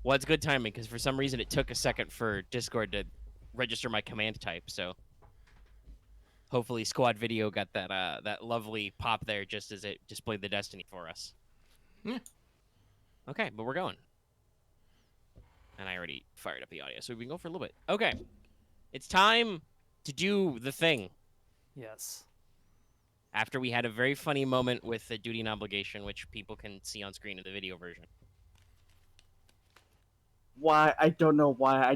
Well, it's good timing because for some reason it took a second for Discord to register my command type. So hopefully Squad Video got that lovely pop there just as it displayed the destiny for us. Yeah. Okay, but we're going. And I already fired up the audio, so we can go for a little bit. Okay, it's time to do the thing. Yes. After we had a very funny moment with the duty and obligation, which people can see on screen in the video version. Why? I don't know why.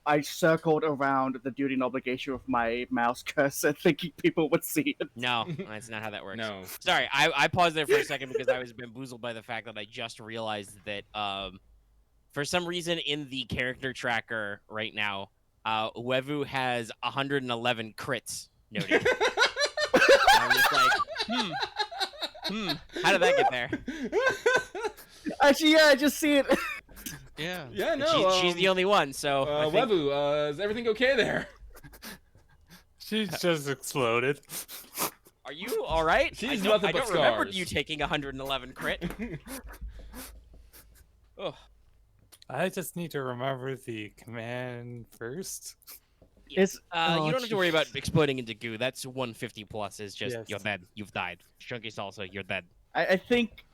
I circled around the duty and obligation with my mouse cursor, thinking people would see it. No, that's not how that works. No. Sorry, I paused there for a second because I was bamboozled by the fact that I just realized that for some reason in the character tracker right now, Wevu has 111 crits noted. I'm just like, how did that get there? Actually, yeah, I just see it. Yeah. Yeah, no. She's the only one, so. I think... Wevu, is everything okay there? She just exploded. Are you all right? She's I nothing but don't remember scars. you taking 111 crit. Oh. I just need to remember the command first. It's, you don't have to worry about exploding into goo. That's 150 plus. Is just Yes. you're dead. You've died. Chunky salsa, you're dead. I think,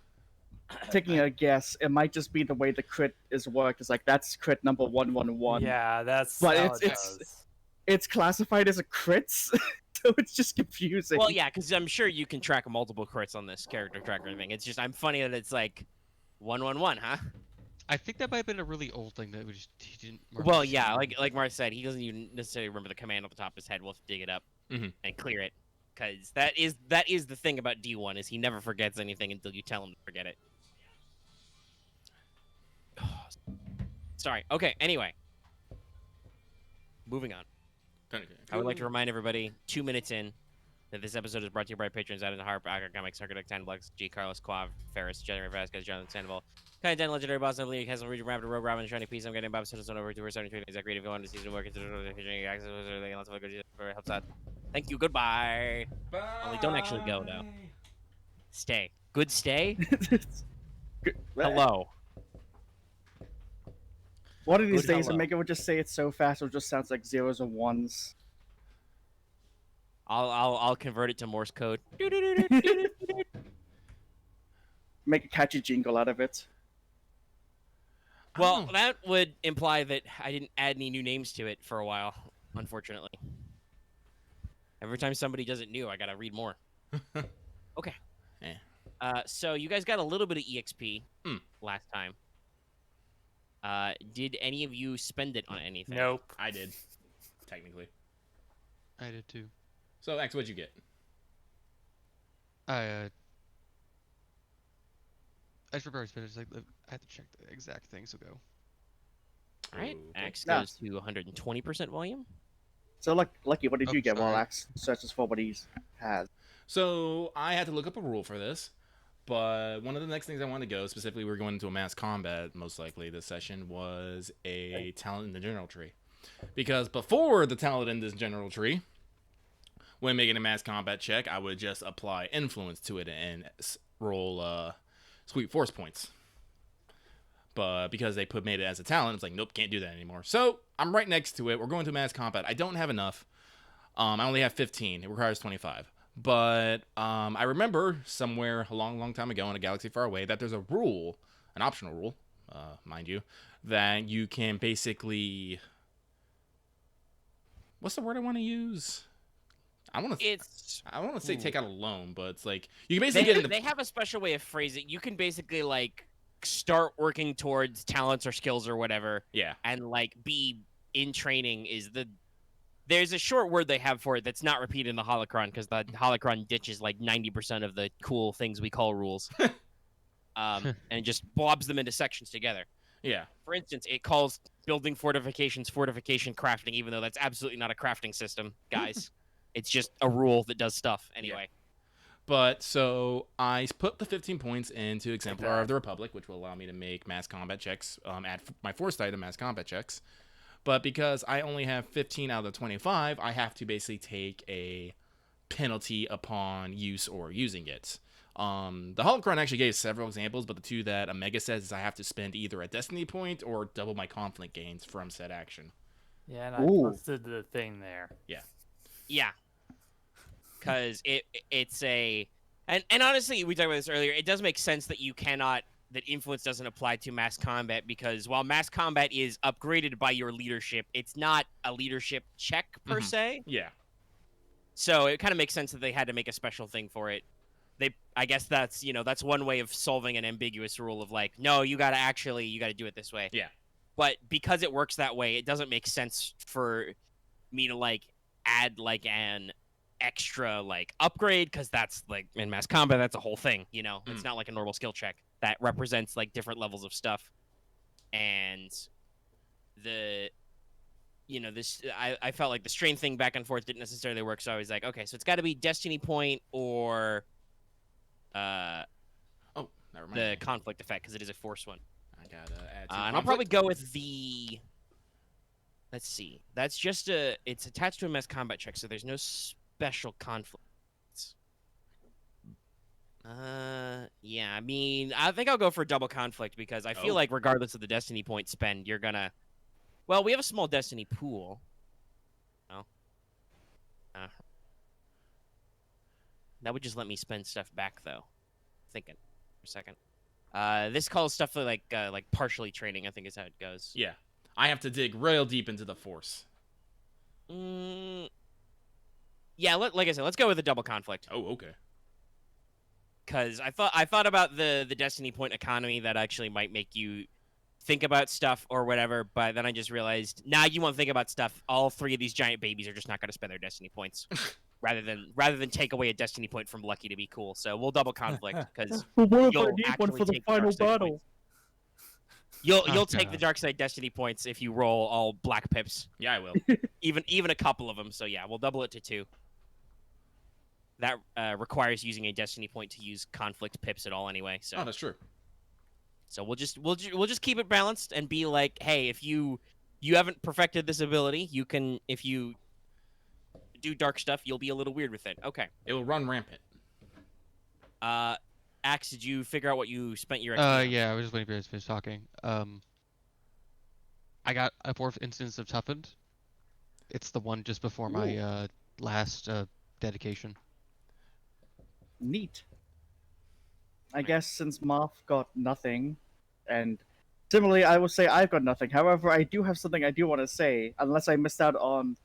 taking a guess, it might just be the way the crit is worked. It's like, that's crit number 111. Yeah, that's But how it's it's classified as a crit, so it's just confusing. Well, yeah, because I'm sure you can track multiple crits on this character tracker thing. It's just I'm funny that it's like 111, huh? I think that might have been a really old thing that he didn't. Well, yeah, like Marth said, he doesn't even necessarily remember the command off the top of his head. We'll have to dig it up Mhm. and clear it, because that is the thing about D1 is he never forgets anything until you tell him to forget it. Sorry. Okay. Anyway, moving on. Okay. I would like to remind everybody, 2 minutes in, that this episode is brought to you by patrons Adam Harp, Agar Comics, Architect 10 Blux, G. Carlos Quav, Ferris, Jeremy Vasquez, Jonathan Sandoval, Kind of 10 Legendary Boss, League, Castle, Region, Raptor, Rogue, Robin, Shiny Piece. I'm getting Bob Citizen over to her 73 exact creative. If you want to see some work, consider featuring access to lots of good for helps out. Thank you. Goodbye. Bye. Only don't actually go, though. Stay. Good stay? Good- Hello. One of these Good days, hello. Omega would just say it so fast, it just sounds like zeros and ones. I'll convert it to Morse code. Make a catchy jingle out of it. Well, that would imply that I didn't add any new names to it for a while, unfortunately. Every time somebody does it new, I gotta read more. Okay. Yeah. So you guys got a little bit of EXP last time. Did any of you spend it on anything? Nope. I did, technically. I did too. So, X, what'd you get? I just remember it's like I had to check the exact thing. So go. All right. Okay. Axe Yeah. goes to 120% volume. So, Lucky, what did Oh, you get while sorry. Axe searches for what he has? So, I had to look up a rule for this, but one of the next things I wanted to go, specifically we're going into a mass combat, most likely this session, was a talent in the general tree. Because before the talent in this general tree, when making a mass combat check, I would just apply influence to it and roll sweet force points. But because they made it as a talent, it's like, nope, can't do that anymore. So I'm right next to it. We're going to mass combat. I don't have enough. I only have 15. It requires 25. But I remember somewhere a long time ago in a galaxy far away that there's a rule, an optional rule, mind you, that you can basically... What's the word I want to use? I want to say take out a loan, but it's like you can basically get into. They have a special way of phrasing. You can basically like start working towards talents or skills or whatever. Yeah. And like be in training is the. There's a short word they have for it that's not repeated in the holocron because the holocron ditches like 90% of the cool things we call rules, and just blobs them into sections together. Yeah. For instance, it calls building fortifications fortification crafting, even though that's absolutely not a crafting system, guys. It's just a rule that does stuff anyway. But so I put the 15 points into Exemplar of the Republic, which will allow me to make mass combat checks, add my foresight to mass combat checks. But because I only have 15 out of the 25, I have to basically take a penalty upon use or using it. The Holocron actually gave several examples, but the two that Omega says is I have to spend either a destiny point or double my conflict gains from said action. Yeah, and I Ooh. posted the thing there. Yeah, because it's a and honestly, we talked about this earlier. It does make sense that that influence doesn't apply to mass combat, because while mass combat is upgraded by your leadership, it's not a leadership check per se. Yeah. So it kind of makes sense that they had to make a special thing for it. I guess that's one way of solving an ambiguous rule of like, no, you got to do it this way. Yeah. But because it works that way, it doesn't make sense for me to like add like an extra like upgrade, because that's like in mass combat, that's a whole thing. It's not like a normal skill check that represents like different levels of stuff. And I felt like the strain thing back and forth didn't necessarily work, so I was like, okay, so it's got to be destiny point or the conflict effect, because it is a force one. I gotta add and I'll probably go with the. Let's see. That's just it's attached to a mass combat check, so there's no special conflicts. Yeah. I mean, I think I'll go for double conflict, because I feel like regardless of the destiny point spend, you're gonna. Well, we have a small destiny pool. Oh. That would just let me spend stuff back, though. Thinking for a second. This calls stuff for like partially training, I think is how it goes. Yeah. I have to dig real deep into the force. Yeah, like I said, let's go with a double conflict. Oh, okay. Because I thought about the destiny point economy that actually might make you think about stuff or whatever, but then I just realized, you won't think about stuff. All three of these giant babies are just not going to spend their destiny points. rather than take away a destiny point from Lucky to be cool. So we'll double conflict, because But what if I you'll need one actually for the take final dark side battle? points. You'll take the God. dark side destiny points if you roll all black pips. Yeah, I will. even a couple of them. So yeah, we'll double it to 2. That requires using a destiny point to use conflict pips at all anyway. So That's true. So we'll just keep it balanced and be like, hey, if you haven't perfected this ability, you can, if you do dark stuff, you'll be a little weird with it. Okay. It will run rampant. Axe, did you figure out what you spent your XP on? Yeah, I was just waiting for you to finish talking. I got a 4th instance of Toughened. It's the one just before my last dedication. Neat. I guess since Marth got nothing, and similarly, I will say I've got nothing. However, I do have something I do want to say, unless I missed out on,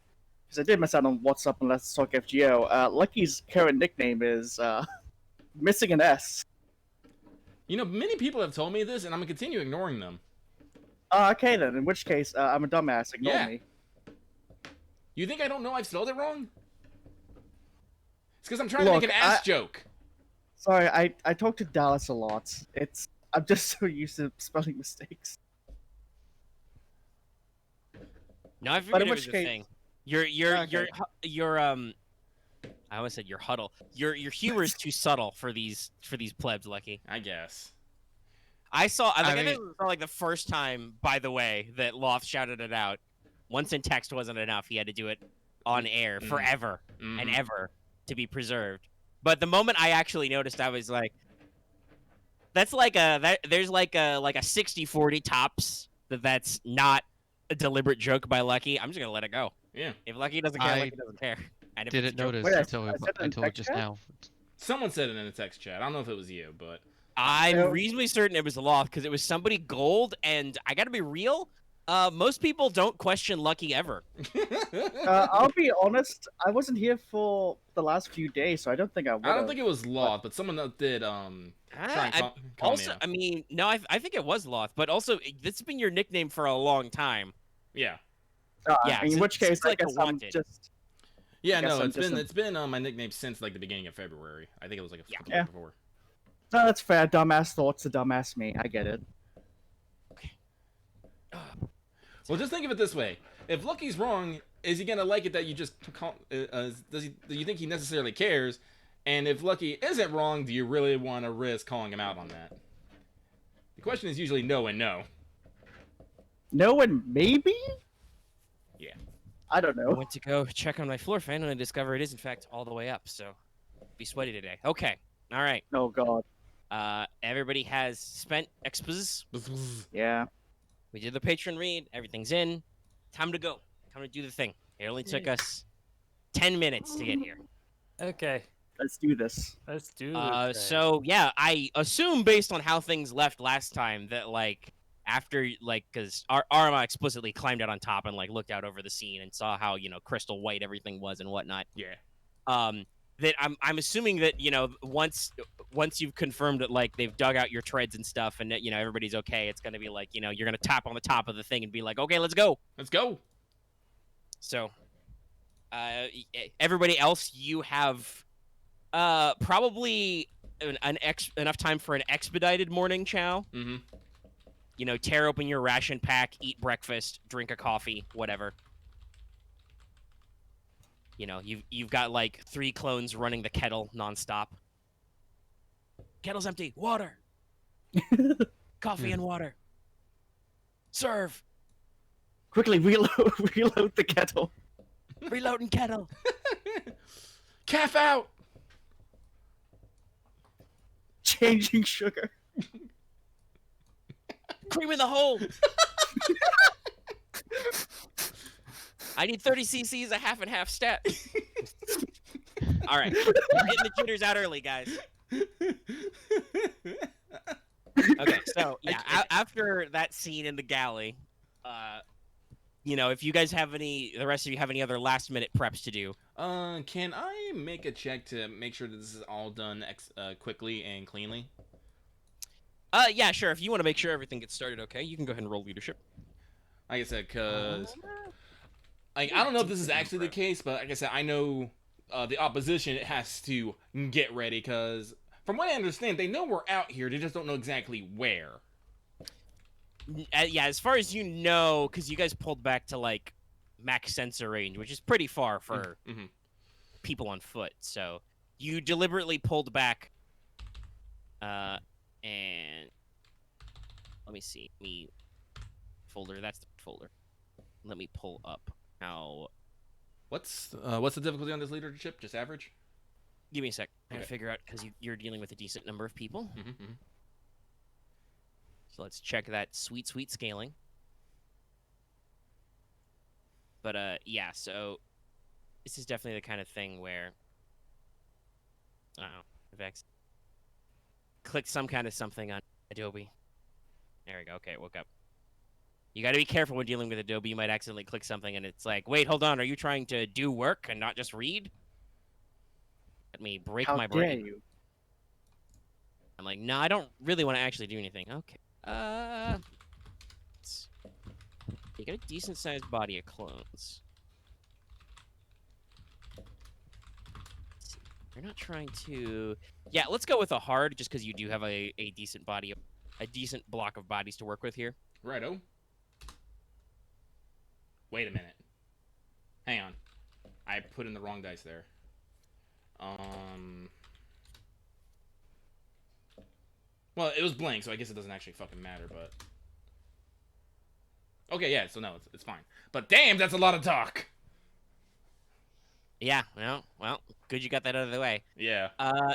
because I did miss out on What's Up and Let's Talk FGO. Lucky's current nickname is missing an S. Many people have told me this, and I'm gonna continue ignoring them. Okay then, in which case, I'm a dumbass. Ignore me. You think I don't know I've spelled it wrong? It's because I'm trying to Look, make an ass joke. Sorry, I talk to Dallas a lot. I'm just so used to spelling mistakes. No, I But figured in it which was a case- thing. Your I always said your huddle. Your humor is too subtle for these plebs, Lucky. I guess. I saw I think mean- it was like the first time, by the way, that Loth shouted it out. Once in text wasn't enough. He had to do it on air forever and ever to be preserved. But the moment I actually noticed, I was like, there's like a 60-40 tops that's not a deliberate joke by Lucky. I'm just gonna let it go. Yeah. If Lucky doesn't care, Lucky doesn't care. And if it's a Didn't joke- notice Wait, I until said it in text just chat? now. Someone said it in the text chat. I don't know if it was you, but I'm So- reasonably certain it was Loth, because it was somebody gold, and I gotta be real. Most people don't question Lucky ever. I'll be honest, I wasn't here for the last few days, so I don't think I would. I don't think it was Loth, but someone else did try and call me Also, out. I mean, no, I think it was Loth, but also this has been your nickname for a long time. Yeah. Yeah, in so which it's case, I like a guess I'm wanted. just. Yeah, guess no, I'm it's just been my nickname since like the beginning of February. I think it was like a couple Yeah. days before. No, that's fair. Dumbass thoughts to dumbass me. I get it. Well, just think of it this way: if Lucky's wrong, is he gonna like it that you just call? Do you think he necessarily cares? And if Lucky isn't wrong, do you really want to risk calling him out on that? The question is usually no and no. No and maybe? Yeah. I don't I know. went to go check on my floor fan, and I discover it is in fact all the way up. So, be sweaty today. Okay. All right. Oh god. Everybody has spent expos. Yeah. We did the patron read. Everything's in. Time to go. Time to do the thing. It only took us 10 minutes to get here. Okay, Let's do this. let's do this. Thing. So yeah, I assume based on how things left last time that like after like because Aramaa explicitly climbed out on top and like looked out over the scene and saw how crystal white everything was and whatnot. Yeah. That I'm assuming that once you've confirmed that like they've dug out your treads and stuff and that everybody's okay, it's gonna be like you're gonna tap on the top of the thing and be like, okay, let's go. Let's go. So, everybody else, you have probably enough time for an expedited morning chow. Mm-hmm. Tear open your ration pack, eat breakfast, drink a coffee, whatever. You've got like 3 clones running the kettle nonstop. Kettle's empty. Water. Coffee and water. Serve. Quickly reload the kettle. Reloading kettle. Calf out. Changing sugar. Cream in the hole. I need 30 cc's, a half and half stat. All right. We're getting the jitters out early, guys. Okay, so, yeah, after that scene in the galley, if you guys have the rest of you have any other last-minute preps to do. Can I make a check to make sure that this is all done quickly and cleanly? Yeah, sure. If you want to make sure everything gets started okay, you can go ahead and roll leadership. Like I said, because I don't know if this is actually the case, but like I said, I know the opposition has to get ready, because from what I understand, they know we're out here. They just don't know exactly where. Yeah, as far as you know, because you guys pulled back to, like, max sensor range, which is pretty far for people on foot. So you deliberately pulled back, and let me see. Folder, that's the folder. Let me pull up how... What's the difficulty on this leadership? Just average? Give me a sec. I gotta Okay. figure out, because you're dealing with a decent number of people. Mm-hmm. So let's check that sweet scaling. But, yeah, so this is definitely the kind of thing where... I don't know. Vex. Click some kind of something on Adobe. There we go. Okay, it woke up. You gotta be careful when dealing with Adobe. You might accidentally click something and it's like, wait, hold on. Are you trying to do work and not just read? Let me break How my dare brain. you? I'm like, no, I don't really want to actually do anything. Okay. You got a decent sized body of clones. You're not trying to... Yeah, let's go with a hard, just because you do have a decent body, a decent block of bodies to work with here. Righto. Wait a minute. Hang on. I put in the wrong dice there. Well, it was blank, so I guess it doesn't actually fucking matter, but... Okay, yeah, so no, it's fine. But damn, that's a lot of talk! Yeah, well, good you got that out of the way. Yeah.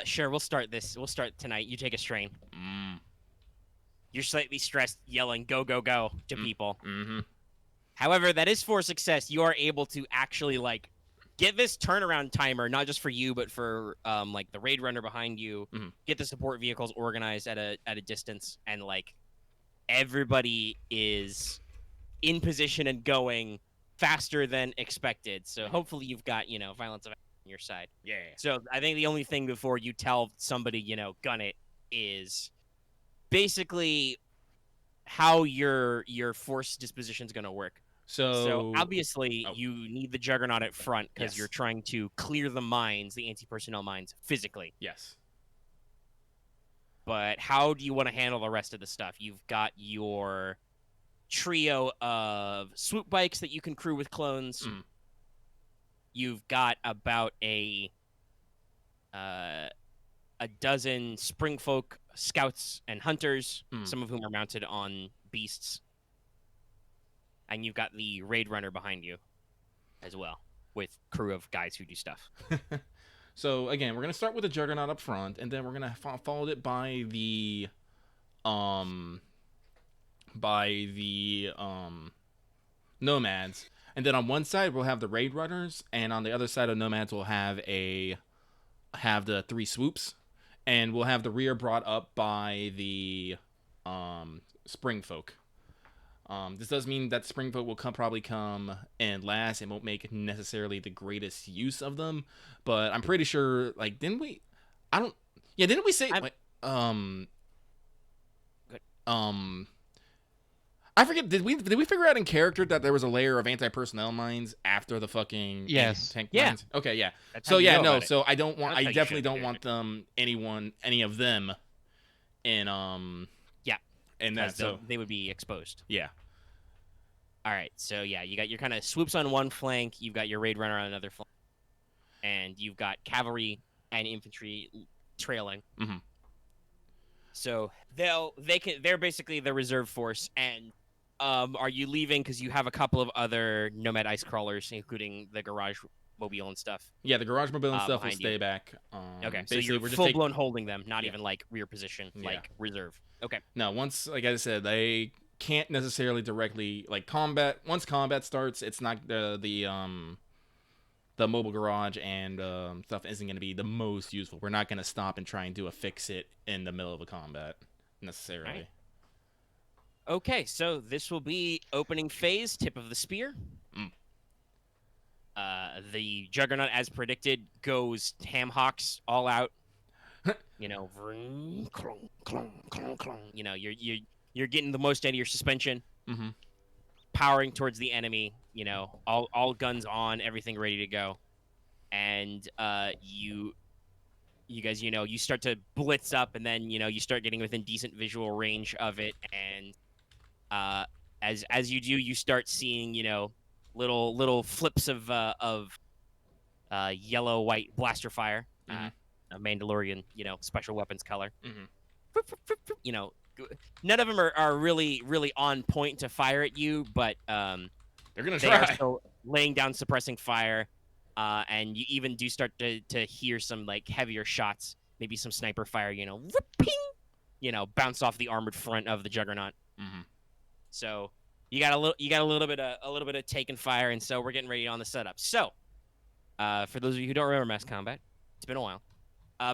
Sure, we'll start this. We'll start tonight. You take a strain. You're slightly stressed, yelling, go, go, go, to people. Mm-hmm. However, that is for success. You are able to actually, like, get this turnaround timer, not just for you, but for, like, the raid runner behind you. Get the support vehicles organized at a distance, and, like, everybody is in position and going faster than expected. So hopefully you've got, violence on your side. Yeah. So I think the only thing before you tell somebody, gun it, is basically how your force disposition is going to work. So obviously you need the Juggernaut at front because you're trying to clear the mines, the anti-personnel mines, physically. Yes. But how do you want to handle the rest of the stuff? You've got your trio of swoop bikes that you can crew with clones. You've got about a dozen Springfolk scouts and hunters, some of whom are mounted on beasts. And you've got the raid runner behind you as well, with crew of guys who do stuff. So again, we're gonna start with the Juggernaut up front, and then we're gonna follow it by the Nomads, and then on one side we'll have the Raid Runners, and on the other side of Nomads we'll have the 3 swoops, and we'll have the rear brought up by the Spring Folk. This does mean that Spring Folk will probably come in last and won't make necessarily the greatest use of them, but I'm pretty sure, like, didn't we say, like, I forget, did we figure out in character that there was a layer of anti-personnel mines after the fucking Yes. tank Yeah. mines? Okay, yeah. That's So how you yeah, know no, about it. so I That's how you definitely should don't do want it. any of them in Yeah, and that, 'cause so they would be exposed. yeah. All right, so yeah, you got your kind of swoops on one flank, you've got your raid runner on another flank, and you've got cavalry and infantry trailing. Mhm. So they're basically the reserve force. And are you leaving because you have a couple of other nomad ice crawlers, including the garage mobile and stuff? Yeah, the garage mobile and stuff will behind you. stay back. Okay, so basically you're we're just full blown holding them, not Yeah. even like rear position, Yeah. like reserve. Okay. No, once, like I said, they can't necessarily directly, like, combat. Once combat starts, it's not the mobile garage and stuff isn't going to be the most useful. We're not going to stop and try and do a fix it in the middle of a combat necessarily. Right. Okay, so this will be opening phase, tip of the spear. Mm. The Juggernaut, as predicted, goes ham hocks all out. You know, vroom, clong, clong, clong, clong. You know, you're getting the most out of your suspension, Mm-hmm. powering towards the enemy. You know, all guns on, everything ready to go, and you guys, you know, you start to blitz up, and then, you know, you start getting within decent visual range of it, and as you do, you start seeing, you know, little flips of yellow white blaster fire, Mhm. a Mandalorian, you know, special weapons color. Mhm. You know, none of them are really on point to fire at you, but They're going to they are try. still laying down suppressing fire. And you even do start to hear some, like, heavier shots, maybe some sniper fire, you know, ping, you know, bounce off the armored front of the Juggernaut. Mm-hmm. So you got a little bit of taking fire, and so we're getting ready on the setup. So for those of you who don't remember mass combat, it's been a while.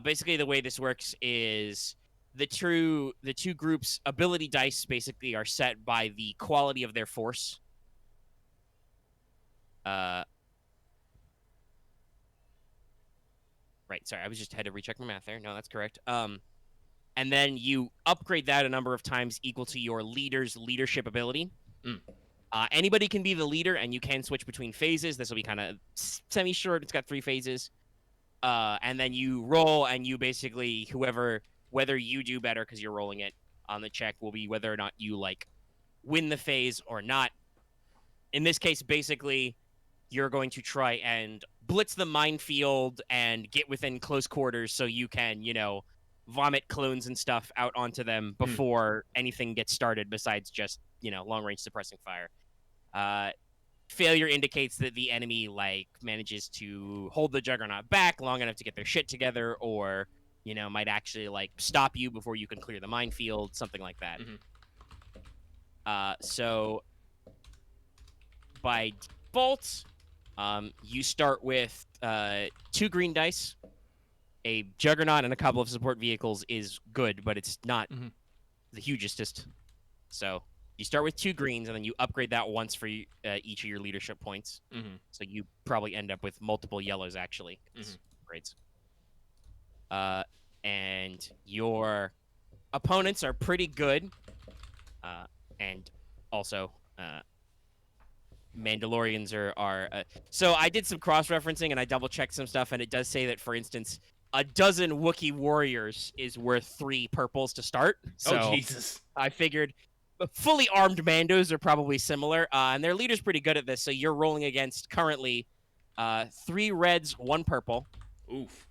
Basically, the way this works is the two groups' ability dice basically are set by the quality of their force. Right, sorry, I just had to recheck my math there. No, that's correct. And then you upgrade that a number of times equal to your leader's leadership ability. Mm. Anybody can be the leader, and you can switch between phases. This will be kind of semi-short. It's got 3 phases. And then you roll, and you basically, whether you do better because you're rolling it on the check, will be whether or not you, like, win the phase or not. In this case, basically, you're going to try and blitz the minefield and get within close quarters so you can, you know, vomit clones and stuff out onto them before anything gets started besides just, you know, long-range suppressing fire. Failure indicates that the enemy, like, manages to hold the Juggernaut back long enough to get their shit together, or, you know, might actually, like, stop you before you can clear the minefield, something like that. So by default, you start with 2 green dice. A Juggernaut and a couple of support vehicles is good, but it's not the hugestest. So you start with 2 greens, and then you upgrade that once for each of your leadership points. Mm-hmm. So you probably end up with multiple yellows, actually. Grades. And your opponents are pretty good. And also, Mandalorians are so I did some cross-referencing, and I double-checked some stuff, and it does say that, for instance, a dozen Wookiee warriors is worth 3 purples to start. So Oh, Jesus. I figured fully armed Mandos are probably similar, and their leader's pretty good at this, so you're rolling against currently 3 reds, 1 purple. Oof.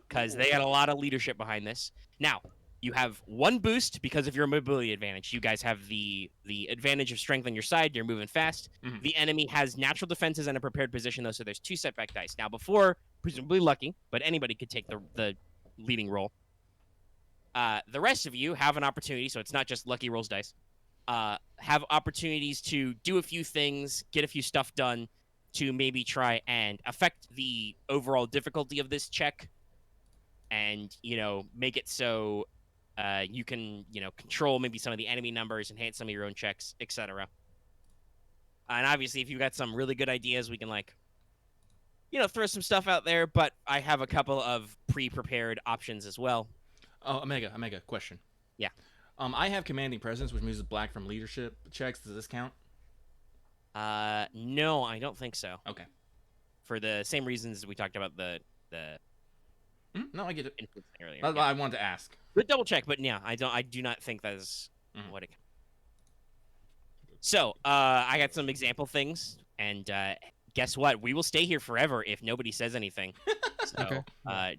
Because they got a lot of leadership behind this. Now, you have 1 boost because of your mobility advantage. You guys have the advantage of strength on your side. You're moving fast. Mhm. The enemy has natural defenses and a prepared position, though, so there's 2 setback dice. Now, before presumably lucky, but anybody could take the leading role. The rest of you have an opportunity, so it's not just lucky rolls dice. Have opportunities to do a few things, get a few stuff done, to maybe try and affect the overall difficulty of this check, and make it so you can control maybe some of the enemy numbers, enhance some of your own checks, etc. And obviously, if you've got some really good ideas, we can throw some stuff out there. But I have a couple of pre-prepared options as well. Oh, Omega, question. Yeah. I have commanding presence, which moves black from leadership checks. Does this count? No, I don't think so. Okay. For the same reasons we talked about the No, I get it. influence thing earlier. That's Yeah. why I wanted to ask. But double check. But yeah, I do not think that is what it. So, I got some example things, and guess what? We will stay here forever if nobody says anything. So, Okay.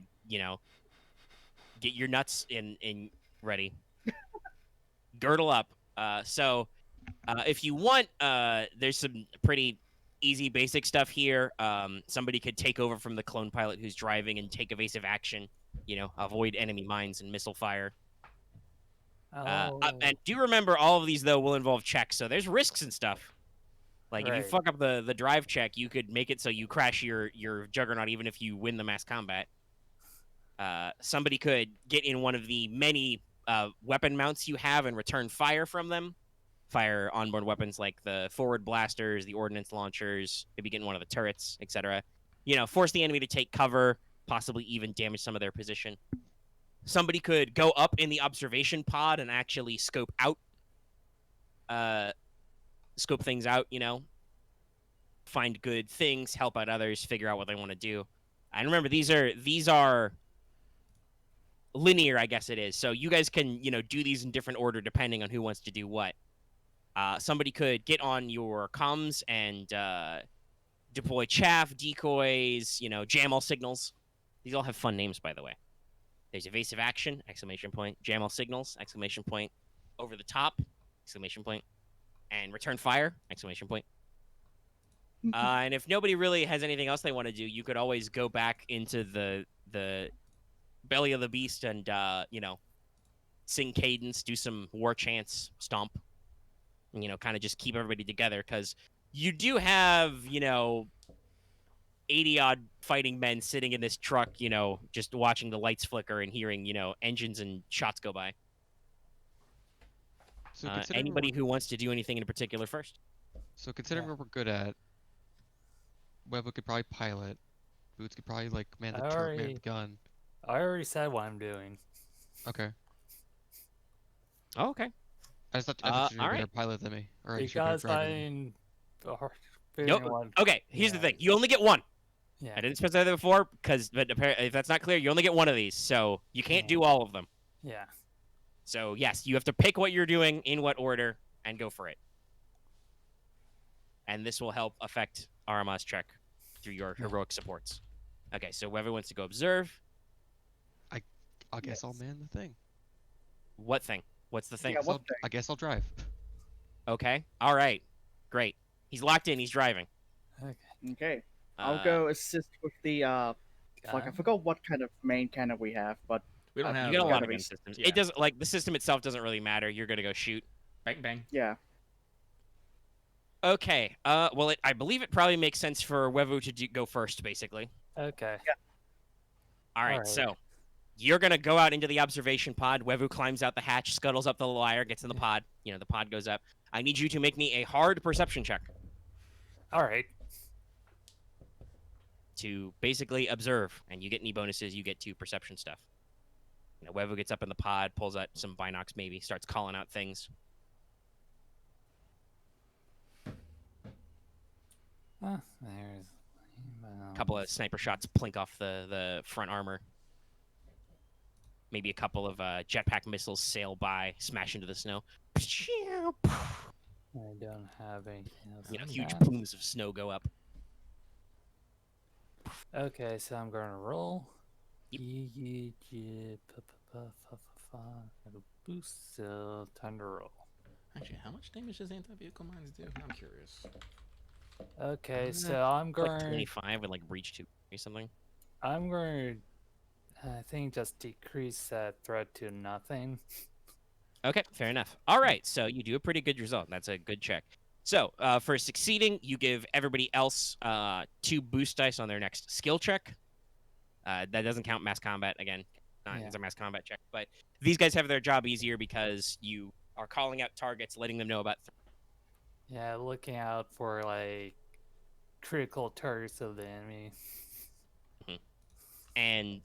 Get your nuts in ready. Girdle up. So, if you want, there's some pretty easy basic stuff here. Somebody could take over from the clone pilot who's driving and take evasive action. Avoid enemy mines and missile fire. And do remember, all of these though will involve checks, so there's risks and stuff. Like if you Right. fuck up the drive check, you could make it so you crash your juggernaut even if you win the mass combat. Somebody could get in one of the many weapon mounts you have and return fire from them. Fire onboard weapons like the forward blasters, the ordnance launchers, maybe get in one of the turrets, etc. Force the enemy to take cover, possibly even damage some of their position. Somebody could go up in the observation pod and actually scope things out, find good things, help out others, figure out what they want to do. And remember, these are linear, I guess it is. So you guys can, do these in different order depending on who wants to do what. Somebody could get on your comms and deploy chaff, decoys, jam all signals. These all have fun names, by the way. There's evasive action, ! Jam all signals, ! Over the top, ! And return fire, ! And if nobody really has anything else they want to do, you could always go back into the belly of the beast and sing cadence, do some war chants, stomp, kind of just keep everybody together, because you do have 80-odd fighting men sitting in this truck, just watching the lights flicker and hearing, engines and shots go by. So considering Anybody who wants to do anything in particular first? So considering what we're good at, Webwook could probably pilot. Boots could probably man the turret, man the gun. I already said what I'm doing. Okay. Oh, okay. I just thought you were a better pilot than me. Or you should be a Because driver than me. Okay, here's the thing. You only get one. Yeah. I didn't specify that before, but apparently, if that's not clear, you only get one of these, so you can't do all of them. Yeah. So yes, you have to pick what you're doing, in what order, and go for it. And this will help affect Aramaa's check through your heroic supports. Okay, so whoever wants to go observe. I guess I'll man the thing. What thing? What's the thing? Yeah, what I guess I'll drive. Okay. All right. Great. He's locked in. He's driving. Okay. I'll go assist with the fuck, I forgot what kind of main cannon we have, but We don't have. You get a lot of gotta gun be- systems. yeah. It doesn't the system itself doesn't really matter. You're gonna go shoot. Bang bang. yeah. Okay. Well, I believe it probably makes sense for Wevu to go first, basically. Okay. All right. Alright. So you're gonna go out into the observation pod. Wevu climbs out the hatch, scuttles up the wire, gets in the pod. The pod goes up. I need you to make me a hard perception check All right. to basically observe, and you get any bonuses, you get to perception stuff. Wevu gets up in the pod, pulls out some binocs, maybe starts calling out things. There's A couple of sniper shots plink off the front armor. Maybe a couple of jetpack missiles sail by, smash into the snow. I don't have anything else. on Huge that. plumes of snow go up. Okay, so I'm gonna roll. Yep. It'll boost, so time to roll. Actually, how much damage does anti-vehicle mines do? I'm curious. Okay, so I'm Like going. 25 with like breach 2 or something. I'm going to, I think, just decrease that threat to nothing. Okay, fair enough. All right, so you do a pretty good result. That's a good check. So for succeeding, you give everybody else 2 boost dice on their next skill check. That doesn't count mass combat again. It's a mass combat check, but these guys have their job easier because you are calling out targets, letting them know about. Yeah, looking out for like critical targets of the enemy. And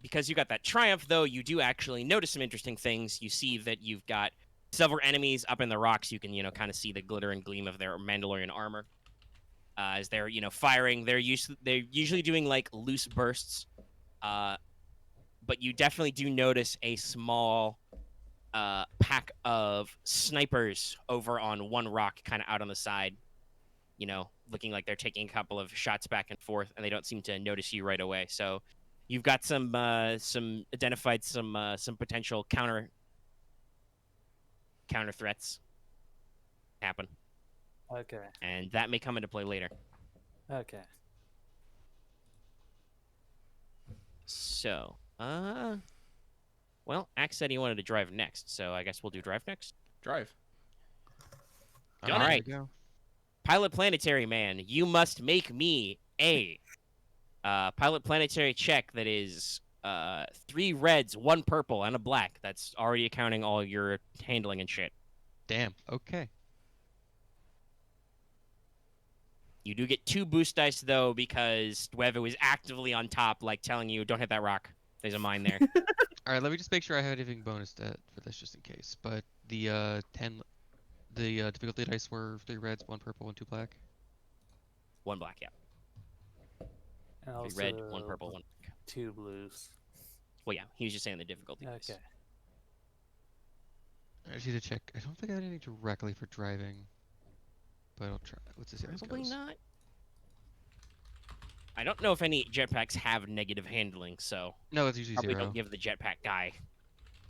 because you got that triumph, though, you do actually notice some interesting things. You see that you've got several enemies up in the rocks. You can, kind of see the glitter and gleam of their Mandalorian armor as they're, firing. They're usually doing like loose bursts, but you definitely do notice a small pack of snipers over on one rock, kind of out on the side. Looking like they're taking a couple of shots back and forth, and they don't seem to notice you right away. So you've got some identified some potential counter threats happen, Okay. and that may come into play later. Okay. So, well, Axe said he wanted to drive next, so I guess we'll do drive next. Drive. All Here we right. go. Pilot Planetary Man, you must make me a Pilot Planetary check that is 3 reds, 1 purple, and a black. That's already accounting all your handling and shit. Damn. Okay. You do get 2 boost dice, though, because Wevu is actively on top, like telling you, don't hit that rock. There's a mine there. All right. Let me just make sure I have anything bonus for this, just in case. But the difficulty dice were 3 reds, 1 purple, and 2 black. 1 black, yeah. And 3 red, also 1 purple, 1. 2 blues. Well, yeah, he was just saying the difficulty dice. Okay. I just need to check. I don't think I have anything directly for driving, but I'll try. Let's just see how this Probably goes. not. I don't know if any jetpacks have negative handling, so No, it's usually probably 0. don't give the jetpack guy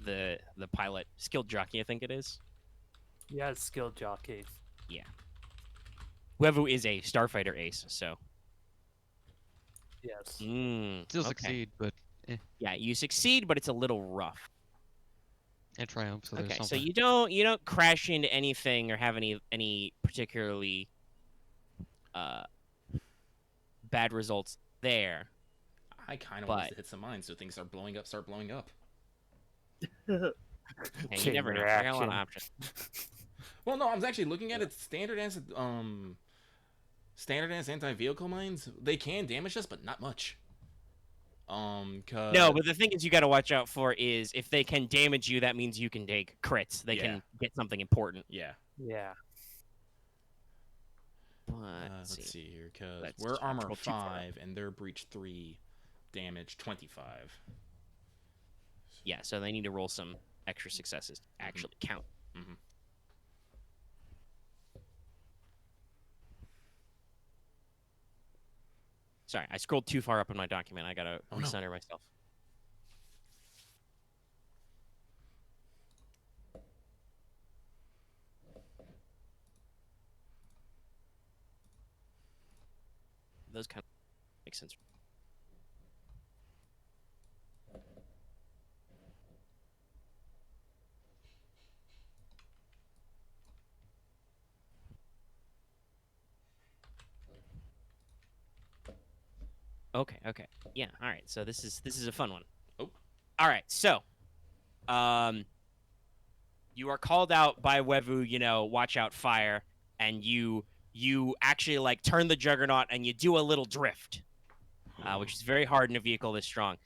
the pilot skilled jockey, I think it is. Yeah, it's skill jockey. Wevu is a starfighter ace, so Yes. Still okay. succeed, but Yeah, you succeed, but it's a little rough. and triumph. So there's Okay, so something. you don't crash into anything or have any particularly bad results there. I kind of want us But- to hit some mines so things start blowing up. And you Chain never know. I got a lot of reaction. options. Well, no, I was actually looking at it. Standard as anti-vehicle mines, they can damage us, but not much. Cause No, but the thing is, you got to watch out for is if they can damage you, that means you can take crits. They Yeah. can get something important. yeah. Yeah. But Let's see here, because Let's we're armor scroll too far up. 5 and they're breach 3, damage 25. Yeah, so they need to roll some extra successes to actually count. Mm-hmm. Sorry, I scrolled too far up in my document. I gotta Oh, no. recenter myself. Those kind of make sense. Okay, okay. Yeah, all right. So this is a fun one. Oh. All right. So you are called out by Wevu, watch out, fire, and you actually like turn the juggernaut and you do a little drift. Which is very hard in a vehicle this strong.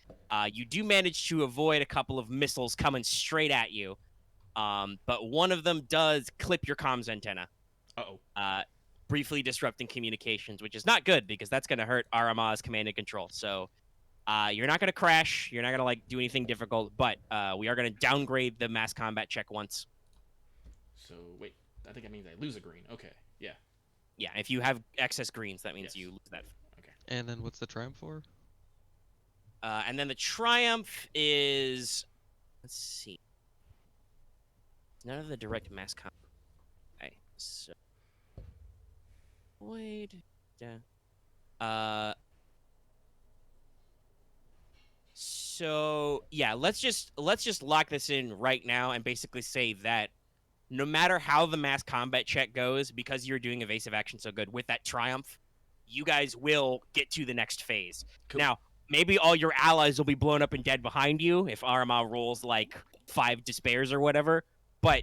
You do manage to avoid a couple of missiles coming straight at you, but one of them does clip your comms antenna, Uh-oh. briefly disrupting communications, which is not good because that's going to hurt Aramaa's command and control. So you're not going to crash. You're not going to do anything difficult, but we are going to downgrade the mass combat check once. So, wait. I think that means I lose a green. Okay. Yeah. Yeah, if you have excess greens, that means Yes. you lose that. And then what's the triumph for? And then the triumph is, let's see, none of the direct mass combat. Okay, so void. Yeah. So yeah, let's just lock this in right now and basically say that no matter how the mass combat check goes, because you're doing evasive action so good with that triumph, you guys will get to the next phase. Cool. Now, maybe all your allies will be blown up and dead behind you if Aramaa rolls like 5 despairs or whatever, but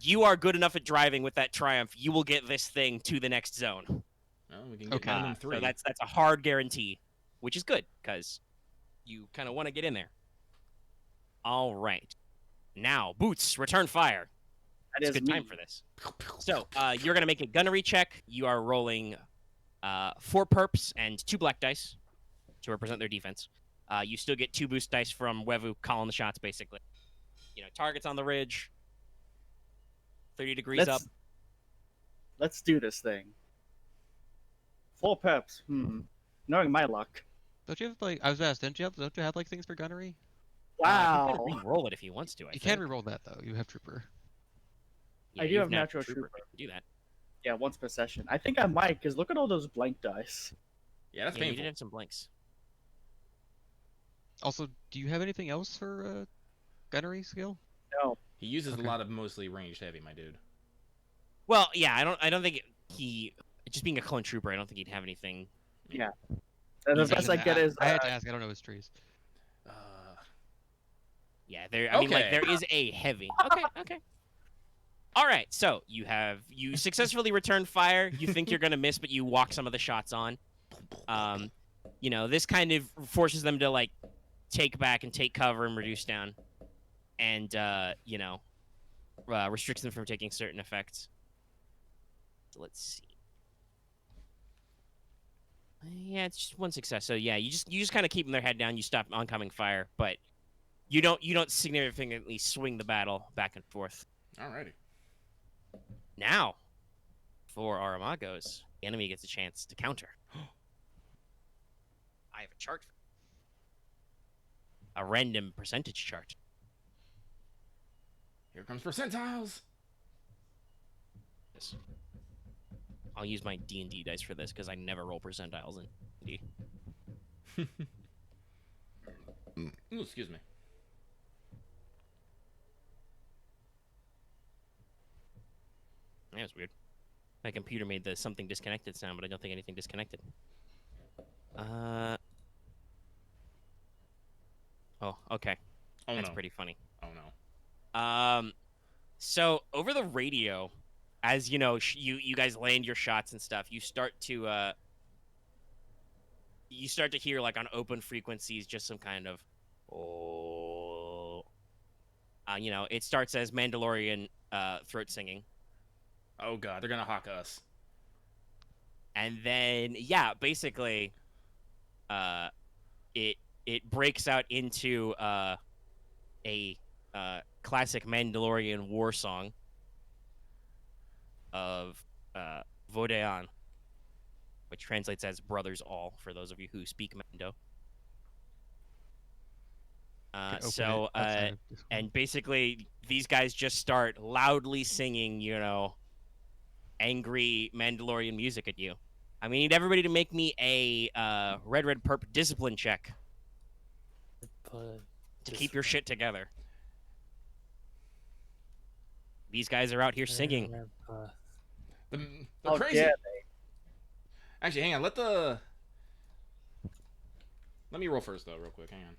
you are good enough at driving with that triumph. You will get this thing to the next zone. Well, we can get Okay. minimum 3. So that's a hard guarantee, which is good because you kind of want to get in there. All right. Now, Boots, return fire. That It's is a good time me. for this. So, you're going to make a gunnery check. You are rolling 4 perps and 2 black dice to represent their defense. You still get 2 boost dice from Wevuguk calling the shots, basically. You know, targets on the ridge, 30 degrees up. Let's do this thing. 4 perps. Knowing my luck. Don't you have like? I was asked. Don't you have like things for gunnery? He Wow. can re-roll it if he wants to. You can reroll that though. You have trooper. Yeah, I do you have natural You trooper. can do that. Yeah, once per session. I think I might, because look at all those blank dice. Yeah, that's Yeah, you painful. did have some blanks. Also, do you have anything else for gunnery skill? No. He uses Okay. a lot of mostly ranged heavy, my dude. Well, yeah, I don't think he just being a clone trooper. I don't think he'd have anything. And the Easy. best I get is I had to ask. I don't know his trees. Yeah, there. I mean, like Okay. there is a heavy. Okay. All right, so you successfully return fire. You think you're gonna miss, but you walk some of the shots on. You know, this kind of forces them to like take back and take cover and reduce down, and you know, restricts them from taking certain effects. So let's see. Yeah, it's just 1 success. So yeah, you just kind of keep them their head down. You stop oncoming fire, but you don't significantly swing the battle back and forth. Alrighty. Now, before Aramaa goes, the enemy gets a chance to counter. I have a chart. A random percentage chart. Here comes percentiles. Yes. I'll use my D&D dice for this because I never roll percentiles in D. Ooh, excuse me. Yeah, it's weird. My computer made the something disconnected sound, but I don't think anything disconnected. Oh, okay. Oh That's no. pretty funny. Oh no. So over the radio, as you know, you guys land your shots and stuff. You start to hear like on open frequencies just some kind of you know, it starts as Mandalorian throat singing, Oh god, they're gonna hawk us. and then yeah, basically, it breaks out into a classic Mandalorian war song of Vodean, which translates as "brothers all" for those of you who speak Mando. Can open So it outside of Discord. and basically these guys just start loudly singing, you know, angry Mandalorian music at you. I need everybody to make me a red perp discipline check to keep your shit together. These guys are out here singing. The Oh, crazy. yeah. Actually, hang on. Let me roll first though, real quick. Hang on.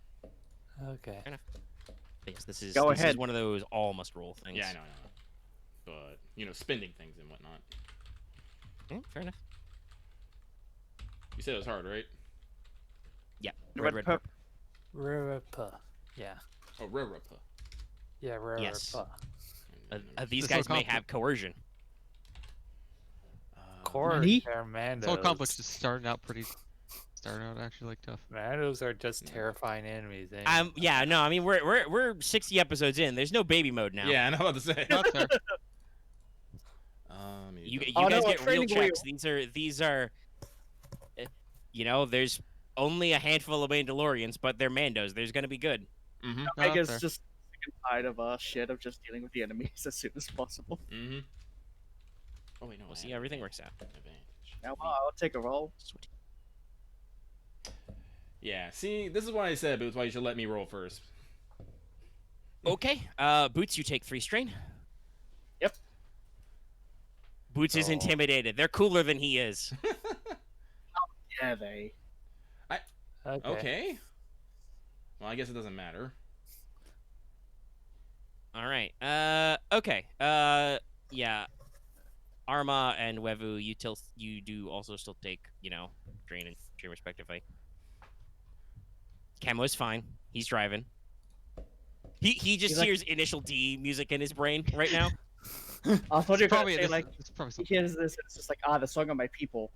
Okay. Yes, this is Go this ahead. is one of those all must roll things. Yeah, I know. But you know, spending things and whatnot. Yeah, fair enough. You said it was hard, right? Yeah, Red perp. Raripa. Yeah. Oh, Raripa. Yeah, Raripa. Yes. These It's so guys may compli- have coercion. Course, Nani? they're Mandos. It's all complex. Just starting out actually like tough. Mandos are just terrifying enemies. eh? Yeah, no, we're 60 episodes in. There's no baby mode now. Yeah, I know what to say. That's fair. You Oh, guys no, get real training wheel. checks. These are you know, there's only a handful of Mandalorians, but they're Mandos. There's gonna be good. Mm-hmm. No, I guess fair. just sick and tired of shit of just dealing with the enemies as soon as possible. Mm-hmm. Oh wait, no. We'll I see have how everything works out. advantage. Now I'll take a roll. Sweet. Yeah. See, this is why I said, Boots, why you should let me roll first. Okay. Boots, you take 3 strain. Yep. Boots is Oh. intimidated. They're cooler than he is. Yeah, they. Okay. Okay. Well, I guess it doesn't matter. All right. Okay. Yeah. Aramaa and Wevu, you do also still take, drain and strain respectively. Camo is fine. He's driving. He just He's like- hears Initial D music in his brain right now. I thought you were gonna Probably say this, like it's probably he something. hears this. It's just like the song of my people.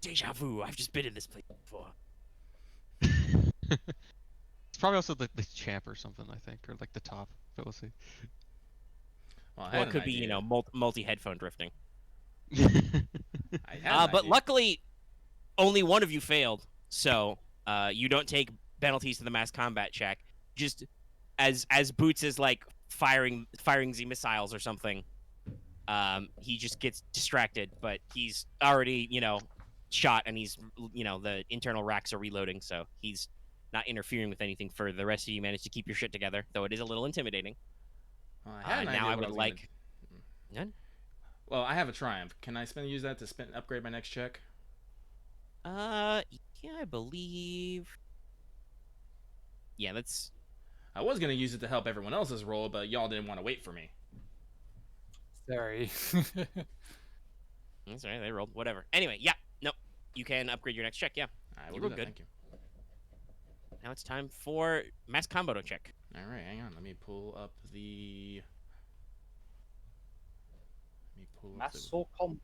Deja vu. I've just been in this place before. It's probably also the champ or something, I think, or like the top. But we'll see. Well, I Or had it an could be, idea. multi-headphone drifting. I had an But idea. luckily, only one of you failed, so you don't take penalties to the mass combat check. Just as Boots is like firing the missiles or something, he just gets distracted. But he's already shot, and he's the internal racks are reloading, so he's not interfering with anything further. The rest of you managed to keep your shit together, though it is a little intimidating. Well, I had an idea Now I what would was gonna- like. None? Well, I have a triumph. Can I use that to upgrade my next check? Yeah, I believe. Yeah, that's. I was gonna use it to help everyone else's roll, but y'all didn't want to wait for me. Sorry. That's all right. They rolled. Whatever. Anyway, yeah. No, you can upgrade your next check. Yeah. I You will rolled do that. good. Thank you. Now it's time for mass combo check. All right, hang on. Let me pull up the. Muscle combat.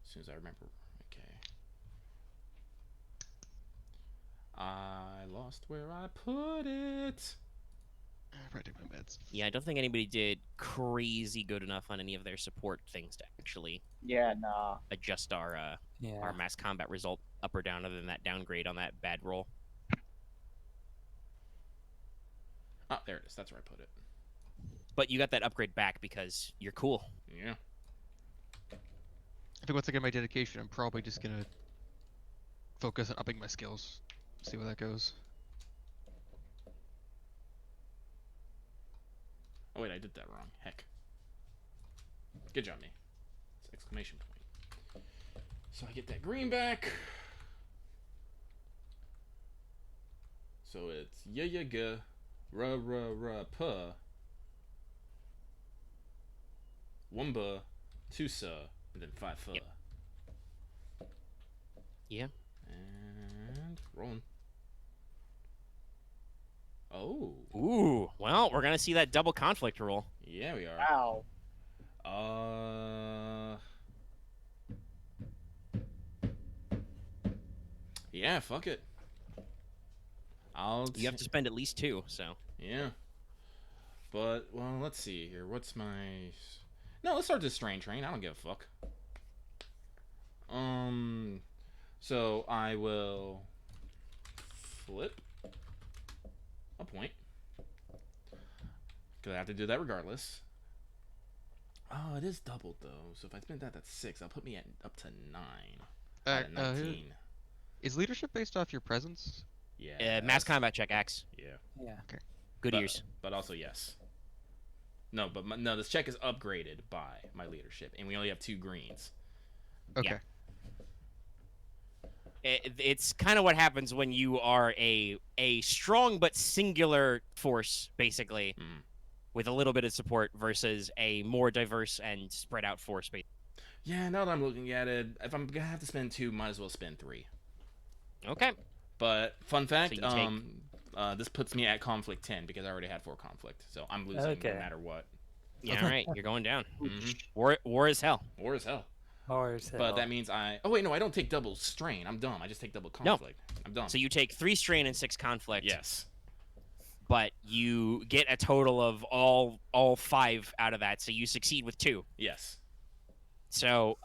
As soon as I remember. Okay. I lost where I put it. Probably take my meds. Yeah, I don't think anybody did crazy good enough on any of their support things to actually Yeah, nah. adjust our Yeah. mass combat result up or down, other than that downgrade on that bad roll. Oh, there it is. That's where I put it. But you got that upgrade back because you're cool. Yeah. I think once I get my dedication, I'm probably just gonna focus on upping my skills. See where that goes. Oh wait, I did that wrong. Heck. Good job, me. It's exclamation point. So I get that green back. So it's ya ra ra ra pa Wumba Tusa and then 5 fa. Yep. Yeah. And rolling. Oh. Ooh. Well, we're gonna see that double conflict roll. Yeah, we are. Wow. Yeah, fuck it. You have to spend at least 2. So. Yeah. But, well, let's see here. What's my... No, let's start this strain train. I don't give a fuck. So I will flip a point. Because I have to do that regardless. Oh, it is doubled, though. So if I spend that, that's 6. That'll put me at up to 9. Out of 19. Is leadership based off your presence? Yeah. Mass combat check, Axe. Yeah. Yeah. Good But- ears. But also, yes. No, but no, this check is upgraded by my leadership, and we only have 2 greens. Okay. It's kind of what happens when you are a strong but singular force, basically, Mhm. with a little bit of support versus a more diverse and spread out force. Yeah, now that I'm looking at it, if I'm gonna have to spend 2, might as well spend 3. Okay. But fun fact, So you take- this puts me at conflict 10 because I already had 4 conflict, so I'm losing Okay. no matter what. Yeah, all right. You're going down. Mhm. War is hell. War as hell. Or so. But that means oh wait, no, I don't take double strain. I'm dumb. I just take double conflict. I'm dumb. So you take 3 strain and 6 conflict. Yes. But you get a total of all 5 out of that, so you succeed with 2. Yes. So,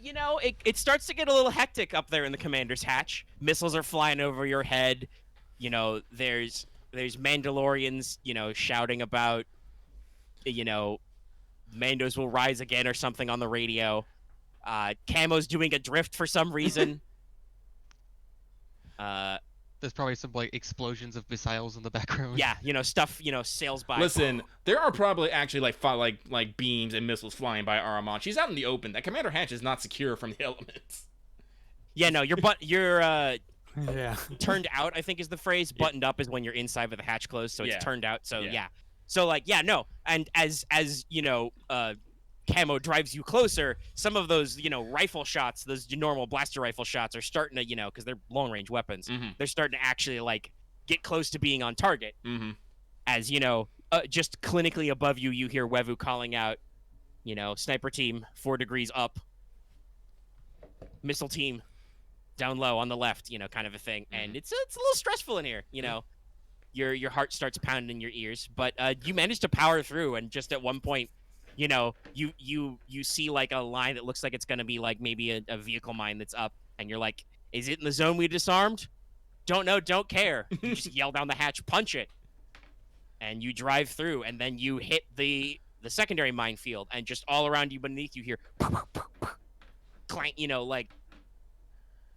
it starts to get a little hectic up there in the commander's hatch. Missiles are flying over your head. There's Mandalorians, shouting about, Mandos will rise again or something on the radio. Camo's doing a drift for some reason. There's probably some like explosions of missiles in the background. Yeah, stuff, sails by. Listen, there are probably actually like beams and missiles flying by Aramaa. She's out in the open. That commander hatch is not secure from the elements. Yeah, no, you're Yeah. turned out, I think is the phrase. Buttoned up is when you're inside with the hatch closed, so it's Yeah. turned out. So Yeah. yeah. So like, yeah, no. And as Camo drives you closer, some of those, rifle shots, those normal blaster rifle shots are starting to, because they're long range weapons. Mm-hmm. They're starting to actually like get close to being on target. Mm-hmm. As just clinically above you, you hear Wevuguk calling out, sniper team 4 degrees up, missile team down low on the left, kind of a thing. And it's a little stressful in here, Your heart starts pounding in your ears, but you manage to power through, and just at one point, you see like a line that looks like it's gonna be like maybe a vehicle mine that's up, and you're like, is it in the zone we disarmed? Don't know, don't care. You just yell down the hatch, punch it, and you drive through, and then you hit the secondary minefield, and just all around you beneath you hear clank,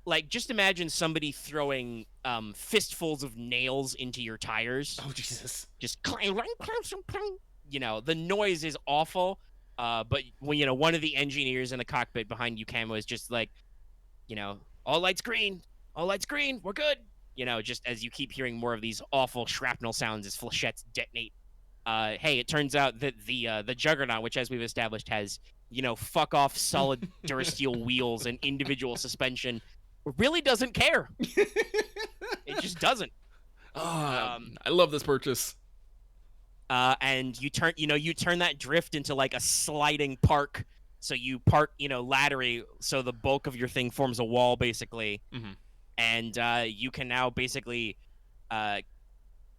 like just imagine somebody throwing fistfuls of nails into your tires. Oh Jesus! Just clang, clang, clang, clang. The noise is awful. But when one of the engineers in the cockpit behind you, Camo, is just like, all lights green, we're good. Just as you keep hearing more of these awful shrapnel sounds as flechettes detonate. Hey, it turns out that the Juggernaut, which as we've established has, fuck off solid Durasteel wheels and individual suspension, really doesn't care. It just doesn't. I love this purchase. And you turn that drift into like a sliding park. So you park, laterally, so the bulk of your thing forms a wall, basically. Mm-hmm. And you can now basically,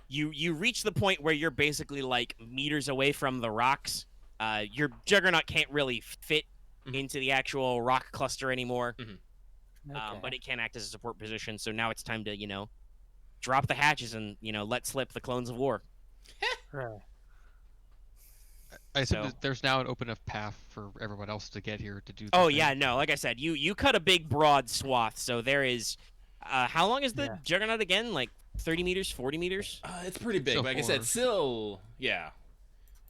you reach the point where you're basically like meters away from the rocks. Your Juggernaut can't really fit into the actual rock cluster anymore. Mm-hmm. Okay. But it can act as a support position. So now it's time to, drop the hatches and, let slip the clones of war. Right. I assume So- that there's now an open enough path for everyone else to get here to do. Oh the thing. yeah, no, like I said, you cut a big broad swath, so there is how long is the Yeah. Juggernaut again? Like 30 meters, 40 meters? It's pretty big. So Like I said, far. still, yeah.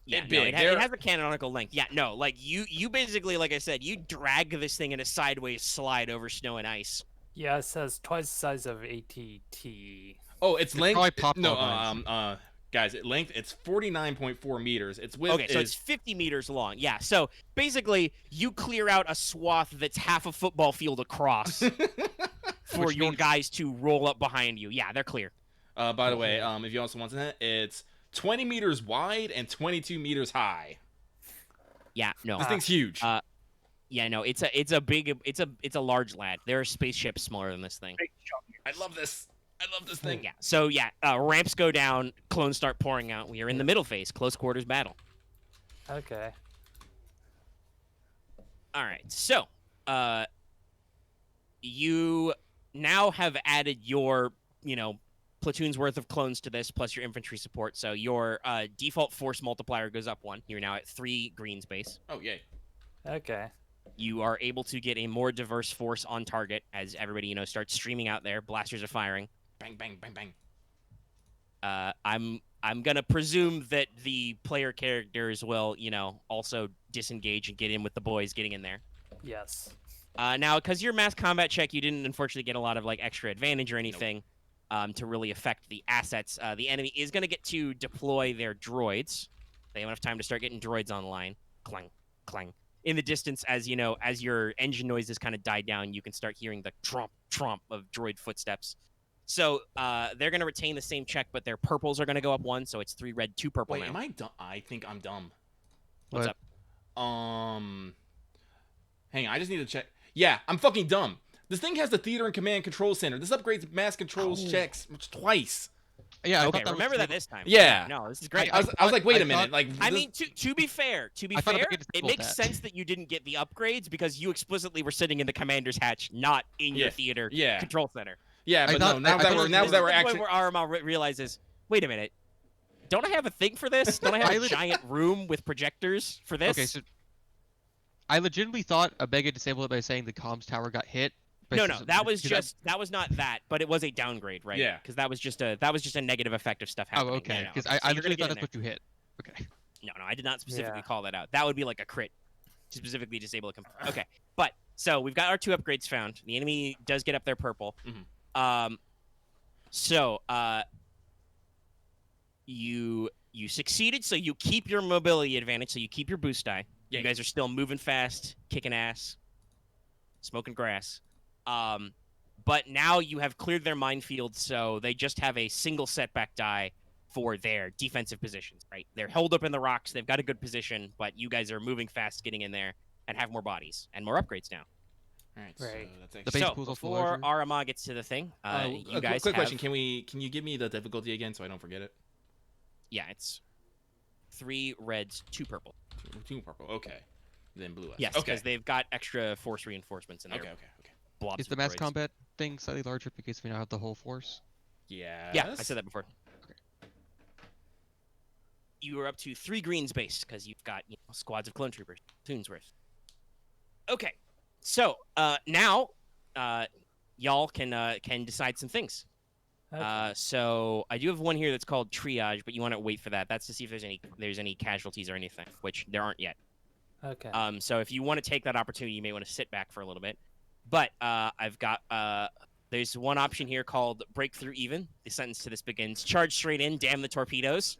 Yeah, It no, big. it There- has a canonical length. Yeah, no, like you basically, like I said, you drag this thing in a sideways slide over snow and ice. Yeah, it says twice the size of ATT. Oh, its length. probably popped No, up guys, length. It's 49.4 meters. Its width Okay, so is it's 50 meters long. Yeah, so basically you clear out a swath that's half a football field across for Which your means- guys to roll up behind you. Yeah, they're clear. By the way, if you also want to, it's 20 meters wide and 22 meters high. Yeah, no. This thing's huge. Yeah, no, it's a large lad. There are spaceships smaller than this thing. Big chunk. I love this. I love this thing. Yeah. So yeah, ramps go down, clones start pouring out. We are in the middle phase, close quarters battle. Okay. All right. So, you now have added your, platoon's worth of clones to this, plus your infantry support. So your default force multiplier goes up 1. You're now at 3 green space. Oh yay. Okay. You are able to get a more diverse force on target as everybody, starts streaming out there. Blasters are firing. Bang bang bang bang. I'm gonna presume that the player characters will, also disengage and get in with the boys getting in there. Yes. Now, because your mass combat check, you didn't unfortunately get a lot of like extra advantage or anything to really affect the assets. The enemy is gonna get to deploy their droids. They have enough time to start getting droids online. Clang, clang. In the distance, as your engine noises kind of die down, you can start hearing the tromp, tromp of droid footsteps. So they're going to retain the same check, but their purples are going to go up 1, so it's 3 red, 2 purple Wait, now. am I dumb? I think I'm dumb. What's What? up? Hang on. I just need to check. Yeah, I'm fucking dumb. This thing has the theater and command control center. This upgrades mass controls checks twice. Yeah. I Okay, thought that was remember that able- this time. Yeah. No, this is great. I was like, wait I a minute. thought- Like, I this- mean, to be fair, I thought I could it disable makes that. sense that you didn't get the upgrades because you explicitly were sitting in the commander's hatch, not in your Yeah, theater yeah. control center. yeah, I but thought- no. Now I that thought we're it now was- that we're This is the actually point where Aramaa realizes, wait a minute, don't I have a thing for this? Don't I have I a lit- giant room with projectors for this? Okay, so I legitimately thought Omega disabled it by saying the comms tower got hit, No, Based on that some- was because I- just that was not that, but it was a downgrade, right? Yeah. Because that was just a negative effect of stuff Oh, happening. okay. No, Because okay, so I you're gonna literally get thought in that's what you hit. Okay. No, I did not specifically Yeah. call that out. That would be like a crit to specifically disable a okay, but so we've got our 2 upgrades found. The enemy does get up there purple. So you succeeded, so you keep your mobility advantage, so you keep your boost die. Yeah. You guys are still moving fast, kicking ass, smoking grass. But now you have cleared their minefield, so they just have a single setback die for their defensive positions, right? They're held up in the rocks, they've got a good position, but you guys are moving fast, getting in there, and have more bodies and more upgrades now. All right. Right. So that's The actually. base So pool's also before larger. Aramaa gets to the thing, you a guys quick have, question: Can you give me the difficulty again so I don't forget it? yeah, it's 3 reds, 2 purple. Two purple. Okay. Then blue. Yes, Okay. because they've got extra force reinforcements in there. Okay. Blobs Is the of mass droids. combat thing slightly larger because we now have the whole force? Yeah. Yeah, I said that before. You are up to 3 greens base because you've got squads of clone troopers, platoons worth. Okay, so now y'all can decide some things. Okay. So I do have one here that's called triage, but you want to wait for that. That's to see if there's any casualties or anything, which there aren't yet. Okay. So if you want to take that opportunity, you may want to sit back for a little bit. But I've got there's one option here called breakthrough even. The sentence to this begins: charge straight in, damn the torpedoes.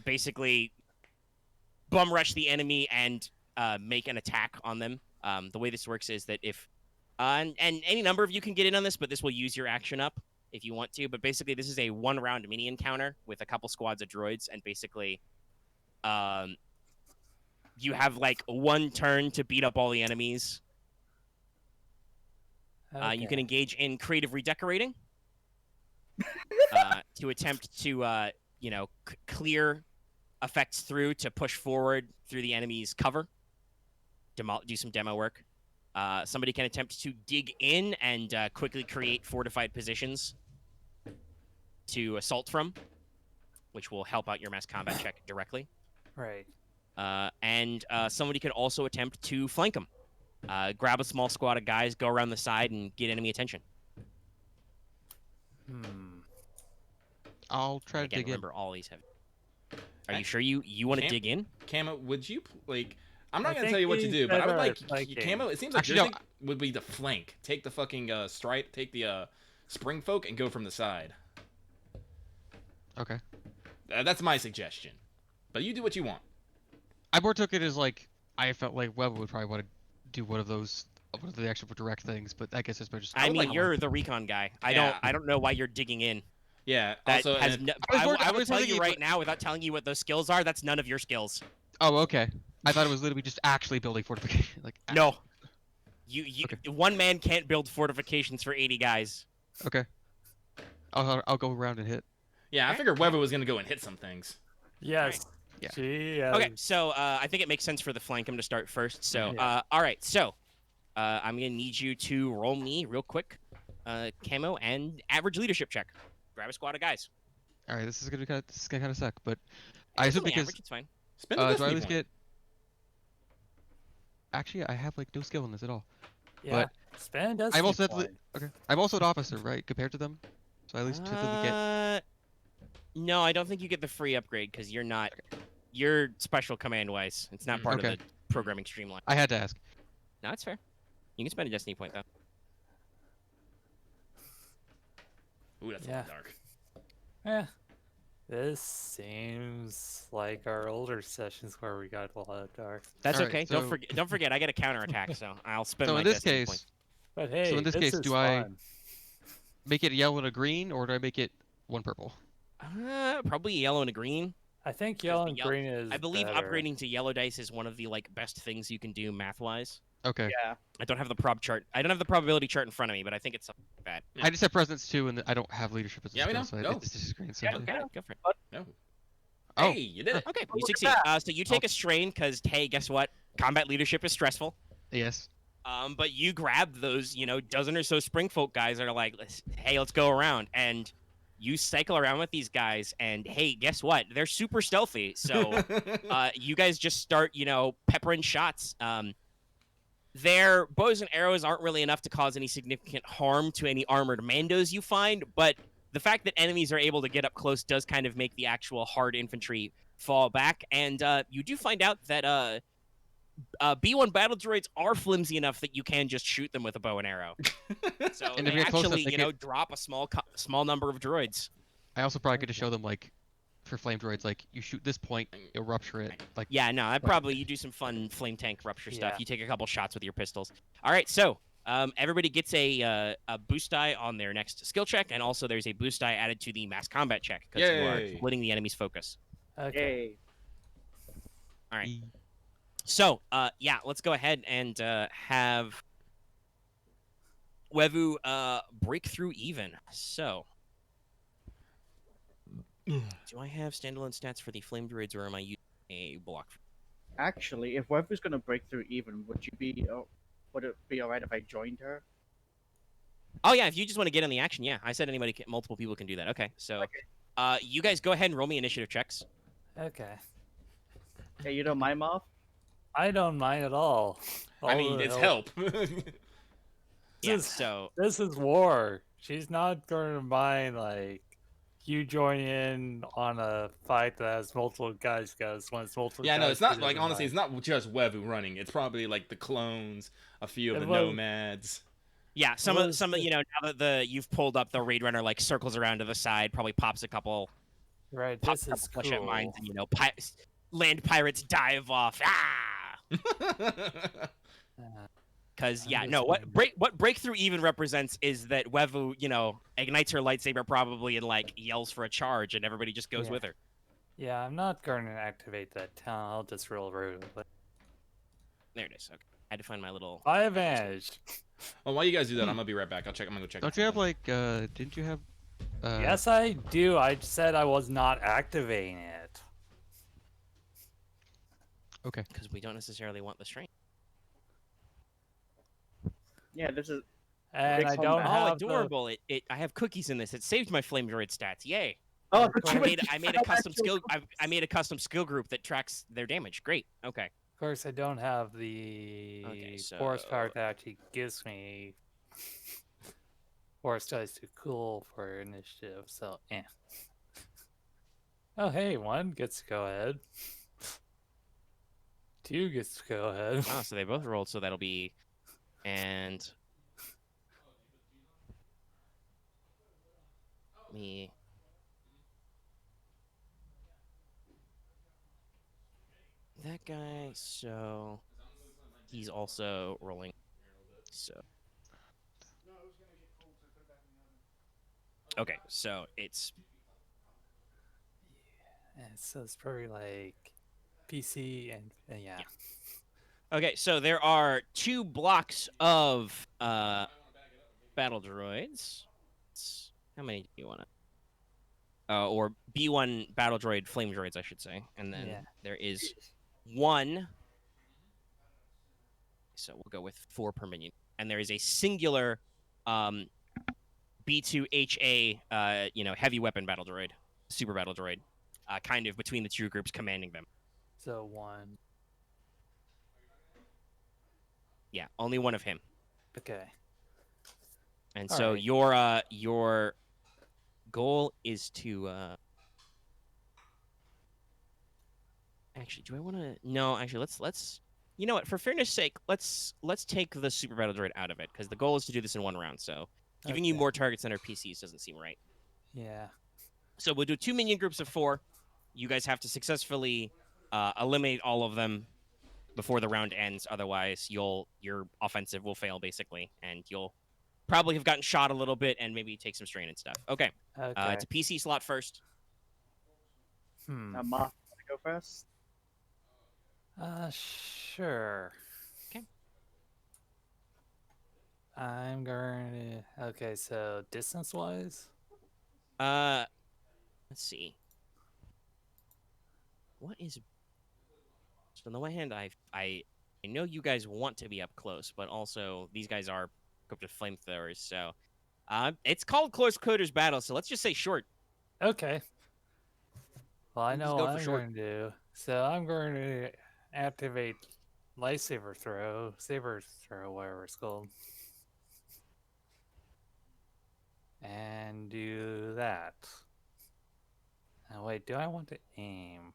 Basically, bum rush the enemy and make an attack on them. The way this works is that if and any number of you can get in on this, but this will use your action up if you want to. But basically, this is a 1-round mini encounter with a couple squads of droids, and basically, you have like 1 turn to beat up all the enemies. You can engage in creative redecorating to attempt to, clear effects through to push forward through the enemy's cover, do some demo work. Somebody can attempt to dig in and quickly create fortified positions to assault from, which will help out your mass combat check directly. Right. And somebody could also attempt to flank them. Grab a small squad of guys, go around the side, and get enemy attention. I'll try to Again, dig in. remember, all these have. Are you sure you want to Can't- dig in? Camo, would you I'm not I gonna think tell you what to we do, but I would better like flanking. Camo. It seems like Actually, your no, thing would be the flank. Take the fucking strike. Take the spring folk and go from the side. Okay. That's my suggestion. But you do what you want. I more took it as like I felt like Webb would probably want to do one of the actual direct things, but I guess it's better just. I would mean, like- you're the recon guy. Yeah. I don't know why you're digging in. Yeah. That also, has and no, I was I will was tell thinking you if- right now, without telling you what those skills are, that's none of your skills. Oh, okay. I thought it was literally just actually building fortification. Like No. One man can't build fortifications for 80 guys. Okay. I'll go around and hit. yeah, I figured Weber was gonna go and hit some things. Yes. Yeah. She Okay, so I think it makes sense for the flank him to start first. So, Yeah. all right, so I'm gonna need you to roll me real quick, Camo and average leadership check. Grab a squad of guys. All right, this is gonna kind of suck, but I assume Only because average, it's fine. Spend the do I destiny at least point. get? Actually, I have like no skill in this at all. Yeah. Spend us. I'm also okay. I'm also an officer, right? Compared to them, so I at least typically get. No, I don't think you get the free upgrade because you're not. You're special command wise. It's not part Okay. of the programming streamline. I had to ask. No, it's fair. You can spend a destiny point though. Ooh, that's Yeah. dark. Yeah. This seems like our older sessions where we got a lot of dark. That's All right, okay. so- Don't forget. I get a counterattack, so I'll spend So my in this destiny case, points. But hey, in this this case, is do I- fun. make it yellow and a green, or do I make it 1 purple? Probably yellow and a green. I think the yellow and yellow- green is. I believe better. upgrading to yellow dice is one of the best things you can do math wise. Okay. Yeah. I don't have the prob chart. I don't have the probability chart in front of me, but I think it's something like that. I just have presence too, and I don't have leadership as a Yeah, we skill, know. so Go. it's just green. So Yeah, Okay, go for it. No. Oh. Hey, you did it. Okay, you look at succeed. that. So you take a strain because hey, guess what? Combat leadership is stressful. Yes. But you grab those, dozen or so springfolk guys that are like, hey, let's go around. And you cycle around with these guys, and hey, guess what? They're super stealthy. So you guys just start, peppering shots. their bows and arrows aren't really enough to cause any significant harm to any armored mandos you find, but the fact that enemies are able to get up close does kind of make the actual hard infantry fall back. And you do find out that B1 battle droids are flimsy enough that you can just shoot them with a bow and arrow. So And if they you get close enough, actually, they you know, drop a small number of droids. I also probably get to show them like, for flame droids, like you shoot this point, you'll rupture it. Like Yeah, no, I probably you do some fun flame tank rupture stuff. Yeah. You take a couple shots with your pistols. All right, so everybody gets a boost die on their next skill check, and also there's a boost die added to the mass combat check because you are Yay. splitting the enemy's focus. Okay. Yay. All right. So, yeah, let's go ahead and have Wevu break through even. So, do I have standalone stats for the flame droids, or am I using a block? Actually, if Wevu's gonna break through even, would it be alright if I joined her? Oh yeah, if you just want to get in the action, yeah. I said multiple people can do that. Okay, so you guys go ahead and roll me initiative checks. Okay. Yeah, you don't mind, Marth? I don't mind at all. I All mean, the it's help. help. Yeah, This- so This is war. She's not going to mind, like, you join in on a fight that has multiple guys, because when it's multiple Yeah, guys, no, it's she not like doesn't honestly, it's mind. not just Wevu running. It's probably like the clones, a few of It the was- nomads. yeah, some was of the- you know, now that you've pulled up, the raid runner like circles around to the side, probably pops a couple Right, pops this a couple is flechette cool. mines, and you know, land pirates dive off. Ah! Because I'm yeah, just no, what gonna- breakthrough even represents is that Wevu, you know, ignites her lightsaber probably and like yells for a charge, and everybody just goes Yeah. with her. Yeah, I'm not going to activate that town. I'll just roll road. There it is. Okay, I had to find my little. By advantage. Well, while you guys do that, I'm gonna be right back. I'm gonna go check. Don't you have like didn't you have Yes, I do. I said I was not activating it. Okay. Because we don't necessarily want the strain. Yeah, this is. And Big I don't combat. Oh, have the... adorable! I have cookies in this. It saved my flame droid stats. Yay! Oh, Of but I you course. made I made a custom skill. I made a custom skill group that tracks their damage. Great. Okay. Of course, I don't have the Okay, force power so- that actually gives me force dice to cool for initiative, so eh. Oh, hey, one gets to go ahead. Two gets to go ahead. Oh, so they both rolled. So that'll be, and me. That guy. So he's also rolling. So. Okay, so it's And so it's probably like PC and yeah. okay. So there are 2 blocks of battle droids. How many do you want to? Or B1 battle droid flame droids, I should say. And then Yeah. there is 1. So we'll go with 4 per minion. And there is a singular B2HA, you know, heavy weapon battle droid, super battle droid, kind of between the 2 groups, commanding them. So one. Yeah, only one of him. Okay. And All so right. your goal is to actually, do I want to? No, actually, let's. You know what? For fairness' sake, let's take the super battle droid out of it because the goal is to do this in 1 round. So giving you Okay. more targets than our PCs doesn't seem right. Yeah. So we'll do 2 minion groups of 4. You guys have to successfully eliminate all of them before the round ends. Otherwise, your offensive will fail basically, and you'll probably have gotten shot a little bit and maybe take some strain and stuff. Okay, Okay. it's a PC slot first. Hmm. Marth, wanna go first? Sure. Okay. I'm going to. Okay, so distance wise? Let's see. What is? So on the one hand, I know you guys want to be up close, but also these guys are equipped with flamethrowers, so it's called close quarters battle. So let's just say short. Okay. Well, I We'll just know go what for I'm short. going to do. So I'm going to activate saber throw, whatever it's called, and do that. Now wait, do I want to aim?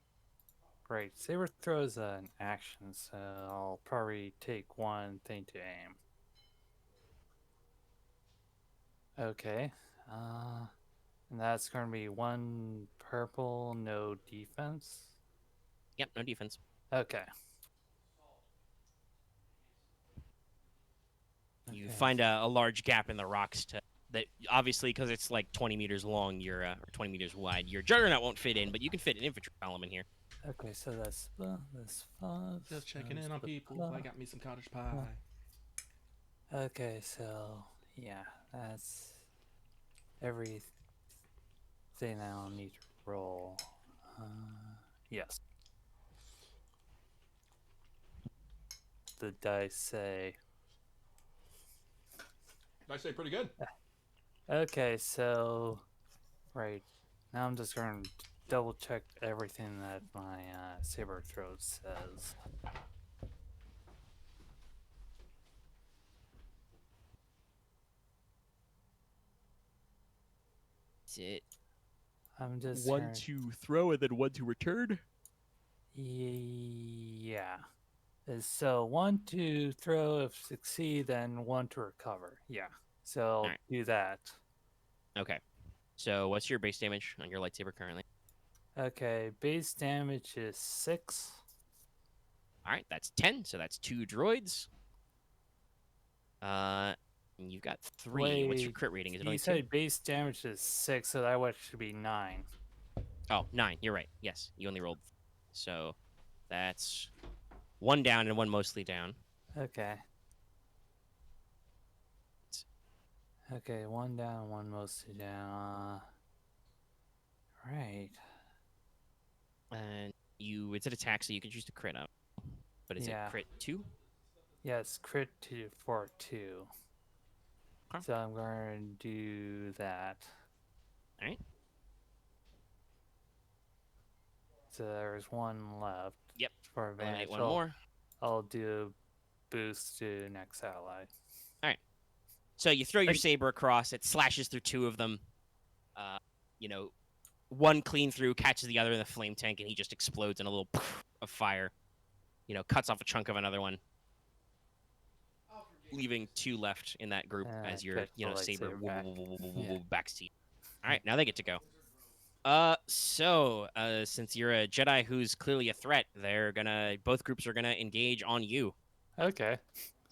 Right, saber throw is an action, so I'll probably take one thing to aim. Okay, and that's going to be one purple, no defense. Yep, no defense. Okay. You Okay. find a large gap in the rocks that obviously because it's like 20 meters long, or 20 meters wide. Your juggernaut won't fit in, but you can fit an infantry column in here. Okay, so that's 5. Just checking in on people. I got me some cottage pie. Okay, so yeah, that's everything I'll need to roll. Yes. The dice say. I say pretty good. Okay, so right now I'm just going to double check everything that my saber throw says. That's it. I'm just One gonna- to throw and then one to return. Yeah. So 1 to throw if succeed, then 1 to recover. Yeah. So I'll Alright. do that. Okay. So what's your base damage on your lightsaber currently? Okay, base damage is 6. All right, that's 10. So that's 2 droids. And you've got 3. What's your Wait, crit rating? Is it you only 2? said base damage is 6, so that one should be 9. Oh, 9. You're right. Yes, you only rolled. So that's 1 down and 1 mostly down. Okay. Okay, 1 down, 1 mostly down. Right. And it's an attack, so you can choose to crit up. But is Yeah. it crit 2? Yes, crit for 2. Okay. So I'm going to do that. All right. So there's 1 left. Yep. For Eliminate advantage. 1 more. I'll do boost to next ally. So you throw your saber across. It slashes through 2 of them. One clean through catches the other in the flame tank, and he just explodes in a little poof of fire. Cuts off a chunk of another one, leaving 2 left in that group as your catch the saber lightsaber back. Yeah. backs to you. All right, now they get to go. Since you're a Jedi who's clearly a threat, both groups are gonna engage on you. Okay.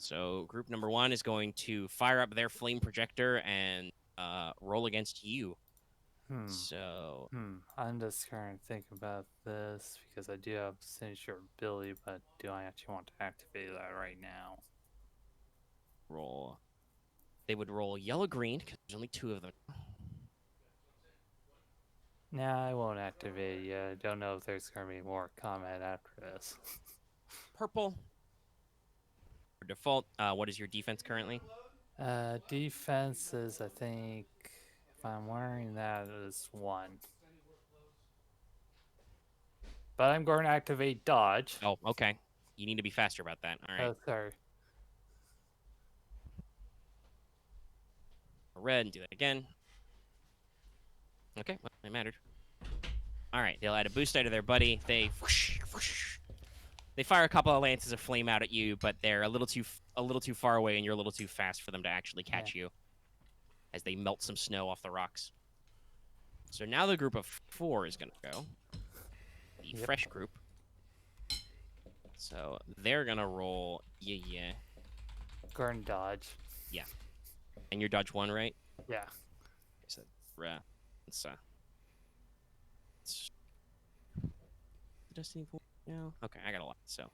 So group number 1 is going to fire up their flame projector and roll against you. So I'm just going to think about this because I do have signature ability, but do I actually want to activate that right now? roll. They would roll yellow green because there's only 2 of them. Nah, I won't activate it yet. I don't know if there's going to be more combat after this. Purple. For default, what is your defense currently? Defense is, I think, if I'm wearing that, is 1. But I'm going to activate dodge. Oh, okay. You need to be faster about that. All right. Oh, sorry. Red and do that again. Okay, well, it mattered. All right, they'll add a boost die to their buddy. They fire a couple of lances of flame out at you, but they're a little too far away, and you're a little too fast for them to actually catch you. As they melt some snow off the rocks. So now the group of 4 is gonna go. The fresh group. So they're gonna roll. Yeah. Going dodge. And you're dodge 1, right? Yeah. So it's Destiny 4 now. Okay, I got a lot. So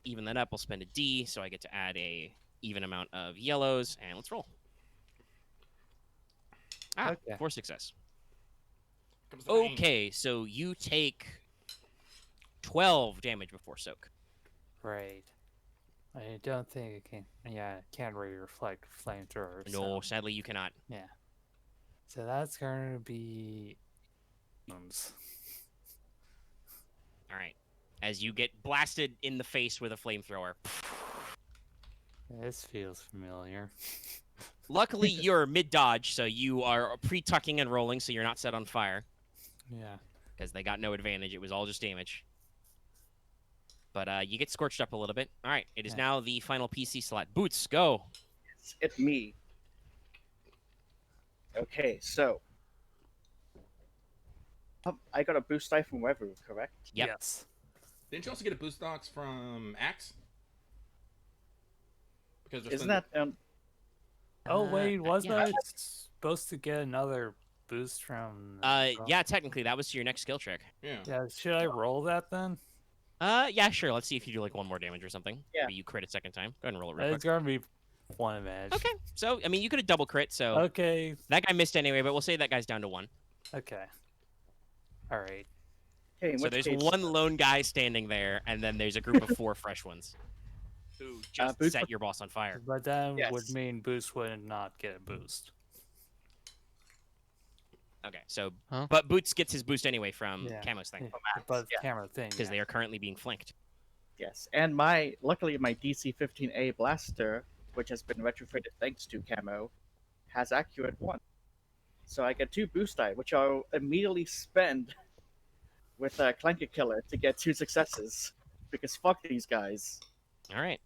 even that up, I'll spend a D, so I get to add a even amount of yellows, and let's roll. Okay. 4 success. Comes the rain. Okay, so you take 12 damage before soak. Right. I don't think it can. Yeah, it can't really reflect flamethrower. No, So, sadly you cannot. yeah. So that's going to be. Wounds. All right. as you get blasted in the face with a flamethrower. This feels familiar. Luckily, you're mid-dodge, so you are pre-tucking and rolling, so you're not set on fire. Yeah. Because they got no advantage. It was all just damage. But you get scorched up a little bit. All right, it is Yeah. now the final PC slot. Boots, go. It's me. Okay, so I got a boost die from Wevuguk, correct? Yep. Yes. Didn't you also get a boost docs from Axe? Because there's Isn't been- that Oh wait, wasn't yeah. I supposed to get another boost from? Yeah, technically, that was your next skill trick. Yeah. Yeah. Should I roll that then? Yeah, sure. Let's see if you do like one more damage or something. Yeah. Maybe you crit a second time. Go ahead and roll it real It's quick. gonna be one advantage. Okay, so I mean, you could have double crit, so Okay. that guy missed anyway. But we'll say that guy's down to 1. Okay. All right. okay? In So which there's case, one lone guy standing there, and then there's a group of 4 fresh ones who just Boots- set your boss on fire. But that would Yes. mean Boost would not get a boost. Okay, so Huh? but Boots gets his boost anyway from Yeah. Camo's thing But yeah. camera thing. because yeah. they are currently being flanked. Yes, and luckily my DC-15A blaster, which has been retrofitted thanks to Camo, has accurate 1. So I get 2 boost die, which I'll immediately spend with a Clanker Killer to get 2 successes. Because fuck these guys. All right.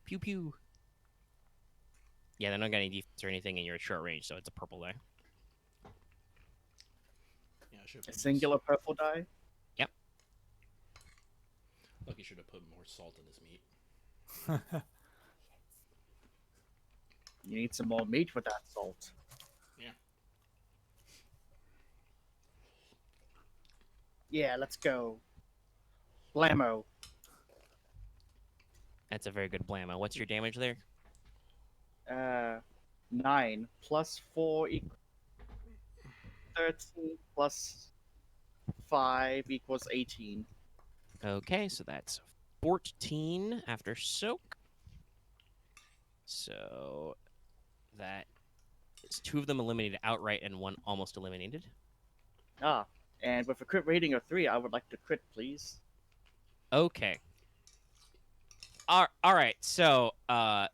Pew pew. Yeah, they're not got any defense or anything, and you're at short range, so it's a purple die. Yeah, I should A singular purple die. Lucky should have put more salt in his meat. You need some more meat with that salt. Yeah. Yeah, let's go. Blammo. That's a very good blammo. What's your damage there? 9 plus 4 equals 13 plus 5 equals 18. Okay, so that's 14 after soak. So that is 2 of them eliminated outright and 1 almost eliminated. Ah, and with a crit rating of 3, I would like to crit, please. Okay. All right. So the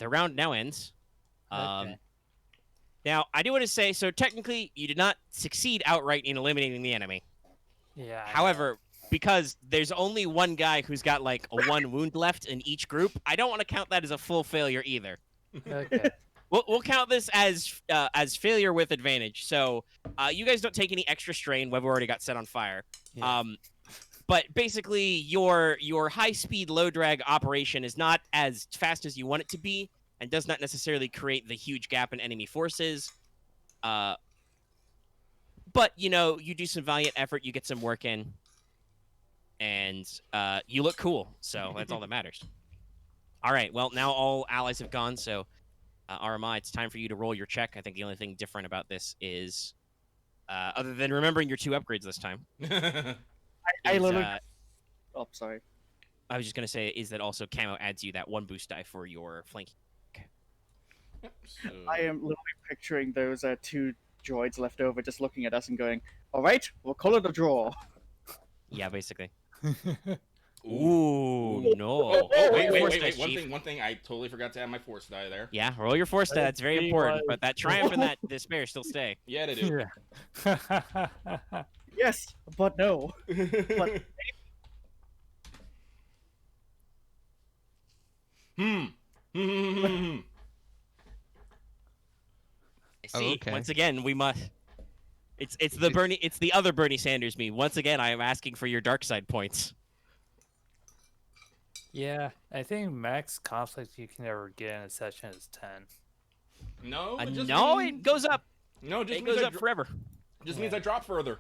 round now ends. Okay. Now I do want to say, so technically you did not succeed outright in eliminating the enemy. Yeah. I know. However, because there's only one guy who's got like a 1 wound left in each group, I don't want to count that as a full failure either. Okay. We'll count this as failure with advantage. So you guys don't take any extra strain. We've already got set on fire. Yeah. But basically, your high speed low drag operation is not as fast as you want it to be, and does not necessarily create the huge gap in enemy forces. But you know, you do some valiant effort, you get some work in, and you look cool. So that's all that matters. All right. Well, now all allies have gone. So Aramaa, it's time for you to roll your check. I think the only thing different about this is, other than remembering your 2 upgrades this time, I is, literally. Oh, sorry. I was just gonna say is that also Camo adds you that 1 boost die for your flanking. So, I am literally picturing those 2 droids left over just looking at us and going, alright, we'll call it a draw. Yeah, basically. Ooh. Ooh, no. Wait, Force dice, One Chief. thing I totally forgot to add my force die there. Yeah, roll your force die. That's very He important. was- But that triumph and that despair still stay. Yeah, they do. Yeah. Yes, but no. But Hmm. I see. okay. Once again, we must. It's the other Bernie Sanders meme. Once again, I am asking for your dark side points. Yeah, I think max conflict you can ever get in a session is 10. No, it just No, means- it goes up. No, it just It means goes I up forever. just means I drop further.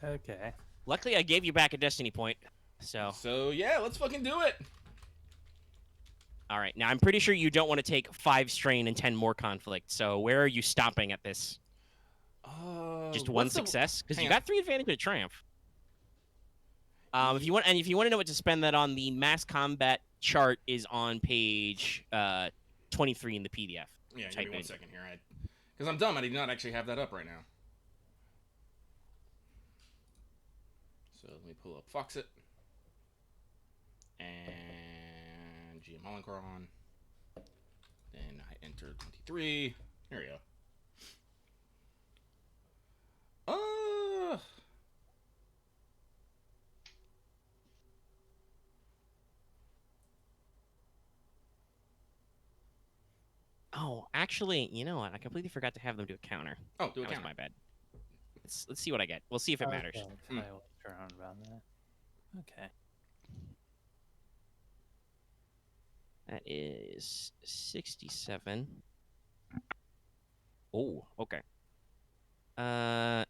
Okay. Luckily, I gave you back a destiny point. So, So yeah, let's fucking do it. all right. Now, I'm pretty sure you don't want to take 5 strain and 10 more conflict. So, where are you stopping at this? Just one what's the- success? Because you hang on. got 3 advantage at triumph. If you want to know what to spend that on, the mass combat chart is on page 23 in the PDF. Yeah, Type give me one in. second here. Because I'm dumb. I do not actually have that up right now. So let me pull up Foxit and GM Holocron. Then I enter 23. There we go. Oh, actually, you know what? I completely forgot to have them do a counter. Oh, do a That was counter. my bad. Let's see what I get. We'll see if it matters. Okay, tell you what's around about that. Okay. That is 67. Oh, okay. All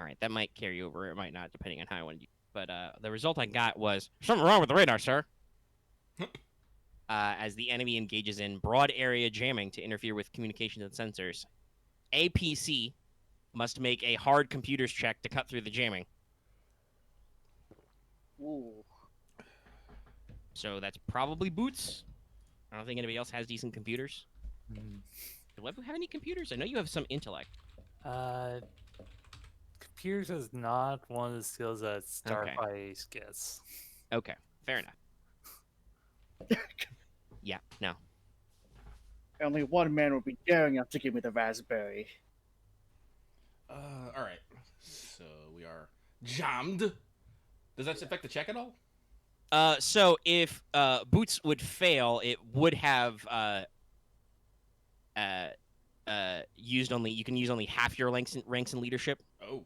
right, that might carry over. It might not, depending on how I want to. But the result I got was something wrong with the radar, sir. As the enemy engages in broad area jamming to interfere with communications and sensors, APC must make a hard computers check to cut through the jamming. Ooh. So that's probably Boots. I don't think anybody else has decent computers. Mm. Do Webuguk have any computers? I know you have some intellect. Computers is not one of the skills that Starfight gets. Okay, fair enough. Yeah, no. Only one man would be daring enough to give me the raspberry. All right. So we are jammed. Does that affect the check at all? So if Boots would fail, it would have used only. You can use only half your ranks in leadership. Oh.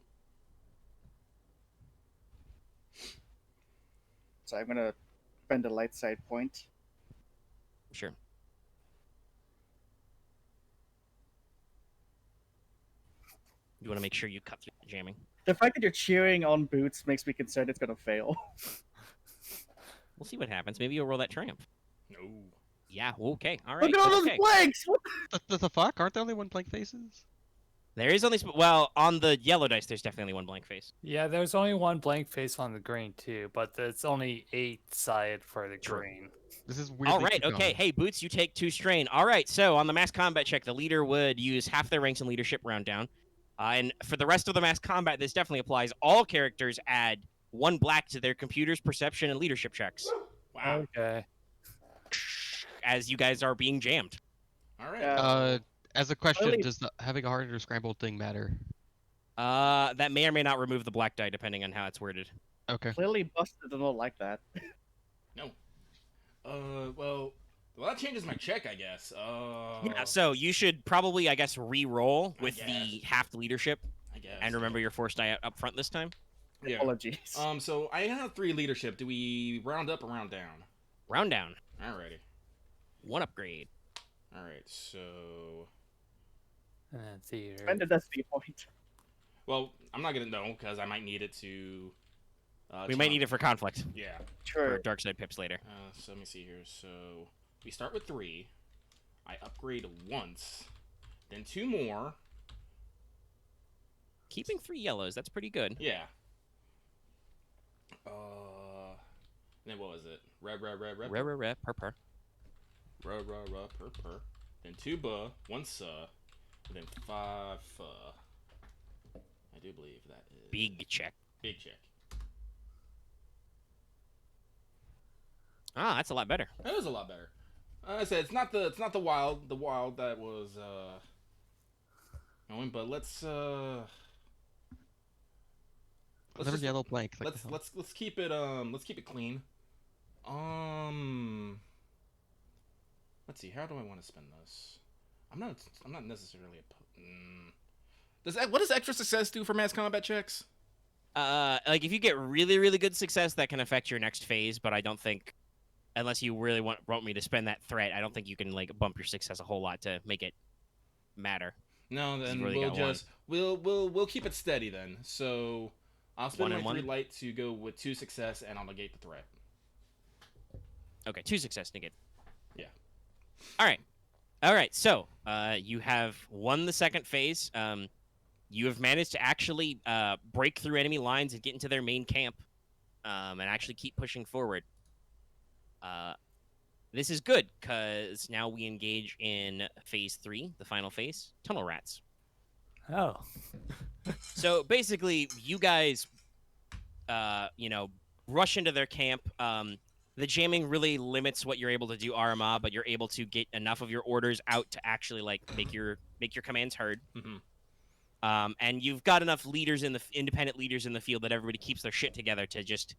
So I'm gonna spend a light side point. Sure. You want to make sure you cut through the jamming. The fact that you're cheering on Boots makes me concerned it's gonna fail. We'll see what happens. Maybe you'll roll that triumph. No. Yeah. Okay. All right. Look at all those Okay. blanks! What? The fuck? Aren't there only one blank faces? There is only well on the yellow dice. There's definitely one blank face. Yeah, there's only one blank face on the green too, but it's only 8-sided for the True. green. This is weird. All right. Okay. Hey, Boots, you take 2 strain. All right. So on the mass combat check, the leader would use half their ranks in leadership round down. And for the rest of the mass combat, this definitely applies. All characters add 1 black to their computer's perception and leadership checks Wow. Okay. as you guys are being jammed. All right. As a question, Really? does having a hardened or scrambled thing matter? That may or may not remove the black die depending on how it's worded. Okay. Clearly busted and not like that. No. Well, that changes my check, I guess. Yeah, so you should probably, I guess, re-roll with I the guess. half the leadership, I guess. and remember your force die up front this time. Yeah. Apologies. So I have 3 leadership. Do we round up or round down? Round down, Alrighty. 1 upgrade. All right. So, And then theater. Spend a destiny point. well, I'm not gonna know because I might need it to. We might need it for conflict, Yeah. for True. dark side pips later. So let me see here. So we start with 3. I upgrade once, then 2 more. Keeping 3 yellows, that's pretty good. Yeah. Then what was it? Red. Rare, purr. Per. Then 2 1 and then 5 I do believe that is Big check. big check. Ah, that's a lot better. That was a lot better. I said it's not the wild that was going, but let's Another just- yellow blank. Like the hell. let's keep it clean. Let's see. How do I want to spend this? I'm not necessarily what does extra success do for mass combat checks? Like if you get really, really good success, that can affect your next phase, but I don't think, unless you really want me to spend that threat, I don't think you can like bump your success a whole lot to make it matter. No, then really we'll got one. just we'll keep it steady then. So I'll spend 1 my and 3 1? light to go with 2 success, and I'll negate the threat. Okay, 2 success negate. Yeah. All right. So you have won the second phase. You have managed to actually break through enemy lines and get into their main camp, and actually keep pushing forward. This is good because now we engage in phase 3, the final phase, tunnel rats. Oh. So basically, you guys rush into their camp. The jamming really limits what you're able to do, Aramaa, but you're able to get enough of your orders out to actually like make your commands heard. And you've got enough leaders independent leaders in the field that everybody keeps their shit together to just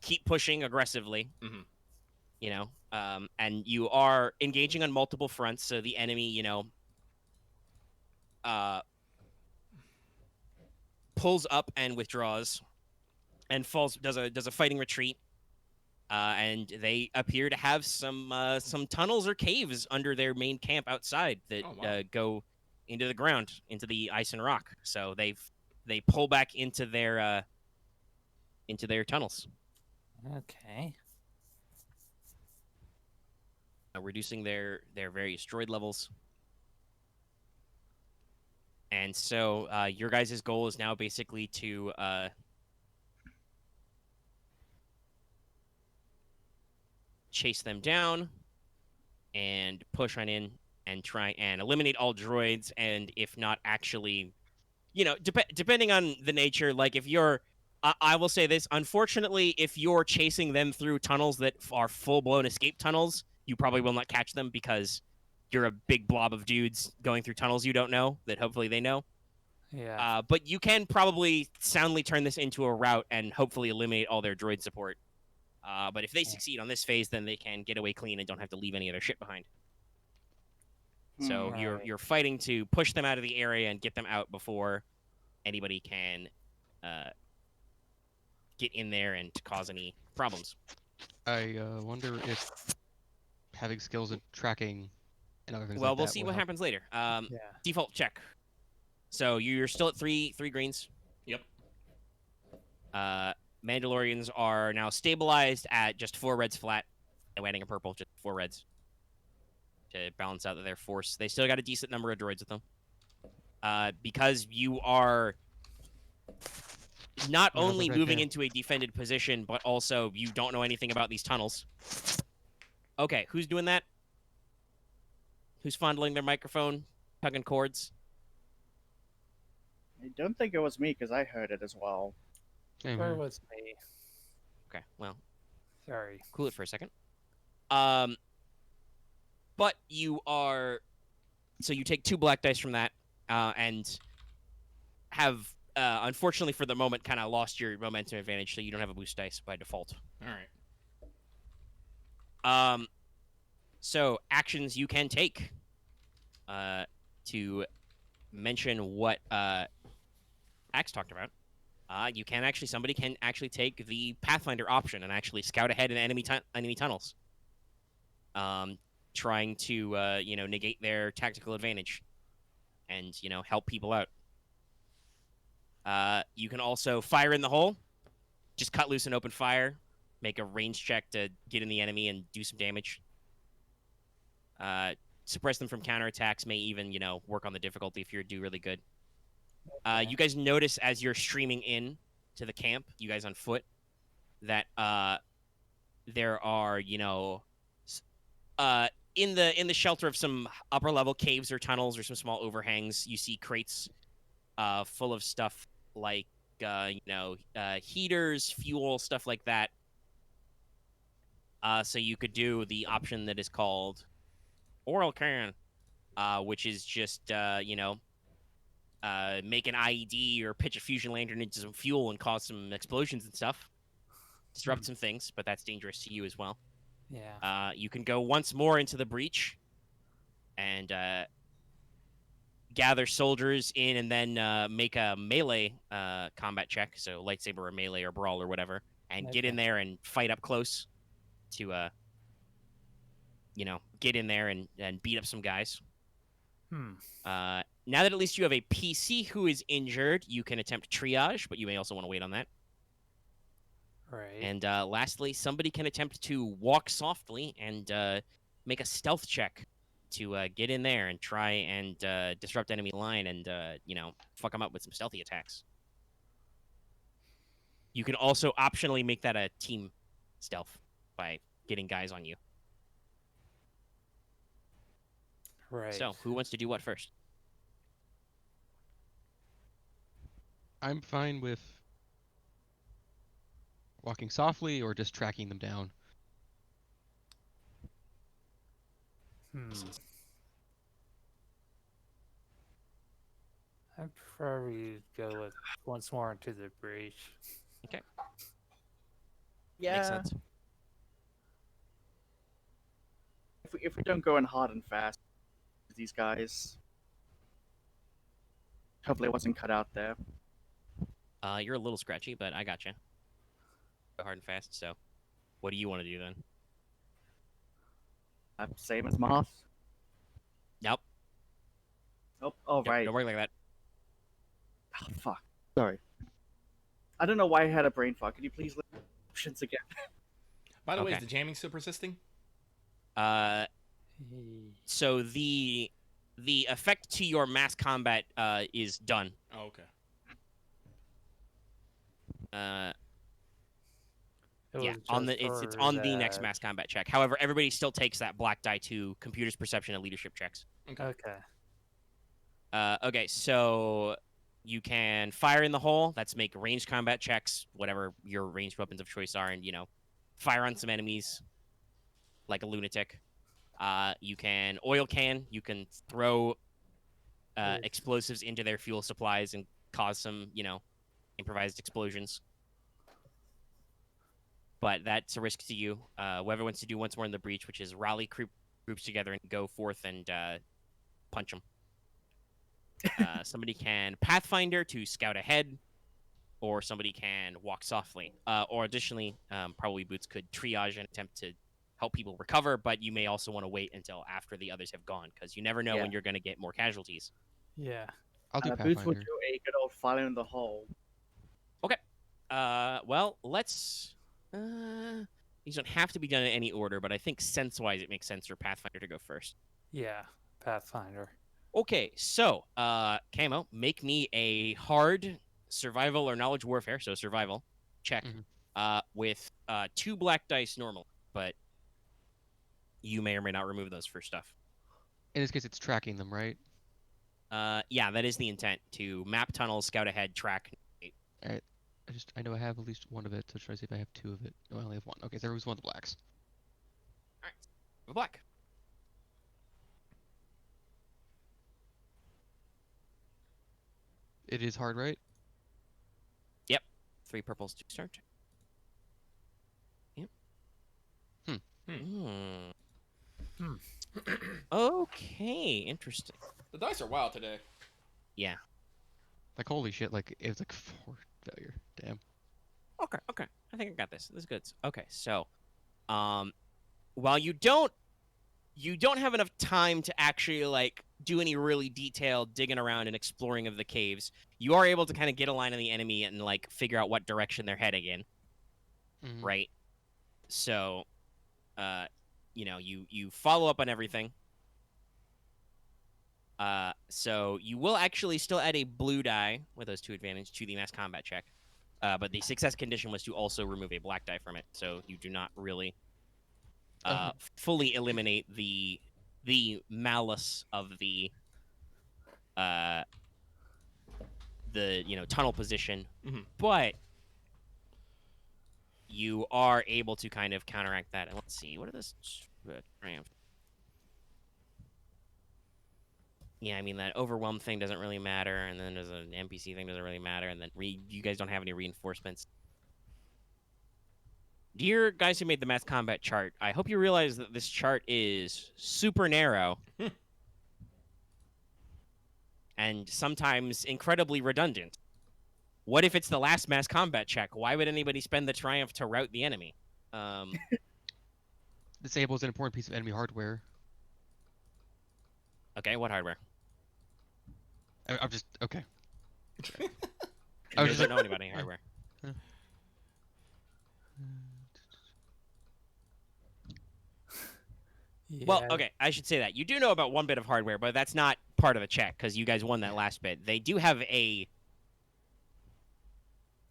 keep pushing aggressively. And you are engaging on multiple fronts, so the enemy, pulls up and withdraws, and does a fighting retreat. And they appear to have some tunnels or caves under their main camp outside that go into the ground, into the ice and rock. So they pull back into their tunnels. Okay. Reducing their various droid levels. And so your guys' goal is now basically to chase them down and push on in and try and eliminate all droids, and if not actually, depending on the nature, like if you're I will say this, unfortunately, if you're chasing them through tunnels that are full-blown escape tunnels, you probably will not catch them because you're a big blob of dudes going through tunnels you don't know that hopefully they know. Yeah. But you can probably soundly turn this into a route and hopefully eliminate all their droid support. But if they succeed on this phase, then they can get away clean and don't have to leave any of their shit behind. So you're fighting to push them out of the area and get them out before anybody can get in there and cause any problems. I wonder if having skills in tracking and other things Well, like we'll that see will what help. happens later. Yeah. Default check. So you're still at three greens. Yep. Mandalorians are now stabilized at just 4 reds flat. And adding a purple, just 4 reds. To balance out their force. They still got a decent number of droids with them. Because you are not only right moving there. into a defended position, but also you don't know anything about these tunnels. Okay, who's doing that? Who's fondling their microphone, tugging cords? I don't think it was me because I heard it as well. Same Where here. was me? Okay, well, Sorry. cool it for a second. But you are... So you take 2 black dice from that, and have, unfortunately for the moment, kind of lost your momentum advantage, so you don't have a boost dice by default. All right. So actions you can take to mention what Axe talked about. Somebody can actually take the Pathfinder option and actually scout ahead in enemy tunnels. Trying to negate their tactical advantage and help people out. You can also fire in the hole, just cut loose and open fire, make a range check to get in the enemy and do some damage. Suppress them from counterattacks, may even work on the difficulty if you do really good. You guys notice as you're streaming in to the camp, you guys on foot, that there are in the shelter of some upper level caves or tunnels or some small overhangs, you see crates full of stuff like heaters, fuel, stuff like that. So you could do the option that is called Oral Can, which is just make an IED or pitch a fusion lantern into some fuel and cause some explosions and stuff. Disrupt some things, but that's dangerous to you as well. Yeah. You can go once more into the breach and gather soldiers in, and then make a melee combat check, so lightsaber or melee or brawl or whatever, and get in there and fight up close to get in there and beat up some guys. Now that at least you have a PC who is injured, you can attempt triage, but you may also want to wait on that. Right. And lastly, somebody can attempt to walk softly and make a stealth check to get in there and try and disrupt enemy line and fuck them up with some stealthy attacks. You can also optionally make that a team stealth by getting guys on you. Right. So, who wants to do what first? I'm fine with walking softly or just tracking them down? Hmm. I'd probably go with once more into the breach. Makes Yeah. sense. If we don't go in hard and fast, these guys. Hopefully, it wasn't cut out there. You're a little scratchy, but I got you. Hard and fast. So, what do you want to do then? Same as Marth. Nope. Oh, all Nope, right. don't work like that. Oh, fuck. Sorry. I don't know why I had a brain fog. Could you please list options again? By the way, Okay. is the jamming still persisting? So the effect to your mass combat is done. Oh, okay. It Yeah, was on just the it's for on the next that- mass combat check. However, everybody still takes that black die to computer's perception and leadership checks. Okay. Okay, so you can fire in the hole. That's make ranged combat checks, whatever your ranged weapons of choice are, and fire on some enemies like a lunatic. You can oil can. You can throw Yes. explosives into their fuel supplies and cause some, improvised explosions. But that's a risk to you. Whoever wants to do once more in the breach, which is rally groups together and go forth and punch them. Somebody can Pathfinder to scout ahead, or somebody can walk softly. Or additionally, probably Boots could triage and attempt to help people recover, but you may also want to wait until after the others have gone, because you never know when you're going to get more casualties. Yeah. I'll do Boots would Pathfinder. do a good old fire in the hole. Well, let's... these don't have to be done in any order, but I think sense-wise it makes sense for Pathfinder to go first. Yeah. Pathfinder. Okay, so, Camo, make me a hard survival or knowledge warfare, so survival, check, with 2 black dice normal, but you may or may not remove those for stuff. In this case, it's tracking them, right? Yeah, that is the intent, to map tunnels, scout ahead, track. Alright. I know I have at least one of it, so try to see if I have 2 of it. No, I only have 1. Okay, so there was one of the blacks. Black. It is hard, right? 3 purples to start. Yep. Okay, interesting. The dice are wild today. Yeah. Like, holy shit, like, it was like 4 failure. Damn. Okay. I think I got this. This is good. Okay, so, while you don't have enough time to actually do any really detailed digging around and exploring of the caves, you are able to kind of get a line on the enemy and figure out what direction they're heading in, right? So, you follow up on everything. So you will actually still add a blue die with those 2 advantage to the mass combat check. But the success condition was to also remove a black die from it, so you do not really fully eliminate the malice of the tunnel position, but you are able to kind of counteract that. And let's see, what are this triumph? Yeah, I mean, that overwhelm thing doesn't really matter, and then there's an NPC thing doesn't really matter, and then you guys don't have any reinforcements. Dear guys who made the mass combat chart, I hope you realize that this chart is super narrow and sometimes incredibly redundant. What if it's the last mass combat check? Why would anybody spend the triumph to rout the enemy? Disables an important piece of enemy hardware. Okay, what hardware? I'm just... Okay. I was just don't know about any hardware. Well, okay, I should say that. You do know about one bit of hardware, but that's not part of the check, because you guys won that last bit. They do have a...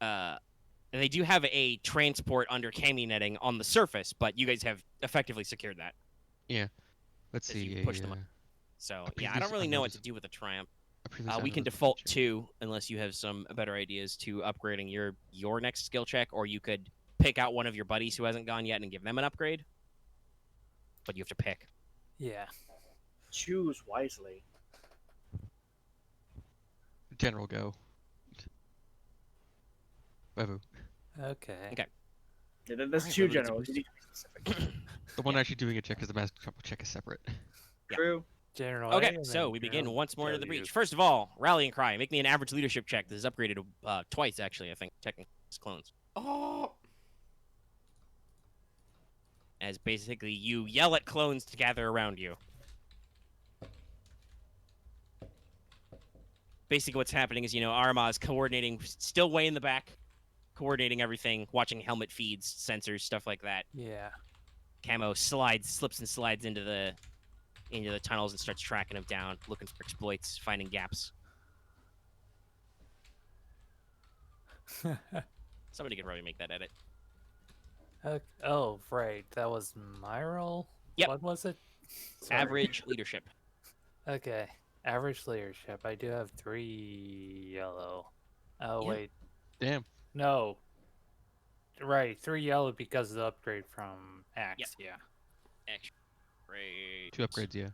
they do have a transport under cami netting on the surface, but you guys have effectively secured that. Yeah. Let's As see. you push them up. So, yeah, I don't really know what to do with the Triumph. We can default 2, unless you have some better ideas to upgrading your next skill check, or you could pick out one of your buddies who hasn't gone yet and give them an upgrade. But you have to pick. Yeah. Choose wisely. General go. Wevu. Okay. Okay. Yeah, there's Alright, two Wevu gets a generals. You boost. need to be specific. The one actually doing a check is the mass trouble check is separate. Yeah. True. General A, Okay, and so then we begin General once more into the W. breach. First of all, rally and cry. Make me an average leadership check. This is upgraded twice, actually, I think, technically, as clones. Oh, As basically you yell at clones to gather around you. Basically what's happening is, Aramaa is coordinating, still way in the back, coordinating everything, watching helmet feeds, sensors, stuff like that. Yeah. Camo slips and slides into the tunnels and starts tracking them down, looking for exploits, finding gaps. Somebody could probably make that edit. Okay. Oh, right. That was my role? Yep. What was it? Sorry. Average leadership. Okay. Average leadership. I do have 3 yellow. Oh, Yeah. wait. Damn. No. Right. 3 yellow because of the upgrade from Axe. Yep. Yeah. Extra. Great. 2 upgrades, yeah.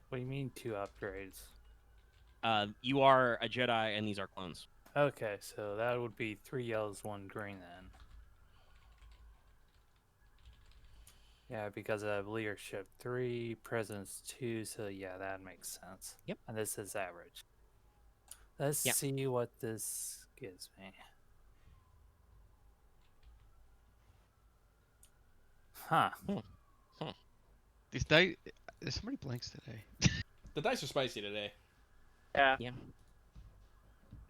What do you mean 2 upgrades? You are a Jedi, and these are clones. Okay, so that would be 3 yellows, 1 green then. Yeah, because of leadership 3, presence 2, so yeah, that makes sense. Yep. And this is average. Let's Yep. see what this gives me. Huh. These dice. There's so many blanks today. the dice are spicy today. Yeah. Yeah.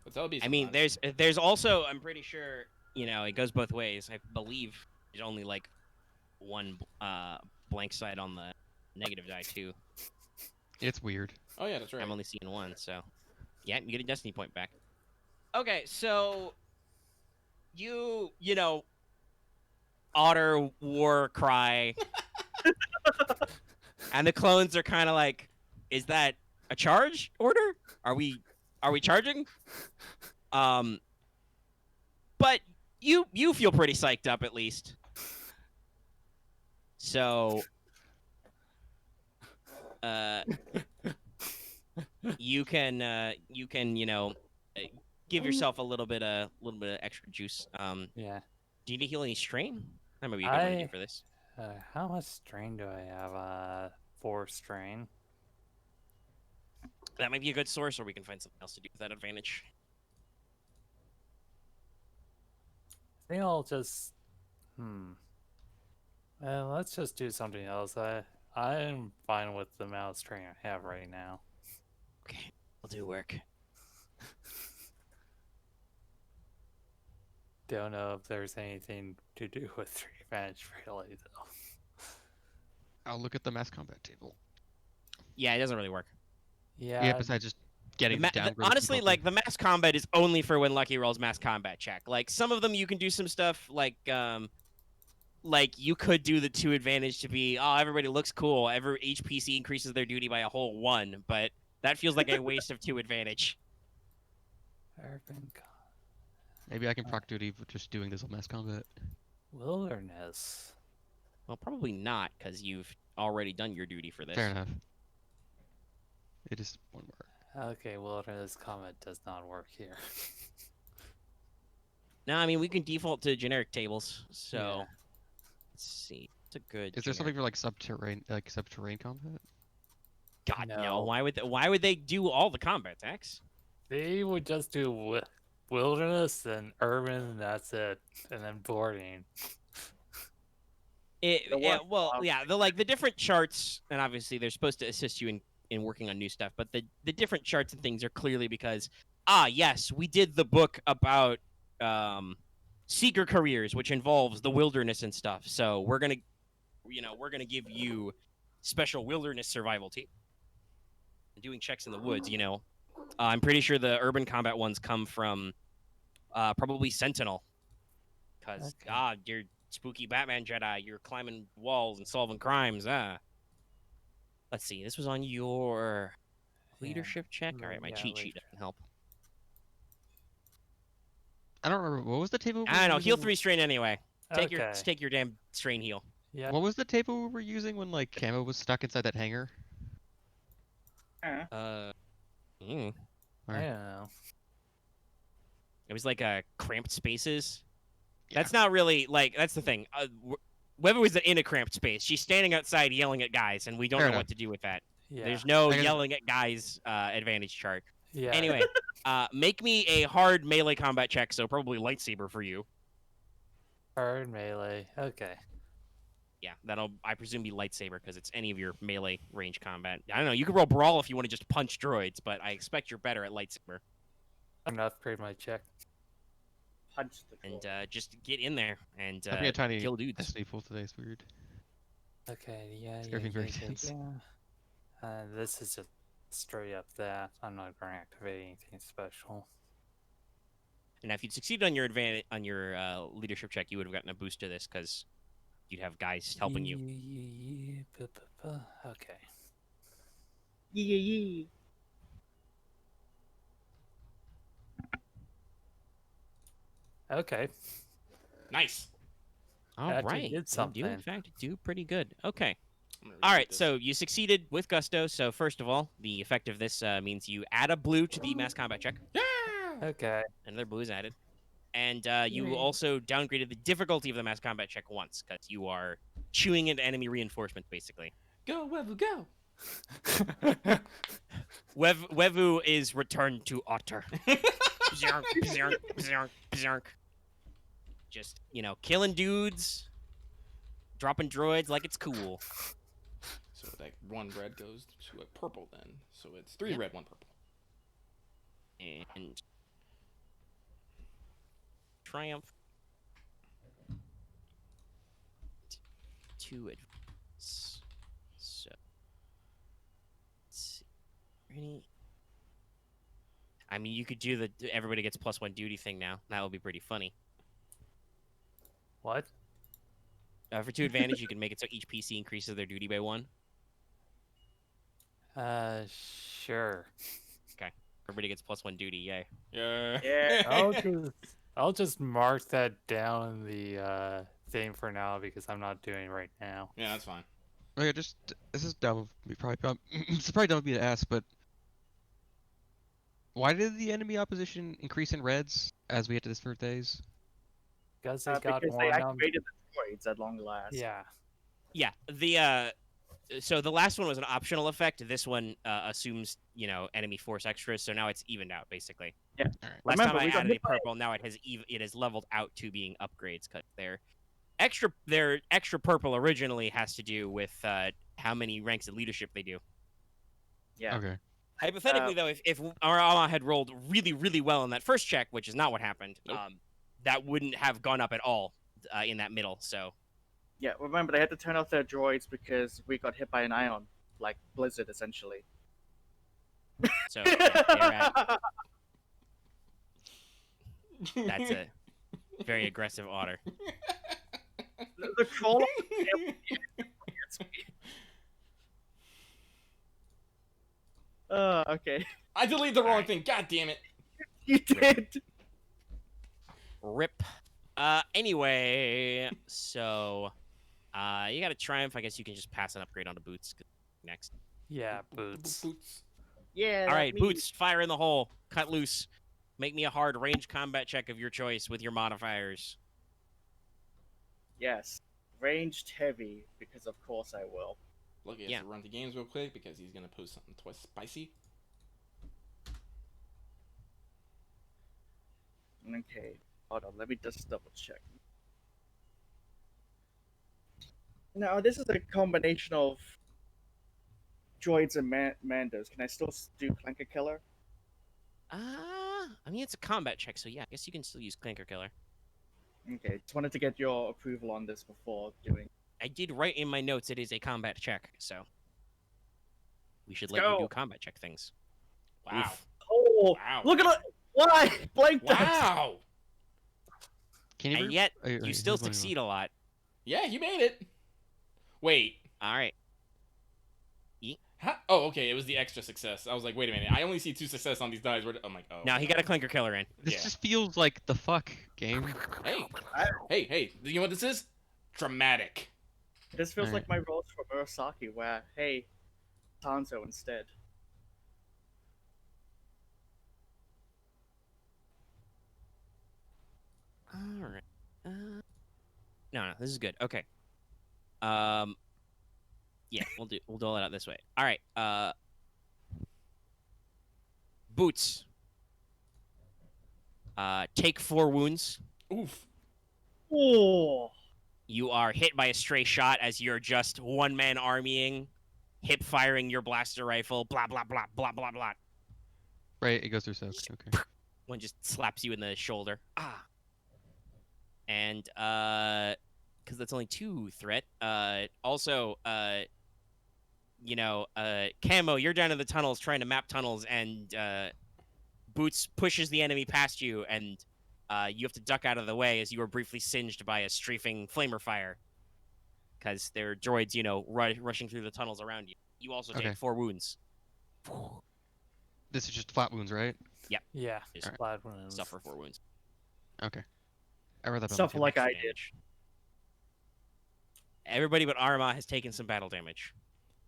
But that'll be. I mean, sometimes. there's also, I'm pretty sure, it goes both ways. I believe there's only like one blank side on the negative die too. It's weird. Oh yeah, that's right. I'm only seeing one, so yeah, you get a destiny point back. Okay, so otter war cry, and the clones are kind of like, is that a charge order? Are we charging? But you feel pretty psyched up at least. So, you can give yourself a little bit of extra juice. Yeah. Do you need to heal any strain? That might be a good one to do for this. How much strain do I have? 4 strain. That might be a good source, or we can find something else to do with that advantage. I think I'll just. Let's just do something else. I'm fine with the amount of strain I have right now. Okay, we'll do work. Don't know if there's anything to do with 3 advantage really, though. I'll look at the mass combat table. Yeah, it doesn't really work. Yeah. Besides just getting down. Honestly, like the mass combat is only for when Lucky rolls mass combat check. Like some of them, you can do some stuff like you could do the 2 advantage to be, oh, everybody looks cool. Each PC increases their duty by a whole 1, but that feels like a waste of 2 advantage. Urban Maybe I can proc duty for just doing this on mass combat. Wilderness. Well, probably not, because you've already done your duty for this. Fair enough. It is 1 more. Okay, wilderness comment does not work here. No, I mean we can default to generic tables. So Yeah. let's see. It's a good. Is there something generic- for like subterranean combat? God no. No. Why would they do all the combat attacks? They would just do wilderness and urban, and that's it, and then boarding. The different charts, and obviously they're supposed to assist you in working on new stuff, but the different charts and things are clearly because yes, we did the book about seeker careers, which involves the wilderness and stuff. So we're gonna give you special wilderness survival team. Doing checks in the woods, I'm pretty sure the urban combat ones come from probably Sentinel, because Okay. you're spooky Batman Jedi, you're climbing walls and solving crimes. Let's see, this was on your leadership check. All right, my Yeah, cheat sheet leadership. doesn't help. I don't remember. What was the table? I don't know. Heal 3 strain anyway. Okay. Take your damn strain heal. Yeah. What was the table we were using when like Camo was stuck inside that hangar? Mm. I don't know. It was like cramped spaces. That's not really like that's the thing. Webber was in a cramped space. She's standing outside yelling at guys, and we don't Fair know enough. what to do with that. Yeah. There's no I guess- yelling at guys advantage chart. Yeah. Anyway, make me a hard melee combat check, so probably lightsaber for you. Hard melee. Okay. Yeah, that'll I presume be lightsaber because it's any of your melee range combat. I don't know. You can roll brawl if you want to just punch droids, but I expect you're better at lightsaber. I'm gonna upgrade my check. Punch the And troll. just get in there and Having a tiny kill dudes. destiny pool today is weird. Okay. Yeah. It's Yeah. getting very Yeah, tense. yeah. This is just straight up that. I'm not going to activate anything special. And if you'd succeeded on your leadership check, you would have gotten a boost to this because you'd have guys helping you. Okay. Yee. Okay. Nice. All Actually right, did you do in something. fact do pretty good. Okay. I'm gonna All repeat right, this. so you succeeded with gusto. So first of all, the effect of this means you add a blue to the mass combat check. Yeah. Okay. Another blue is added. And you Yay. also downgraded the difficulty of the mass combat check once, because you are chewing into enemy reinforcements, basically. Go, Wevu, go. Wevu is returned to Otter. Bzark, bzark, bzark, bzark. Just, killing dudes, dropping droids like it's cool. So that one red goes to a purple then. So it's 3 Yeah. red, 1 purple. And triumph. 2 advance. So let's see. I mean, you could do the everybody gets +1 duty thing now. That would be pretty funny. What? For 2 advantage, you can make it so each PC increases their duty by 1. Sure. Everybody gets +1 duty. Yay! Yeah. Yeah. I'll just mark that down in the thing for now because I'm not doing it right now. Yeah, that's fine. Okay, this is dumb of me. Probably dumb. It's probably dumb of me to ask, but why did the enemy opposition increase in reds as we hit to this for days? Because they got Because they one on. activated the droids at long last. Yeah. Yeah. So the last one was an optional effect. This one assumes enemy force extras. So now it's evened out basically. Yeah. All right. Last Remember, time I we got added a hit by- purple. Now it has leveled out to being upgrades because their extra purple originally has to do with how many ranks of leadership they do. Yeah. Okay. Hypothetically, though, if Aramaa had rolled really, really well in that first check, which is not what happened, Nope. that wouldn't have gone up at all in that middle. So Yeah, remember they had to turn off their droids because we got hit by an ion, like Blizzard essentially. yeah, they're at, that's a very aggressive otter. The troll. Okay. I deleted the wrong thing. God damn it. You did. Rip. Anyway, so you got a triumph. I guess you can just pass an upgrade on to boots next. Yeah, boots. Boots. Yeah. All right, me. boots, fire in the hole, cut loose. Make me a hard range combat check of your choice with your modifiers. Yes. Ranged heavy, because of course I will. Look, he has Yeah. to run the games real quick because he's gonna post something twice spicy. Okay. Hold on, let me just double check. Now, this is a combination of droids and mandos. Can I still do Clanker Killer? I mean, it's a combat check, so yeah, I guess you can still use Clanker Killer. Okay, just wanted to get your approval on this before doing. I did write in my notes it is a combat check, so we should Let's let you go. do combat check things. Wow. Oof. Oh, Wow. look at it! Why? Blanked out. Wow. Can you? And re- yet, Wait, you wait, still who's going on? succeed a lot. Yeah, you made it. Wait. All right. Huh? Oh, okay. It was the extra success. I was like, wait a minute. I only see 2 success on these dice. I'm like, oh. Now he got a clinker killer in. This Yeah. just feels like the fuck game. Hey. You know what this is? Dramatic. This feels Alright. like my roles for Murasaki, where, hey, Tanzo instead. All right. No, this is good. Okay. Yeah, we'll dole it out this way. All right. Boots. Take 4 wounds. Oof. Oh, You are hit by a stray shot as you're just one-man armying, hip firing your blaster rifle. Blah blah blah blah blah blah. Right, it goes through soak. Okay. One just slaps you in the shoulder. Ah. And because that's only 2 threat. Also, Camo, you're down in the tunnels trying to map tunnels, and Boots pushes the enemy past you, and you have to duck out of the way as you are briefly singed by a strafing flamer fire. Because there are droids, rushing through the tunnels around you. You also take Okay. 4 wounds. This is just flat wounds, right? Yeah, Just flat wounds. Suffer 4 wounds. Okay. I read that. on suffer YouTube. like I Extra did. damage. Everybody but Aramaa has taken some battle damage.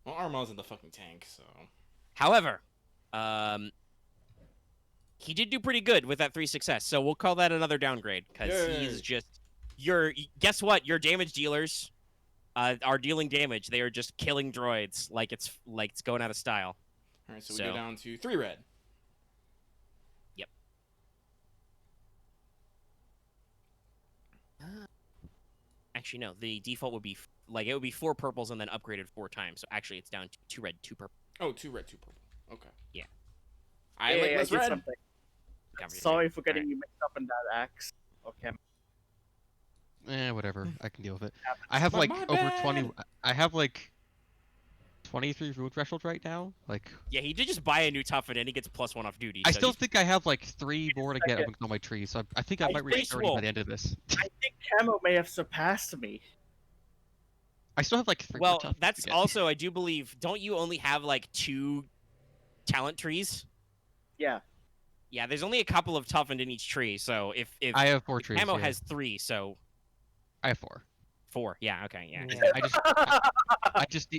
Well, Armaugh's in the fucking tank, so. However, he did do pretty good with that 3 success, so we'll call that another downgrade because he's just guess what? Your damage dealers are dealing damage. They are just killing droids like it's going out of style. All right, so we go down to 3 red. Yep. Actually, no. The default would be it would be 4 purples and then upgraded 4 times. So actually, it's down to 2 red, 2 purple. Oh, 2 red, 2 purple. Okay. Yeah. I like less did red. something. Conversation. Sorry for All getting right. you mixed up in that axe. Okay. Whatever. I can deal with it. I have My like over bad. 20. I have like 23 wound threshold right now. Like, Yeah, he did just buy a new Tuffin and he gets +1 off duty. I so still he's- think I have like 3 more to get second. on my tree. So I think I I might reach think 30 so. by the end of this. I think Camo may have surpassed me. I still have like 3 Well, more tough that's to get. also, I do believe, don't you only have like 2 talent trees? Yeah. Yeah, there's only a couple of toughened in each tree, so if I have 4 trees. Camo yeah. has 3, so I have 4. 4. Yeah, okay, yeah. I just.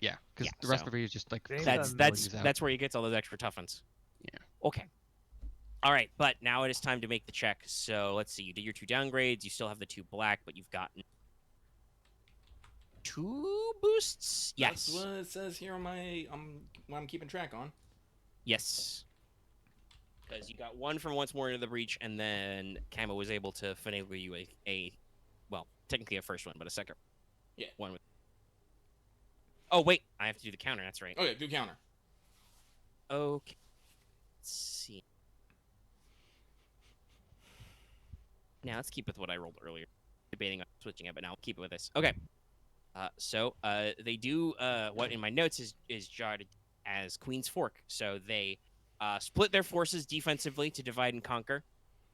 Yeah, because Yeah, the rest so of it is just like. That's- cleaning That's those out. that's where he gets all those extra toughens. Yeah. Okay. All right, but now it is time to make the check. So let's see. You did your 2 downgrades. You still have the 2 black, but you've gotten 2 boosts. Yes. That's what it says here on my what I'm keeping track on. Yes. Because you got 1 from Once More Into the Breach, and then Camo was able to finagle you well, technically a first one, but a second. Yeah. One with. Oh wait, I have to do the counter. That's right. Okay, do counter. Okay. Let's see. Now let's keep with what I rolled earlier. Debating on switching it, but now I'll keep it with this. Okay. So they do what in my notes is jotted as Queen's Fork. So they split their forces defensively to divide and conquer,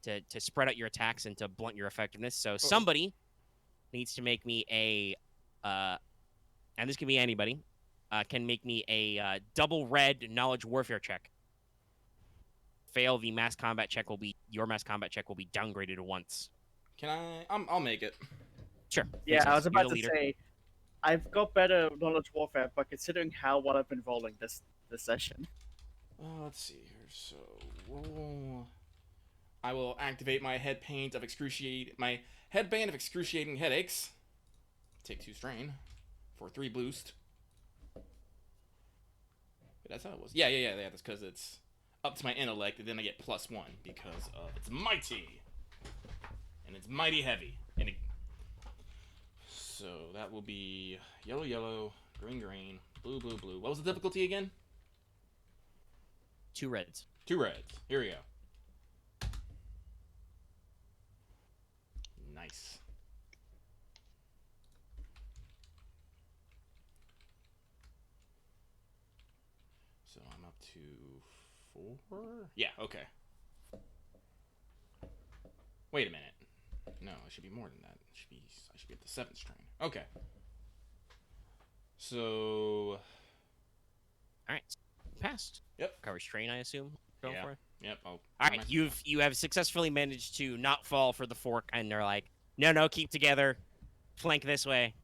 to spread out your attacks and to blunt your effectiveness. So somebody needs to make me a, and this can be anybody, can make me a double red knowledge warfare check. Fail, the mass combat check your mass combat check will be downgraded once. Can I? I'll make it. Sure. Yeah, makes I was sense. You're about the to leader. say, I've got better knowledge warfare, but considering how well I've been rolling this session, Let's see here. So roll. I will activate my headband of excruciating headaches. Take 2 strain for 3 boost. Wait, that's how it was. Yeah. That's because it's up to my intellect, and then I get +1 because of it's mighty, and it's mighty heavy. So that will be yellow, yellow, green, green, blue, blue, blue. What was the difficulty again? 2 reds. 2 reds. Here we go. Nice. So I'm up to 4? Yeah, okay. Wait a minute. No, it should be more than that. I should be at the 7th strain. Okay. So All right, passed. Yep. Covers train, I assume. Going Yeah. for it. Yep. All right, you have successfully managed to not fall for the fork, and they're like, no, keep together, flank this way,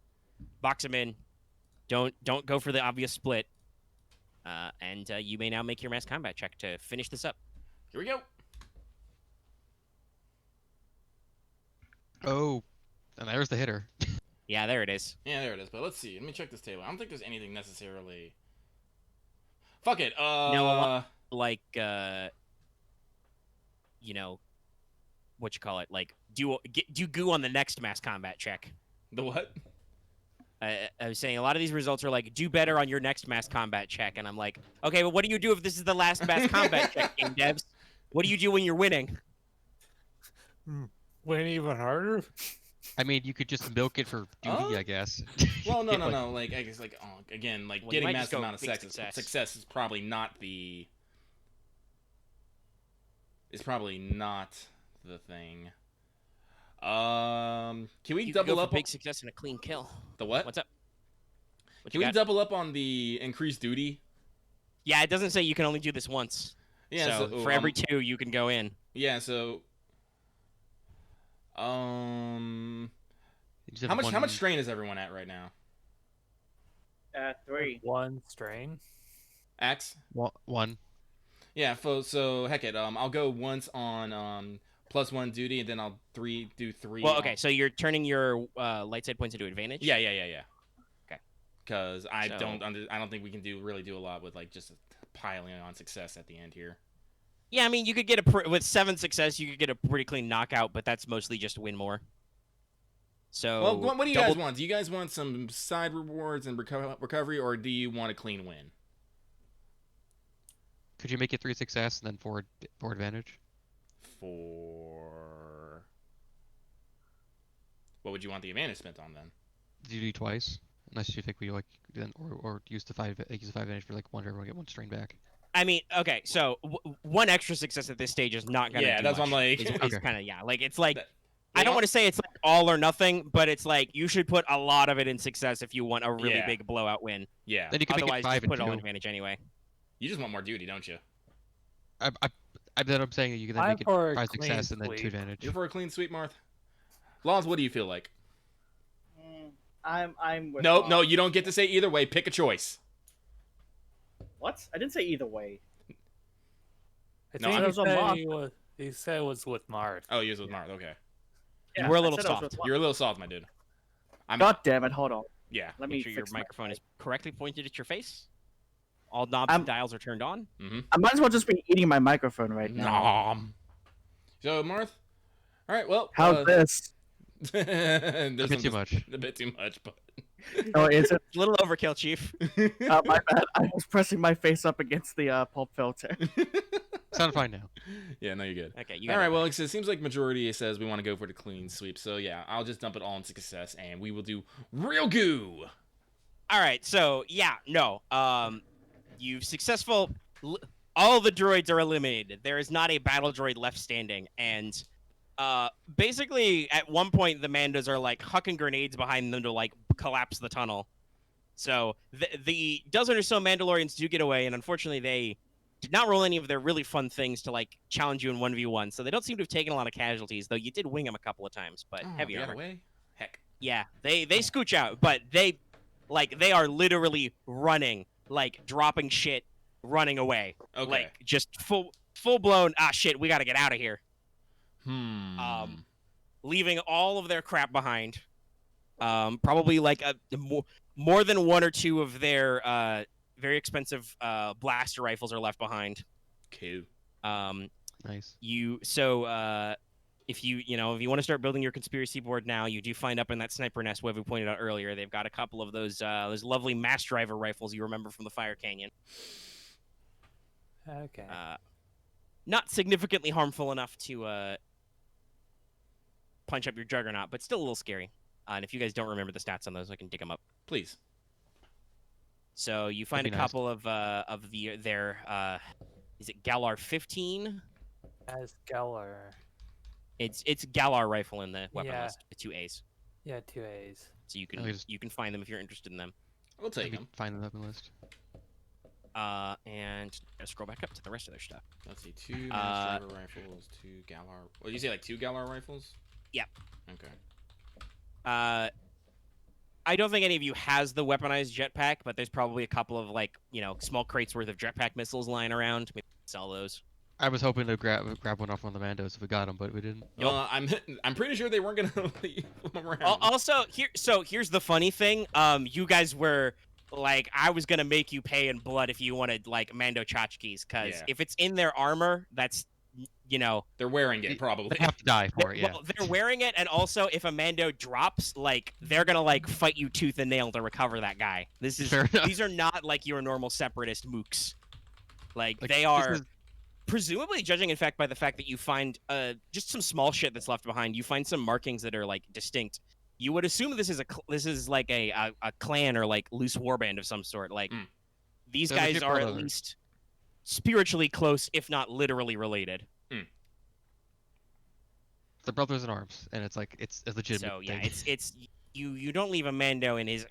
box them in, don't go for the obvious split, and you may now make your mass combat check to finish this up. Here we go. Oh, and there's the hitter. Yeah, there it is. Yeah, there it is. But let's see. Let me check this table. I don't think there's anything necessarily. Fuck it. No, a lot, like what you call it, like do goo on the next mass combat check. The what? I was saying a lot of these results are like, do better on your next mass combat check, and I'm like, okay, but what do you do if this is the last mass combat check, game devs? What do you do when you're winning? Win even harder? I mean, you could just milk it for duty, Oh? I guess. Well, no. Like- Like I guess, like again, like Well, you getting might just massive go amount of big success. success. Is probably not the. Is probably not the thing. Can we You double go up for big success and a clean kill. the what? What's up? What Can you we got? double up on the increased duty? Yeah, it doesn't say you can only do this once. Yeah. So for every 2, you can go in. Yeah. So. You just How have much one- strain is everyone at right now? 3. One strain. Axe. One. Yeah. So heck it. I'll go once on +1 duty, and then I'll do 3. Well, okay, so you're turning your light side points into advantage. Yeah. Okay. Because I So- don't think we can really do a lot with like just piling on success at the end here. Yeah, I mean, you could get with 7 success, you could get a pretty clean knockout, but that's mostly just win more. So Well, what do you guys double- want? Do you guys want some side rewards and recovery, or do you want a clean win? Could you make it 3 success and then 4 advantage? For what would you want the advantage spent on then? Duty twice, unless you think we like then or use the 5 advantage for like one, everyone get 1 strain back. I mean, okay, so 1 extra success at this stage is not gonna. Yeah, do that's what much. I'm like. It's Okay. kind of like it's like. That- I don't Well- want to say it's like all or nothing, but it's like you should put a lot of it in success if you want a really Yeah. big blowout win. Yeah, Then you can Otherwise, make it 5 just put it all in and 2. advantage anyway. you just want more duty, don't you? Then I'm saying you can then I'm make it for a 5 clean success and then 2 sweep. advantage. You're for a clean sweep, Marth. Laws, what do you feel like? I'm with No, Marth. you don't get to say either way. Pick a choice. What? I didn't say either way. I No, think I he was on said Marth. he said it was with Marth. Oh, yours was Marth. Okay, You were a I little said I was soft. with Marth. you're a little soft, my dude. God damn it! Hold on. Yeah. Let me Make sure your fix my microphone mic. is correctly pointed at your face. All knobs I'm- and dials are turned on. Mm-hmm. I might as well just be eating my microphone right now. Nom. So, Marth. All right. Well. How's this? There's A bit too much. A bit too much, but. Oh, is it? It's a little overkill, Chief. My bad. I was pressing my face up against the pulp filter. Sound fine now. Yeah, no, you're good. Okay, you All got right, it. well, it seems like majority says we want to go for the clean sweep. So yeah, I'll just dump it all in success, and we will do real goo. All right, so yeah, no. You've all the droids are eliminated. There is not a battle droid left standing, and basically at one point the Mandos are like hucking grenades behind them to like collapse the tunnel. So the dozen or so Mandalorians do get away, and unfortunately they did not roll any of their really fun things to like challenge you in 1v1. So they don't seem to have taken a lot of casualties, though you did wing them a couple of times, but heavy you got armor. away? Heck. Yeah, they scooch out, but they are literally running, like dropping shit, running away, Okay. like just full blown. Ah, shit, we got to get out of here. Leaving all of their crap behind. Probably like more than 1 or 2 of their very expensive blaster rifles are left behind. Cool. Nice. If you want to start building your conspiracy board now, you do find up in that sniper nest Wevu pointed out earlier, they've got a couple of those lovely mass driver rifles you remember from the Fire Canyon. Okay. Not significantly harmful enough to punch up your Juggernaut, but still a little scary. And if you guys don't remember the stats on those, I can dig them up. Please. So you find a That'd be nice. couple of their is it Galar 15? As Geller. It's Galar rifle in the weapon Yeah. list. 2 A's. Yeah, 2 A's. So you Oh, can find them if you're interested in them. We'll take Maybe them. find the weapon list. And scroll back up to the rest of their stuff. Let's see, 2 mass driver rifles, 2 Galar. What did you say, like 2 Galar rifles? Yep. Okay. I don't think any of you has the weaponized jetpack, but there's probably a couple of small crates worth of jetpack missiles lying around. Maybe sell those. I was hoping to grab one off one of the Mandos if we got them, but we didn't. I'm pretty sure they weren't gonna leave them around. Also, here's the funny thing. You guys were like, I was gonna make you pay in blood if you wanted like Mando tchotchkes, because if it's in their armor, that's they're wearing it probably. They have to die for it. Yeah. Well, they're wearing it, and also if a Mando drops, like they're gonna like fight you tooth and nail to recover that guy. These are not like your normal separatist mooks. Like they are. Presumably, judging in fact by the fact that you find just some small shit that's left behind, you find some markings that are like distinct. You would assume this is like a clan or like loose warband of some sort. Like these guys are at least spiritually close, if not literally related. They're brothers in arms, and it's like it's a legitimate. So yeah, thing. it's you don't leave a Mando in his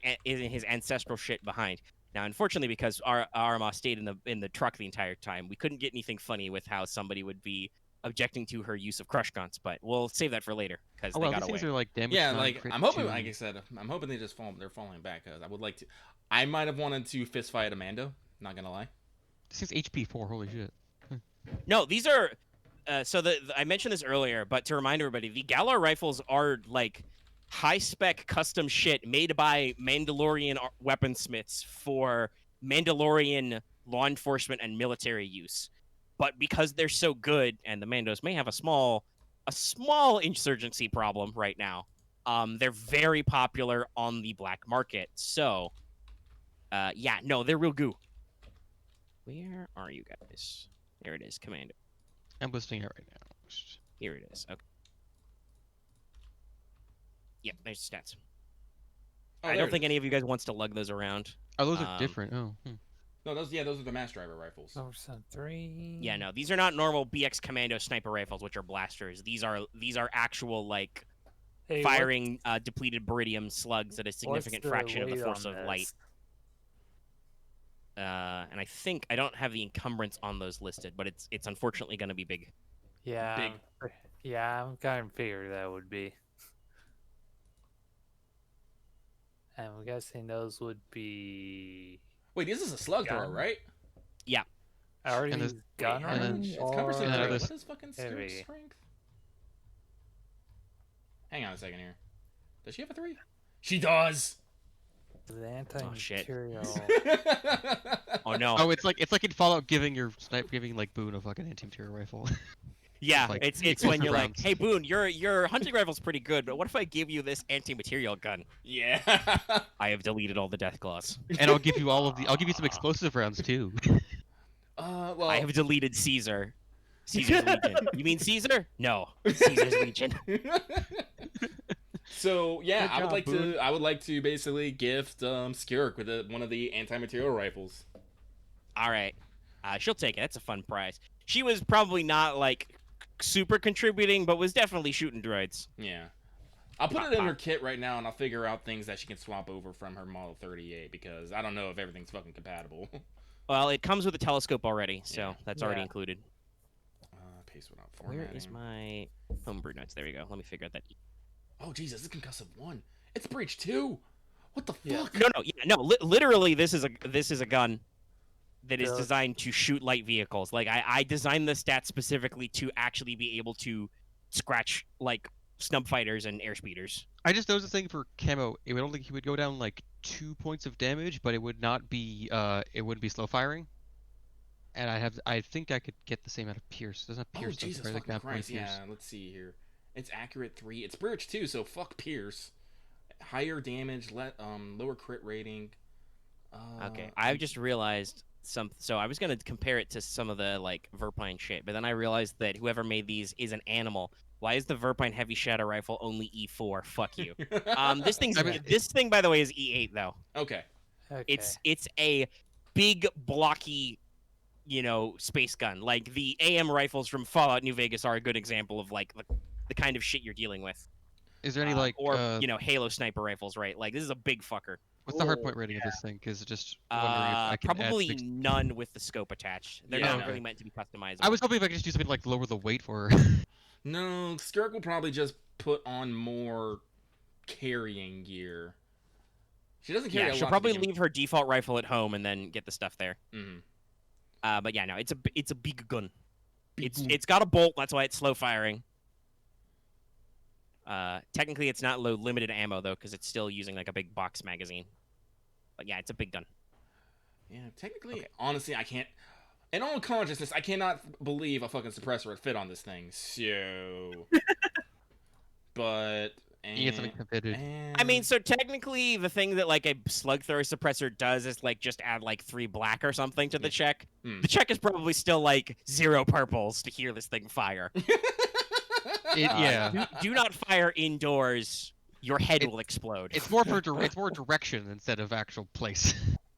ancestral shit behind. Now, unfortunately, because Aramaa stayed in the truck the entire time, we couldn't get anything funny with how somebody would be objecting to her use of crush guns. But we'll save that for later because they got these away. things are like damage. Yeah, like I'm hoping, like I said, I'm hoping they're falling back because I would like to. I might have wanted to fist fight a Mando. Not gonna lie. This is HP 4. Holy shit. No, these are. I mentioned this earlier, but to remind everybody, the Galar rifles are like high-spec custom shit made by Mandalorian weaponsmiths for Mandalorian law enforcement and military use. But because they're so good, and the Mandos may have a small insurgency problem right now, they're very popular on the black market. So, yeah, no, they're real goo. Where are you guys? There it is, Commander. I'm listing it right now. Here it is. Okay. Yep, there's the stats. Oh, I don't think any of you guys wants to lug those around. Oh, those are different. Oh. No, those are the mass driver rifles. Oh, so 3. Yeah, no, these are not normal BX Commando sniper rifles, which are blasters. These are actual like firing depleted baridium slugs at a significant fraction of the force of light. And I think I don't have the encumbrance on those listed, but it's unfortunately going to be big. Yeah. Big. Yeah, I'm kind of figured that would be. And I'm guessing those would be. Wait, this is a slug thrower, right? Yeah. Are And these gun and then- range It's or cumbersome. and then What others- is fucking heavy? strength? Hang on a second here. Does she have a 3? She does. the anti-material? Oh no. Oh, it's like in Fallout giving like Boone a fucking anti-material rifle. Yeah, like, it's when you're like, rounds. hey Boone, your hunting rifle's pretty good, but what if I give you this anti-material gun? Yeah. I have deleted all the death claws. And I'll give you I'll give you some explosive rounds too. Well, I have deleted Caesar. Caesar's Legion. You mean Caesar? No, Caesar's Legion. So yeah, Good job, I would like to basically gift Skirk with one of the anti-material rifles. All right, she'll take it. That's a fun prize. She was probably not like super contributing, but was definitely shooting droids. Yeah. I'll put it in her kit right now, and I'll figure out things that she can swap over from her Model 38, because I don't know if everything's fucking compatible. Well, it comes with a telescope already, so Yeah. that's already Yeah. included. Paste without Where formatting. is my homebrew notes? There we go. Let me figure out that. Oh, Jesus, this is Concussive 1. It's Breach 2. What the Yeah. fuck? No. Literally, this is a gun that is Yeah. designed to shoot light vehicles. Like I designed the stats specifically to actually be able to scratch like snub fighters and airspeeders. I just noticed the thing for Camo. He would go down like 2 points of damage, but it would not be it wouldn't be slow firing. And I think I could get the same out of Pierce. Doesn't have Oh, Pierce. Jesus doesn't it? fucking Like, Christ. Pierce. Yeah, let's see here. It's accurate 3. It's Breach 2, so fuck Pierce. Higher damage, lower crit rating. Okay, I've just realized so I was gonna compare it to some of the like Verpine shit, but then I realized that whoever made these is an animal. Why is the Verpine Heavy Shadow Rifle only E4? Fuck you. This thing by the way is E8 though. Okay. Okay. It's a big blocky, space gun. Like the AM rifles from Fallout New Vegas are a good example of like the kind of shit you're dealing with. Is there any Halo sniper rifles, right? Like this is a big fucker. What's the Ooh, hardpoint rating of this thing? Because just wondering if I can add Probably 6. none with the scope attached. They're Yeah, not no. really meant to be customizable. I was hoping if I could just do something like lower the weight for her. No, Skirk will probably just put on more carrying gear. She doesn't carry a lot. She'll probably leave her default rifle at home and then get the stuff there. Mm-hmm. But yeah, no, it's a big gun. Big gun. It's got a bolt. That's why it's slow firing. Technically, it's not low limited ammo though, because it's still using like a big box magazine. But yeah, it's a big gun. Yeah, technically, Okay. honestly, I can't. In all consciousness, I cannot believe a fucking suppressor would fit on this thing. So, but You get something fitted. I mean, so technically, the thing that like a slug thrower suppressor does is like just add like 3 black or something to the check. Hmm. The check is probably still like 0 purples to hear this thing fire. Yeah. Do not fire indoors. Your head will explode. It's more for it's more direction instead of actual place.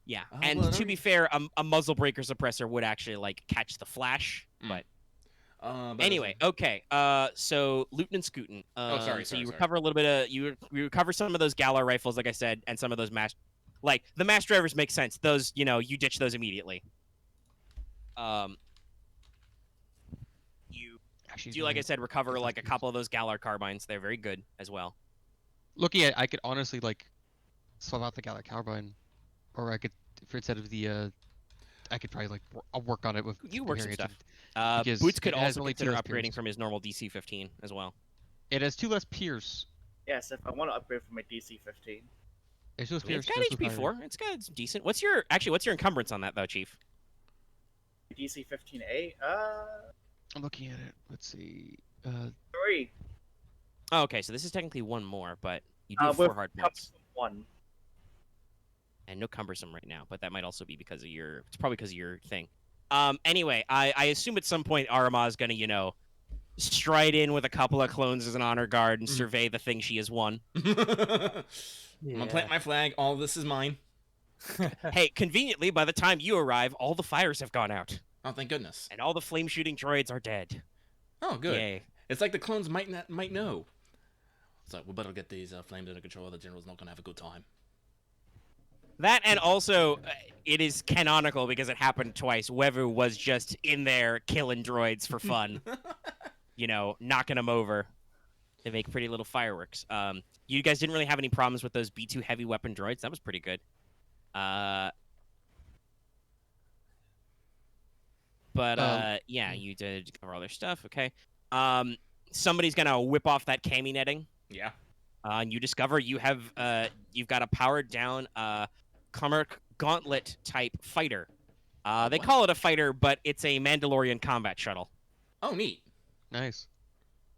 Yeah, Oh, and well, to be fair, a muzzle breaker suppressor would actually like catch the flash. Mm. But but anyway, okay. So lootin' and scootin'. sorry, So sorry, you sorry. recover a little bit of you recover some of those Galar rifles, like I said, and some of those like the mass drivers make sense. Those you ditch those immediately. You Actually, do, like I said, recover Those like a dudes. couple of those Galar carbines. They're very good as well. Looking at, I could honestly like swap out the Gallic Carbine, or I could, for instead of the, I could probably like I'll work on it with You work some comparing it stuff. because Boots could it has also only 2 consider less upgrading pierce. from his normal DC-15 as well. It has 2 less pierce. Yes, if I want to upgrade from my DC-15. It's just I mean, pierce. it's got HP4. It's decent. What's your encumbrance on that though, Chief? DC-15A? I'm looking at it. Let's see. 3. Oh, okay, so this is technically 1 more, but you do have With 4 hard points. 1. And no cumbersome right now, but that might also be because of your. It's probably because of your thing. Anyway, I assume at some point Aramaa is gonna, stride in with a couple of clones as an honor guard and survey the thing she has won. I'm gonna plant my flag. All this is mine. Hey, conveniently, by the time you arrive, all the fires have gone out, Oh, thank goodness. and all the flame shooting droids are dead. Oh, good. Yay. It's like the clones might know. It's like we better get these flames under control. The general's not gonna have a good time. That, and also, it is canonical because it happened twice. Wevu was just in there killing droids for fun. Knocking them over. They make pretty little fireworks. You guys didn't really have any problems with those B2 heavy weapon droids. That was pretty good. Yeah, you did cover all their stuff. Okay. Somebody's gonna whip off that cami netting. Yeah. And you discover you've got a powered down Kammerk Gauntlet type fighter. They What? call it a fighter, but it's a Mandalorian combat shuttle. Oh, neat. Nice.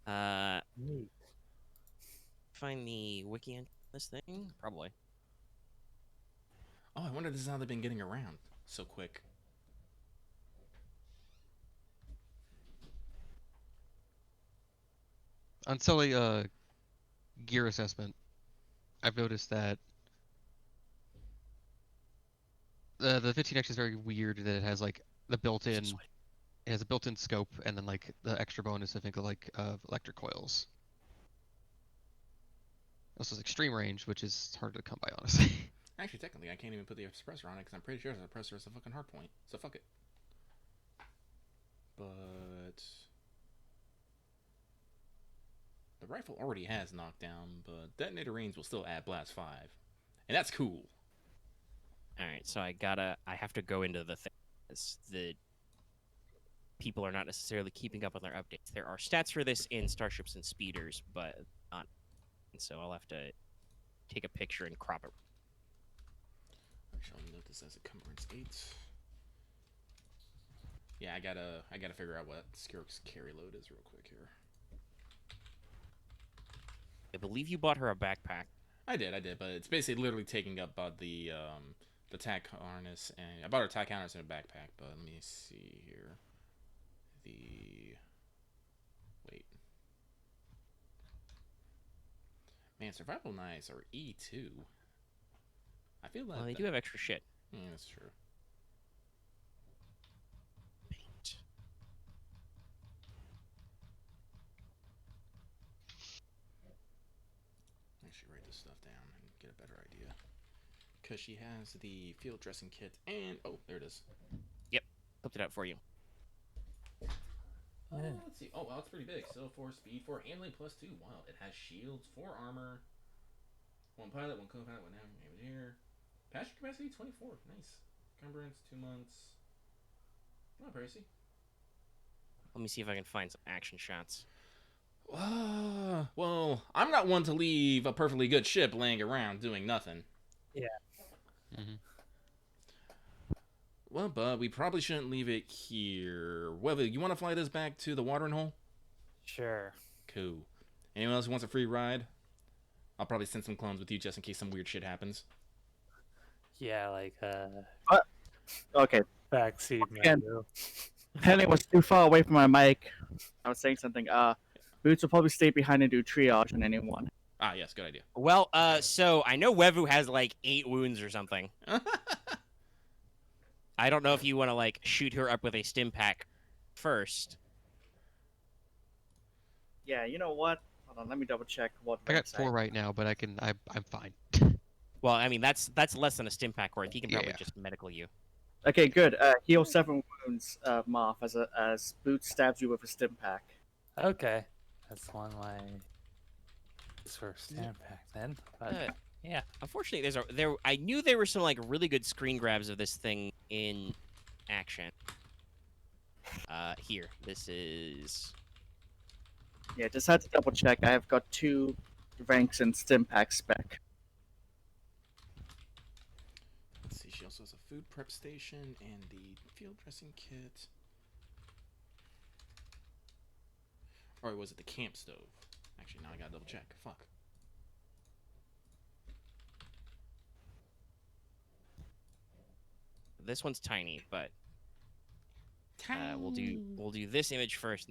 Neat. Find the wiki on this thing? Probably. Oh, I wonder if this is how they've been getting around so quick. On Sully gear assessment, I've noticed that the 15X is very weird that it has like the built-in, it has a built-in scope and then like the extra bonus I think of like electric coils. Also has extreme range, which is hard to come by honestly. Actually, technically, I can't even put the suppressor on it because I'm pretty sure the suppressor is a fucking hard point. So fuck it. But the rifle already has knockdown, but detonator range will still add blast 5, and that's cool. All right, so I have to go into the thing. The people are not necessarily keeping up with our updates. There are stats for this in Starships and Speeders, but not. And so I'll have to take a picture and crop it. Actually, I'll note this as encumbrance 8. Yeah, I gotta figure out what Skirk's carry load is real quick here. I believe you bought her a backpack. I did, but it's basically literally taking up the tack harness, and I bought her tack harness in a backpack. But let me see here. Wait, man, survival knives are E2. I feel like Well, they do have extra shit. Yeah, that's true. Actually, write this stuff down and get a better idea. because she has the field dressing kit and oh, there it is. Flipped it out for you. Let's see. Oh, wow, it's pretty big. So 4 speed, 4 handling, +2. Wow, it has shields, 4 armor, 1 pilot, 1 co-pilot, 1 navigator. Passenger capacity 24. Nice. Encumbrance 2 months. Not pricey. Let me see if I can find some action shots. Well, I'm not one to leave a perfectly good ship laying around doing nothing. Mm-hmm. Well, but we probably shouldn't leave it here. Wevuguk, you want to fly this back to the watering hole? Sure. Cool. Anyone else who wants a free ride? I'll probably send some clones with you just in case some weird shit happens. Yeah, like Okay. backseat Again. menu. Penny was too far away from my mic. I was saying something. Boots will probably stay behind and do triage on anyone. Ah, yes, good idea. Well, so I know Wevu has like 8 wounds or something. I don't know if you want to like shoot her up with a stim pack first. Yeah, you know what? Hold on, let me double check what. I got ranks 4 right now, but I'm fine. Well, I mean that's less than a stim pack worth. He can probably Yeah. just medical you. Okay, good. Heal 7 wounds, Marth, as Boots stabs you with a stim pack. Okay, that's one way. It's for stand pack then. But yeah. Unfortunately, I knew there were some like really good screen grabs of this thing in action. Here, this is. Yeah, just had to double check. I have got 2 ranks in stim pack spec. Let's see, she also has a food prep station and the field dressing kit. Or was it the camp stove? Actually, now I gotta double check. Fuck. This one's tiny, but we'll do this image first.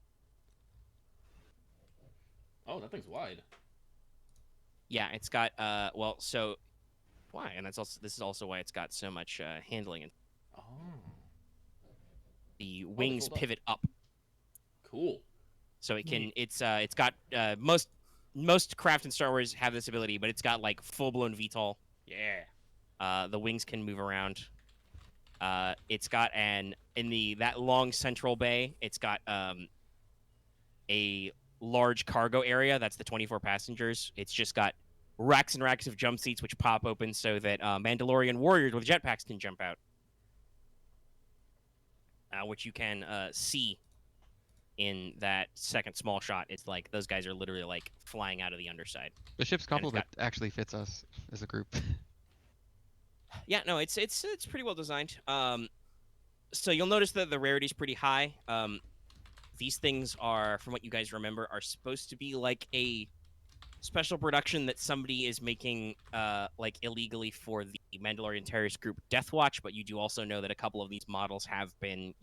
Oh, that thing's wide. Yeah, it's got well, so why? And this is also why it's got so much handling and Oh. the wings fold up. pivot up. Cool. So it can it's got most craft in Star Wars have this ability, but it's got like full-blown VTOL. Yeah. The wings can move around. It's got that long central bay, it's got a large cargo area. That's the 24 passengers. It's just got racks and racks of jump seats which pop open so that Mandalorian warriors with jetpacks can jump out, which you can see in that second small shot. It's like those guys are literally like flying out of the underside. The ship's And it's complement actually fits us as a group. Yeah, no, it's pretty well designed. So you'll notice that the rarity is pretty high. These things are, from what you guys remember, are supposed to be like a special production that somebody is making like illegally for the Mandalorian terrorist group Death Watch, but you do also know that a couple of these models have been,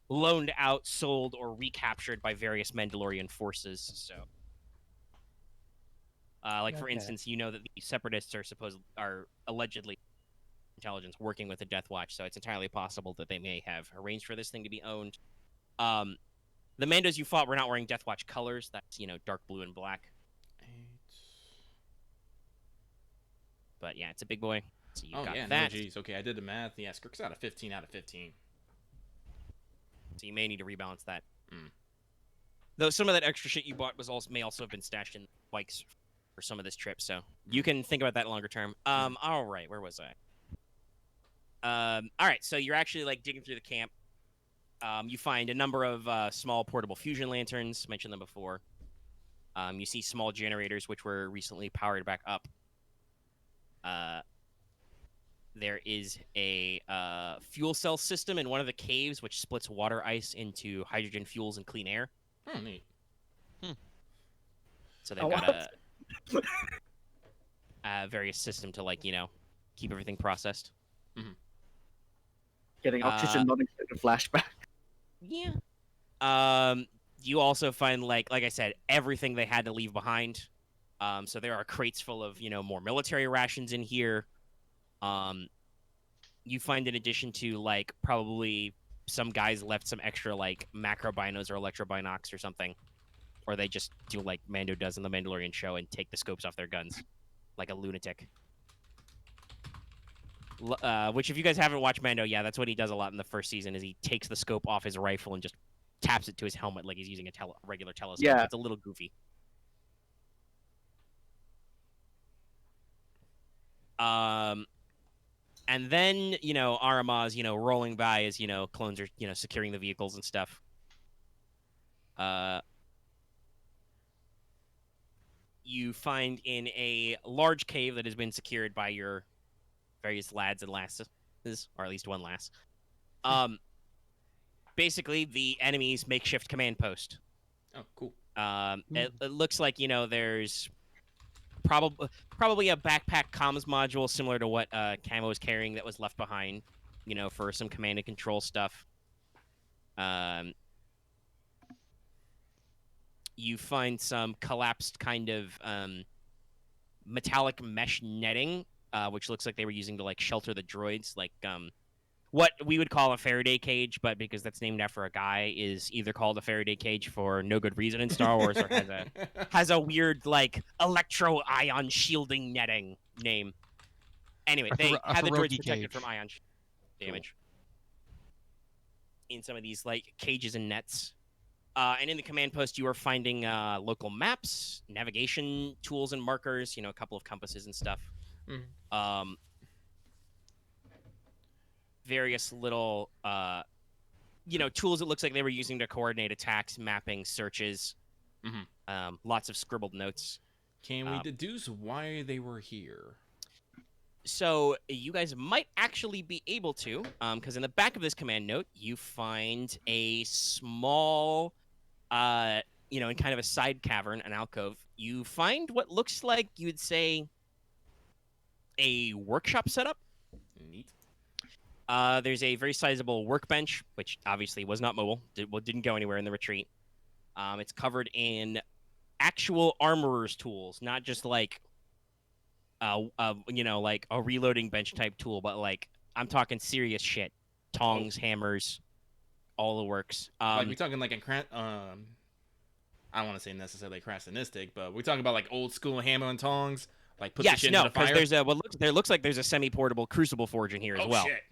loaned out, sold, or recaptured by various Mandalorian forces. So for Okay. instance, you know that the Separatists are allegedly intelligence working with the Death Watch, so it's entirely possible that they may have arranged for this thing to be owned. The Mandos you fought were not wearing Death Watch colors. That's, dark blue and black. 8. But yeah, it's a big boy. So you Oh, got yeah, that. no, geez. Okay, I did the math. Yeah, Skirk's out of 15 out of 15. So you may need to rebalance that. Mm. Though some of that extra shit you bought may also have been stashed in bikes for some of this trip, so you can think about that longer term. All right, where was I? All right, so you're actually like digging through the camp. You find a number of small portable fusion lanterns. Mentioned them before. You see small generators which were recently powered back up. There is a fuel cell system in one of the caves which splits water ice into hydrogen fuels and clean air. Oh, neat. So they've Oh, got a various system to keep everything processed. Getting oxygen not included flashback. Yeah. You also find like I said, everything they had to leave behind. So there are crates full of more military rations in here. You find in addition to probably some guys left some extra macro binos or electro binocs or something, or they just do like Mando does in the Mandalorian show and take the scopes off their guns like a lunatic. Which, if you guys haven't watched Mando, yeah, that's what he does a lot in the first season. Is he takes the scope off his rifle and just taps it to his helmet like he's using a regular telescope. Yeah. It's a little goofy. And then, Aramaa's, rolling by as, clones are, securing the vehicles and stuff. You find in a large cave that has been secured by your various lads and lasses, or at least one lass. Basically, the enemy's makeshift command post. Oh, cool. It looks like, there's probably a backpack comms module similar to what Camo is carrying that was left behind, for some command and control stuff. You find some collapsed kind of metallic mesh netting, which looks like they were using to shelter the droids, what we would call a Faraday cage, but because that's named after a guy, is either called a Faraday cage for no good reason in Star Wars, or has a weird electro ion shielding netting name. Anyway, they had the droids protected from ion damage in some of these cages and nets. And in the command post, you are finding local maps, navigation tools and markers, a couple of compasses and stuff. Various little, tools it looks like they were using to coordinate attacks, mapping, searches. Lots of scribbled notes. Can we deduce why they were here? So you guys might actually be able to, because in the back of this command note, you find a small, in kind of a side cavern, an alcove. You find what looks like, you'd say, a workshop setup. Neat. There's a very sizable workbench, which obviously was not mobile. Didn't go anywhere in the retreat. It's covered in actual armorer's tools, not just a reloading bench type tool, but I'm talking serious shit. Tongs, hammers, all the works. We're talking I don't want to say necessarily craftinistic, but we're talking about old school hammer and tongs. Put the shit in the fire. There looks like there's a semi-portable crucible forge in here as well. Shit.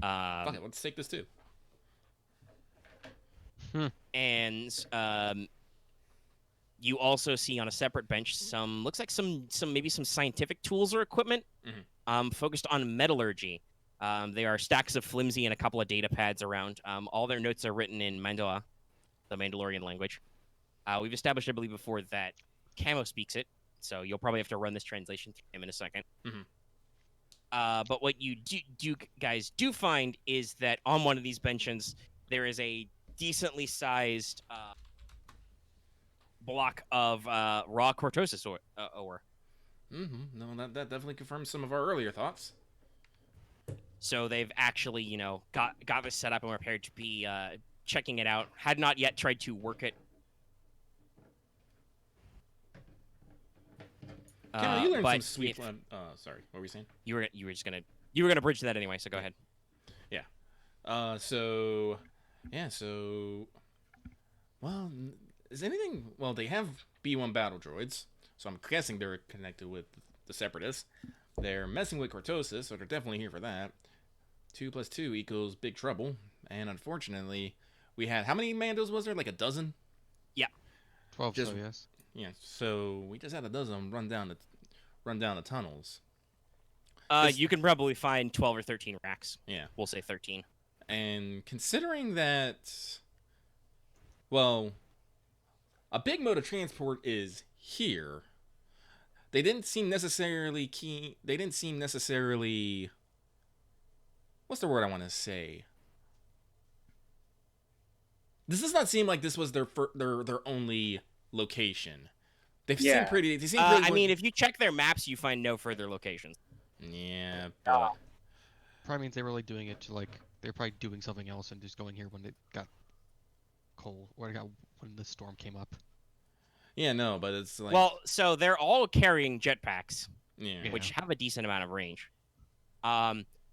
Fuck it, let's take this too. And you also see on a separate bench some maybe some scientific tools or equipment, focused on metallurgy. There are stacks of flimsy and a couple of data pads around. All their notes are written in Mandala, the Mandalorian language. We've established, I believe, before that Camo speaks it, so you'll probably have to run this translation through him in a second. But what you guys do find is that on one of these benches there is a decently sized block of raw cortosis ore. No, that definitely confirms some of our earlier thoughts. So they've actually, got this set up and were prepared to be checking it out. Had not yet tried to work it. Camo, you learned some sweet. Sorry, what were you saying? You were gonna bridge that anyway. So go ahead. Yeah. Well, is anything? Well, they have B1 battle droids, so I'm guessing they're connected with the Separatists. They're messing with cortosis, so they're definitely here for that. 2 + 2 = big trouble, and unfortunately, we had how many Mandos was there? Like a dozen? Yeah, 12. Just- So yes. Yeah. So we just had a dozen run down the tunnels. you can probably find 12 or 13 racks. Yeah. We'll say 13. And considering that, well, a big mode of transport is here. They didn't seem necessarily keen. They didn't seem necessarily. What's the word I want to say? This does not seem like this was their only location. They seem pretty. They seem pretty. I mean, if you check their maps, you find no further locations. Yeah. But... Probably means they were doing it to they're probably doing something else and just going here when it got cold or when the storm came up. Yeah, no, but it's like. Well, so they're all carrying jetpacks, Yeah. which have a decent amount of range.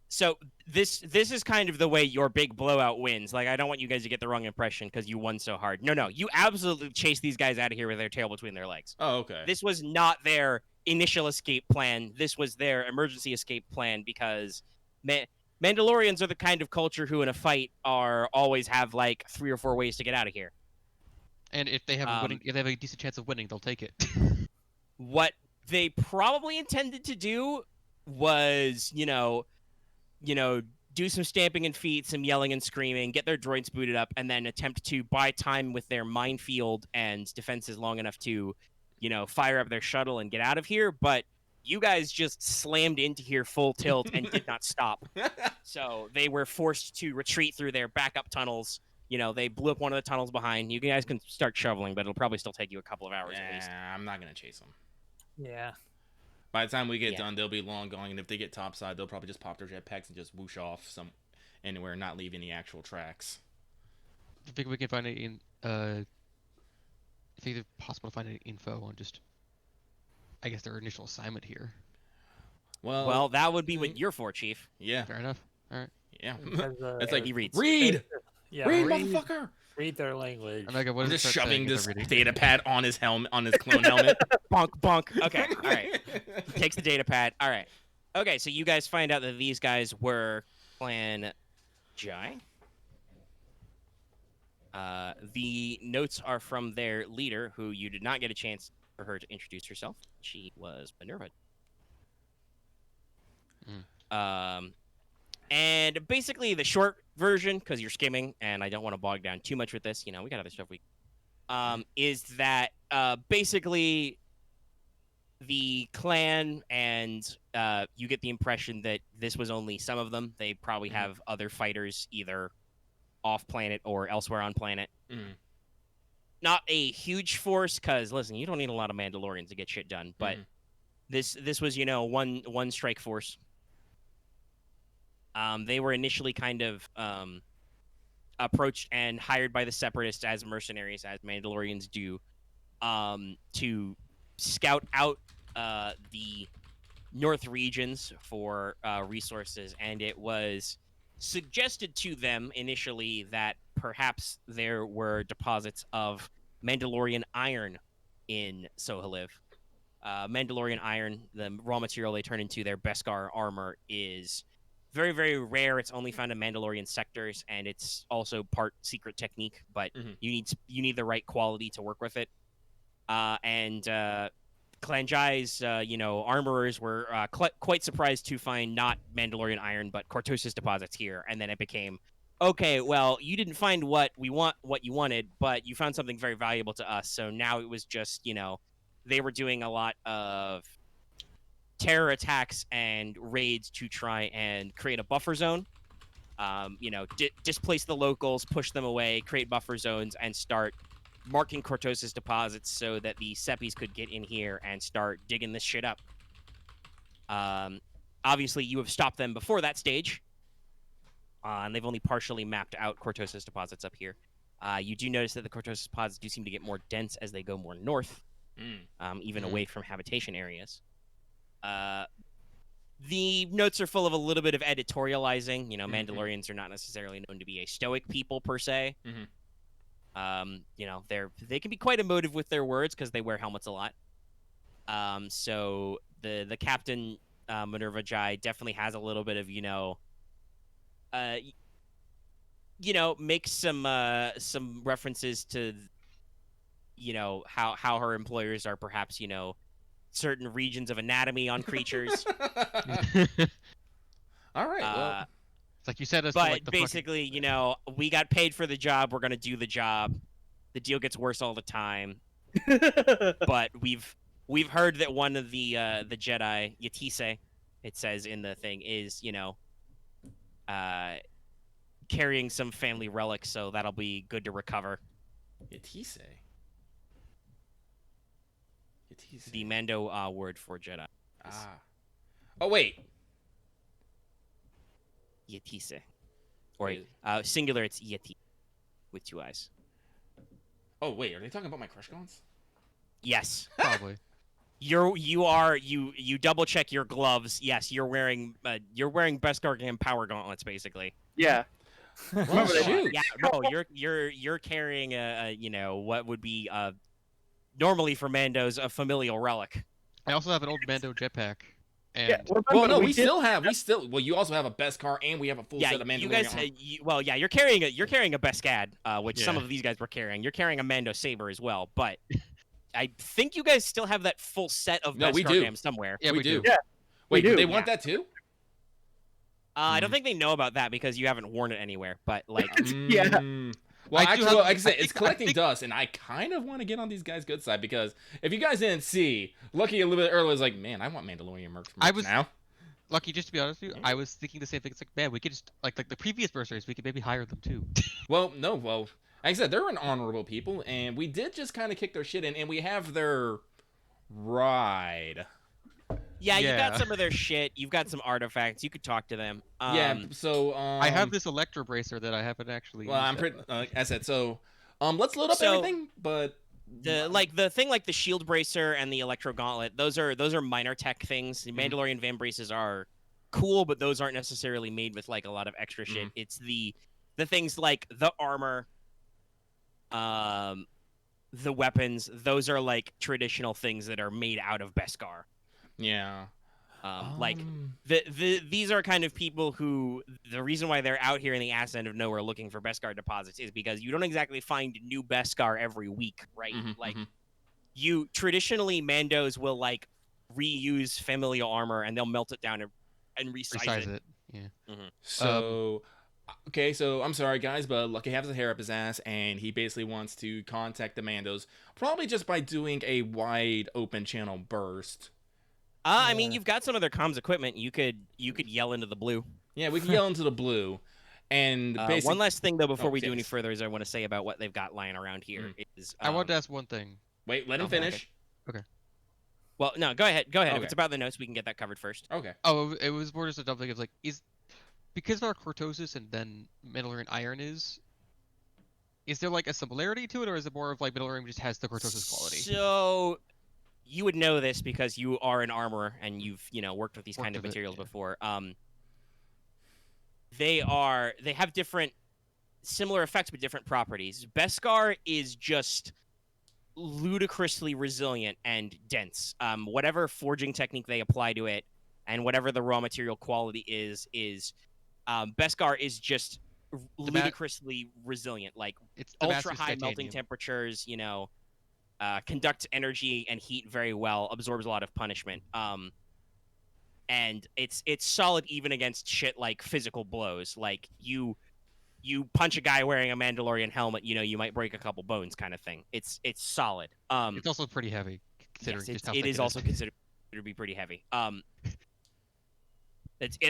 So this is kind of the way your big blowout wins. I don't want you guys to get the wrong impression because you won so hard. No, you absolutely chased these guys out of here with their tail between their legs. Oh, okay. This was not their initial escape plan. This was their emergency escape plan because Mandalorians are the kind of culture who, in a fight, are always have like 3 or 4 ways to get out of here. And if they have if they have a decent chance of winning, they'll take it. What they probably intended to do was, do some stamping and feet, some yelling and screaming, get their droids booted up, and then attempt to buy time with their minefield and defenses long enough to, fire up their shuttle and get out of here. But you guys just slammed into here full tilt and did not stop. So they were forced to retreat through their backup tunnels. They blew up one of the tunnels behind. You guys can start shoveling, but it'll probably still take you a couple of hours at least. Yeah, I'm not gonna chase them. Yeah. By the time we get done, they'll be long gone, and if they get topside, they'll probably just pop their jetpacks and just whoosh off anywhere, not leave any actual tracks. I think we can find any. I think it's possible to find any info on just, I guess, their initial assignment here. Well, that would be what you're for, Chief. Yeah. Fair enough. All right. Yeah. Because, It's like he reads. Read, Yeah, read, motherfucker. read their language. Omega, what I'm does just it start shoving saying as this I'm reading? data pad on his helmet, on his clone helmet. Bonk, bonk. Okay, all right. He takes the data pad. All right. Okay, so you guys find out that these guys were Clan Jedi. The notes are from their leader, who you did not get a chance for her to introduce herself. She was Minerva. And basically the short version, because you're skimming, and I don't want to bog down too much with this, we got other stuff is that basically the clan, and you get the impression that this was only some of them. They probably have other fighters either off planet or elsewhere on planet. Not a huge force, because listen, you don't need a lot of Mandalorians to get shit done, but this was one strike force. They were initially kind of approached and hired by the Separatists as mercenaries, as Mandalorians do, to scout out the North regions for resources, and it was suggested to them initially that perhaps there were deposits of Mandalorian iron in Sohaliv. Mandalorian iron, the raw material they turn into their Beskar armor, is very, very rare. It's only found in Mandalorian sectors, and it's also part secret technique, but you need the right quality to work with it. And Clan Jai's, armorers were quite surprised to find not Mandalorian iron, but Cortosis deposits here. And then it became, okay, well, you didn't find what you wanted, but you found something very valuable to us. So now it was just, they were doing a lot of terror attacks and raids to try and create a buffer zone. Displace the locals, push them away, create buffer zones, and start marking Cortosis deposits so that the Seppies could get in here and start digging this shit up. Obviously, you have stopped them before that stage, and they've only partially mapped out Cortosis deposits up here. You do notice that the Cortosis deposits do seem to get more dense as they go more north, even away from habitation areas. The notes are full of a little bit of editorializing. Mandalorians are not necessarily known to be a stoic people per se. They can be quite emotive with their words because they wear helmets a lot. So the captain, Minerva Jai, definitely has a little bit of makes some references to how her employers are perhaps certain regions of anatomy on creatures. All right. Well, It's like you said us. But like the basically, we got paid for the job. We're gonna do the job. The deal gets worse all the time. But we've heard that one of the Jedi, Yatise, it says in the thing, is carrying some family relics, so that'll be good to recover. Yatise. The Mando word for Jedi. Oh wait. Yatise. Or singular, it's Yeti with 2 eyes. Oh wait, are they talking about my crush guns? Yes. Probably. You double check your gloves. Yes, you're wearing Beskar Gam power gauntlets basically. Yeah. Well, shoot. Yeah, no, you're carrying what would be normally for Mandos a familial relic. I also have an old Mando jetpack. And Yeah, Well, remember, no, we did- still have. Well, you also have a Beskar, and we have a full Yeah, set of Mandalorian. you guys. armor. You're carrying a Beskad, which some Yeah. of these guys were carrying. You're carrying a Mando Saber as well, but I think you guys still have that full set of No, we Beskar do. Gams somewhere. yeah, we do. Yeah. Wait, we do do. they want Yeah. that too? I don't think they know about that because you haven't worn it anywhere. But like, Yeah. Well, I do actually, have- like I said, I it's think- collecting dust, and I kind of want to get on these guys' good side because if you guys didn't see, Lucky a little bit earlier was like, man, I want Mandalorian merch from I merch was- now. Lucky, just to be honest with you, I was thinking the same thing. It's like, man, we could just like the previous mercenaries, we could maybe hire them too. Well, no, like I said, they're an honorable people, and we did just kind of kick their shit in, and we have their ride. yeah, you got Yeah. some of their shit. You've got some artifacts. You could talk to them. Yeah, so I have this electro bracer that I haven't actually. Well, used I'm yet. pretty. Like I said, so let's load up So- everything, but the thing like the shield bracer and the electro gauntlet. Those are minor tech things. The Mandalorian van braces are cool, but those aren't necessarily made with like a lot of extra shit. It's the things like the armor, the weapons. Those are like traditional things that are made out of Beskar. yeah. Like these are kind of people who the reason why they're out here in the ass end of nowhere looking for Beskar deposits is because you don't exactly find new Beskar every week, right? Like you traditionally Mandos will like reuse familial armor and they'll melt it down and resize it. Yeah. So, okay, so I'm sorry, guys, but Lucky has a hair up his ass, and he basically wants to contact the Mandos, probably just by doing a wide open channel burst. I mean, you've got some of their comms equipment. You could yell into the blue. Yeah, we can yell into the blue, and basically, One last thing though before we do yes. any further is I want to say about what they've got lying around here is I wanted to ask one thing. wait, let him Okay. finish. well, no, go ahead. If Okay. it's about the notes, we can get that covered first. Okay. Oh, it was more just a dumb thing. It's like, is because of our cortosis and then Mandalorian iron is there like a similarity to it, or is it more of like Mandalorian just has the cortosis quality? So you would know this because you are an armorer and you've worked with these kind Worked of with it, materials yeah. before. They have different similar effects but different properties. Beskar is just ludicrously resilient and dense. Whatever forging technique they apply to it and whatever the raw material quality is Beskar is just ludicrously resilient. Like It's the ultra master's high melting titanium. temperatures, conducts energy and heat very well, absorbs a lot of punishment. And it's solid even against shit like physical blows. Like you punch a guy wearing a Mandalorian helmet, you might break a couple bones kind of thing. It's solid. It's also pretty heavy, considering Yes, just how it thick is also considered to be pretty heavy.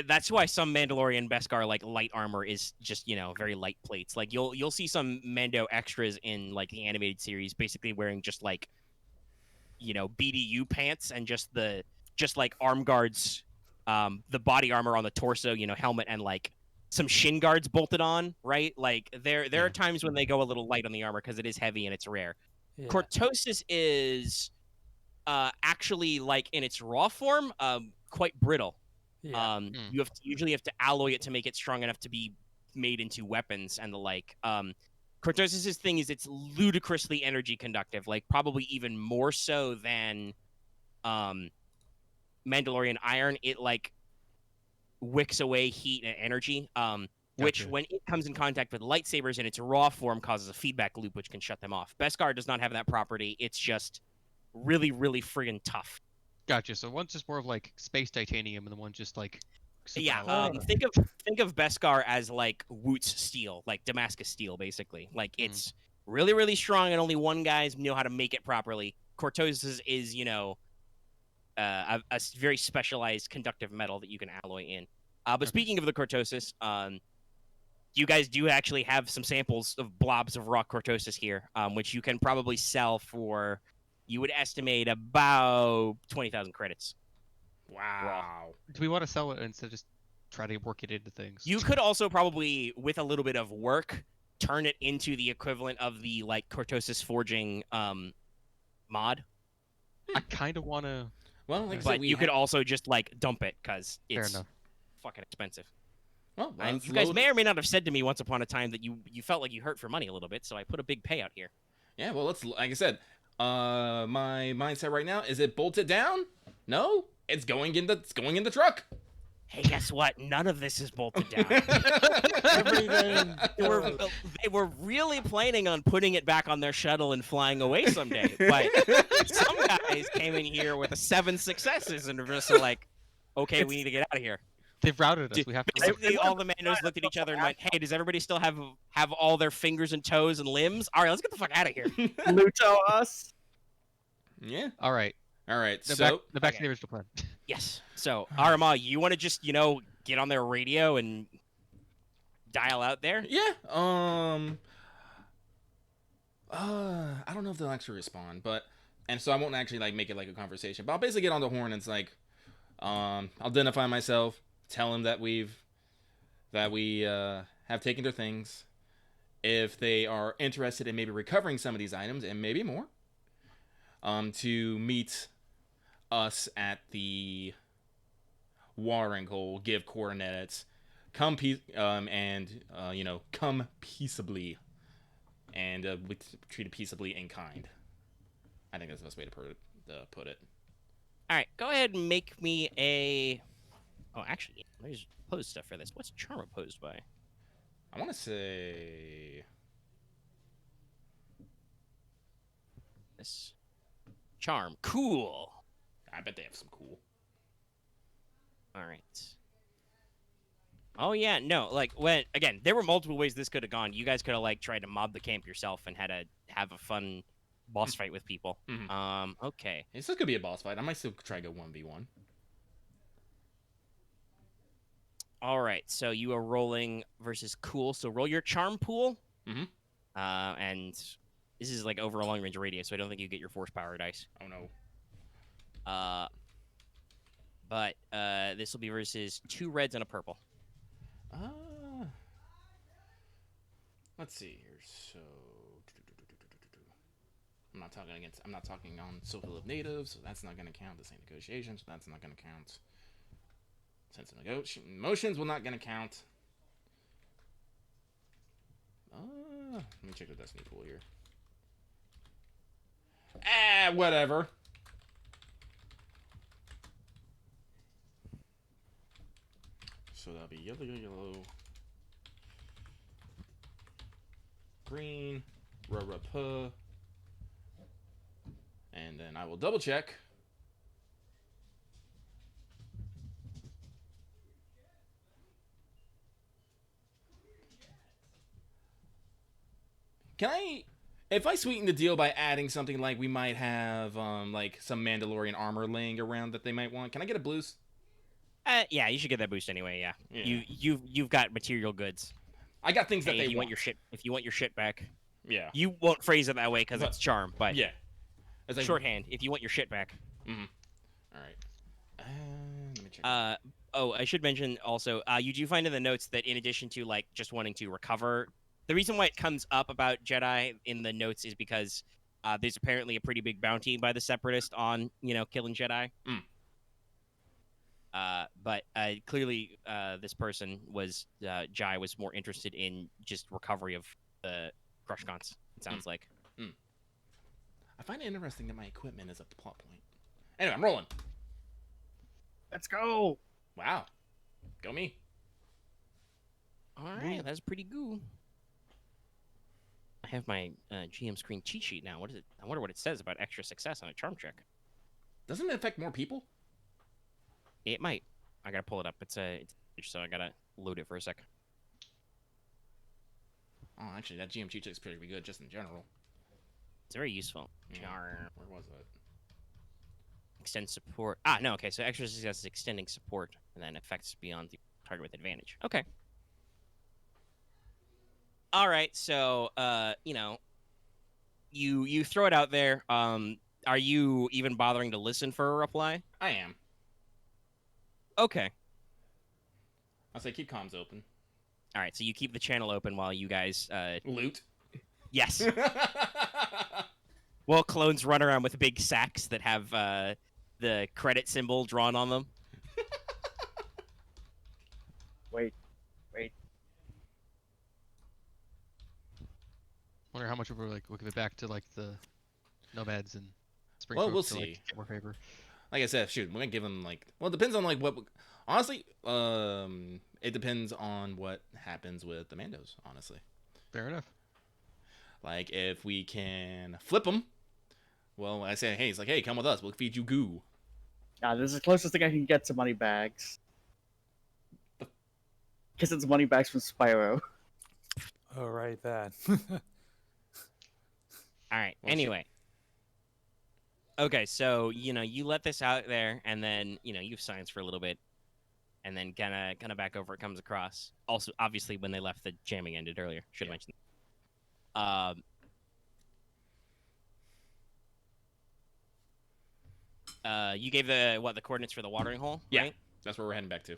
That's why some Mandalorian Beskar like light armor is just very light plates. Like you'll see some Mando extras in like the animated series basically wearing just like BDU pants and just like arm guards, the body armor on the torso, helmet and like some shin guards bolted on, right? Like there are times when they go a little light on the armor because it is heavy and it's rare. Yeah. Cortosis is actually like in its raw form quite brittle. Yeah. You usually have to alloy it to make it strong enough to be made into weapons and the like. Cortosis's thing is it's ludicrously energy conductive, like probably even more so than Mandalorian iron. It like wicks away heat and energy, which Gotcha. when it comes in contact with lightsabers in its raw form causes a feedback loop which can shut them off. Beskar does not have that property. It's just really, really friggin' tough. Gotcha. So one's just more of like space titanium, and the one's just like. super Yeah, alloy. think of Beskar as like Woot's steel, like Damascus steel, basically. Like it's really, really strong, and only one guy's know how to make it properly. Cortosis is, a very specialized conductive metal that you can alloy in. But speaking of the Cortosis, you guys do actually have some samples of blobs of raw Cortosis here, which you can probably sell for. You would estimate about 20,000 credits. Wow. Do we want to sell it instead of just try to work it into things? You could also probably, with a little bit of work, turn it into the equivalent of the like Cortosis forging mod. I kind of want to. Well, like I said, But we you could also just like dump it because Fair it's enough. fucking expensive. Well, And let's you guys load- may or may not have said to me once upon a time that you felt like you hurt for money a little bit, so I put a big payout here. Yeah, well, let's. Like I said, my mindset right now is it bolted down No, it's going in the truck. Hey, guess what? None of this is bolted down. Everything. They were really planning on putting it back on their shuttle and flying away someday, but some guys came in here with 7 successes and were just like, okay, we need to get out of here. They've routed us. We have to. Basically, all the Mandos looked at each other and went, hey, does everybody still have all their fingers and toes and limbs? All right, let's get the fuck out of here. Pluto us. Yeah. All right. All right. The So back to okay. the original plan. Yes. So, Aramaa, you want to just, get on their radio and dial out there? yeah. I don't know if they'll actually respond, and so I won't actually like make it like a conversation. But I'll basically get on the horn and it's like, I'll identify myself, tell them that we have taken their things. If they are interested in maybe recovering some of these items and maybe more, to meet us at the watering hole, give coordinates, come come peaceably, and we treated peaceably in kind. I think that's the best way to put it. All right, go ahead and make me a... Oh, actually, there's opposed stuff for this. What's charm opposed by? I want to say This charm. Cool. I bet they have some cool. All right. Oh yeah, no, again, there were multiple ways this could have gone. You guys could have tried to mob the camp yourself and have a fun boss fight with people. Mhm. Okay. This could be a boss fight. I might still try to go 1v1. All right. So you are rolling versus cool. So roll your charm pool. Mhm. And this is over a long range radius, so I don't think you get your force power dice. Oh no. But this will be versus 2 reds and a purple. Let's see here. So I'm not talking on Circle of Natives, so that's not going to count. This ain't negotiations, so that's not going to count. Sense of emotions will not going to count. Let me check the Destiny pool here. Whatever. So that'll be yellow, green, puh. And then I will double check. If I sweeten the deal by adding something like we might have some Mandalorian armor laying around that they might want, can I get a boost? Yeah, you should get that boost anyway. Yeah. Yeah. You've got material goods. I got things that Hey, they if you want. if you want your shit back, Yeah. you won't phrase it that way because it's charm. But Yeah. As I, shorthand, if you want your shit back. All right. Let me check. I should mention also, you do find in the notes that in addition to just wanting to recover, the reason why it comes up about Jedi in the notes is because there's apparently a pretty big bounty by the Separatist on killing Jedi. But clearly, this person Jai was more interested in just recovery of the crush cons. It sounds like. I find it interesting that my equipment is at the plot point. Anyway, I'm rolling. Let's go. Wow. Go me. All right, that's pretty good. I have my GM screen cheat sheet now. What is it? I wonder what it says about extra success on a charm check. Doesn't it affect more people? It might. I gotta pull it up. It's so I gotta load it for a sec. Oh, actually, that GM cheat check is pretty good just in general. It's very useful. Yeah. Where was it? Extend support. No. Okay, so extra success is extending support, and then effects beyond the target with advantage. Okay. All right. So, you throw it out there. Are you even bothering to listen for a reply? I am. Okay. I'll say keep comms open. All right. So you keep the channel open while you guys. Loot. Yes. Well, clones run around with big sacks that have the credit symbol drawn on them. Wait. Wonder how much we'll give it back to the nomads and spring. Well, folk we'll to, see. get more favor. like I said, shoot, we might give them like. Well, it depends on like what. Honestly, it depends on what happens with the Mandos. Honestly, Fair enough. like if we can flip them. Well, I say, hey, it's like, hey, come with us. We'll feed you goo. This is the closest thing I can get to money bags. Because it's money bags from Spyro. Oh, right, that. All right. Well, shit. Anyway. Okay, so you let this out there, and then you have science for a little bit, and then kind of back over. It comes across. Also, obviously, when they left, the jamming ended earlier. Should have mentioned. You gave the coordinates for the watering hole, Yeah. right? That's where we're heading back to.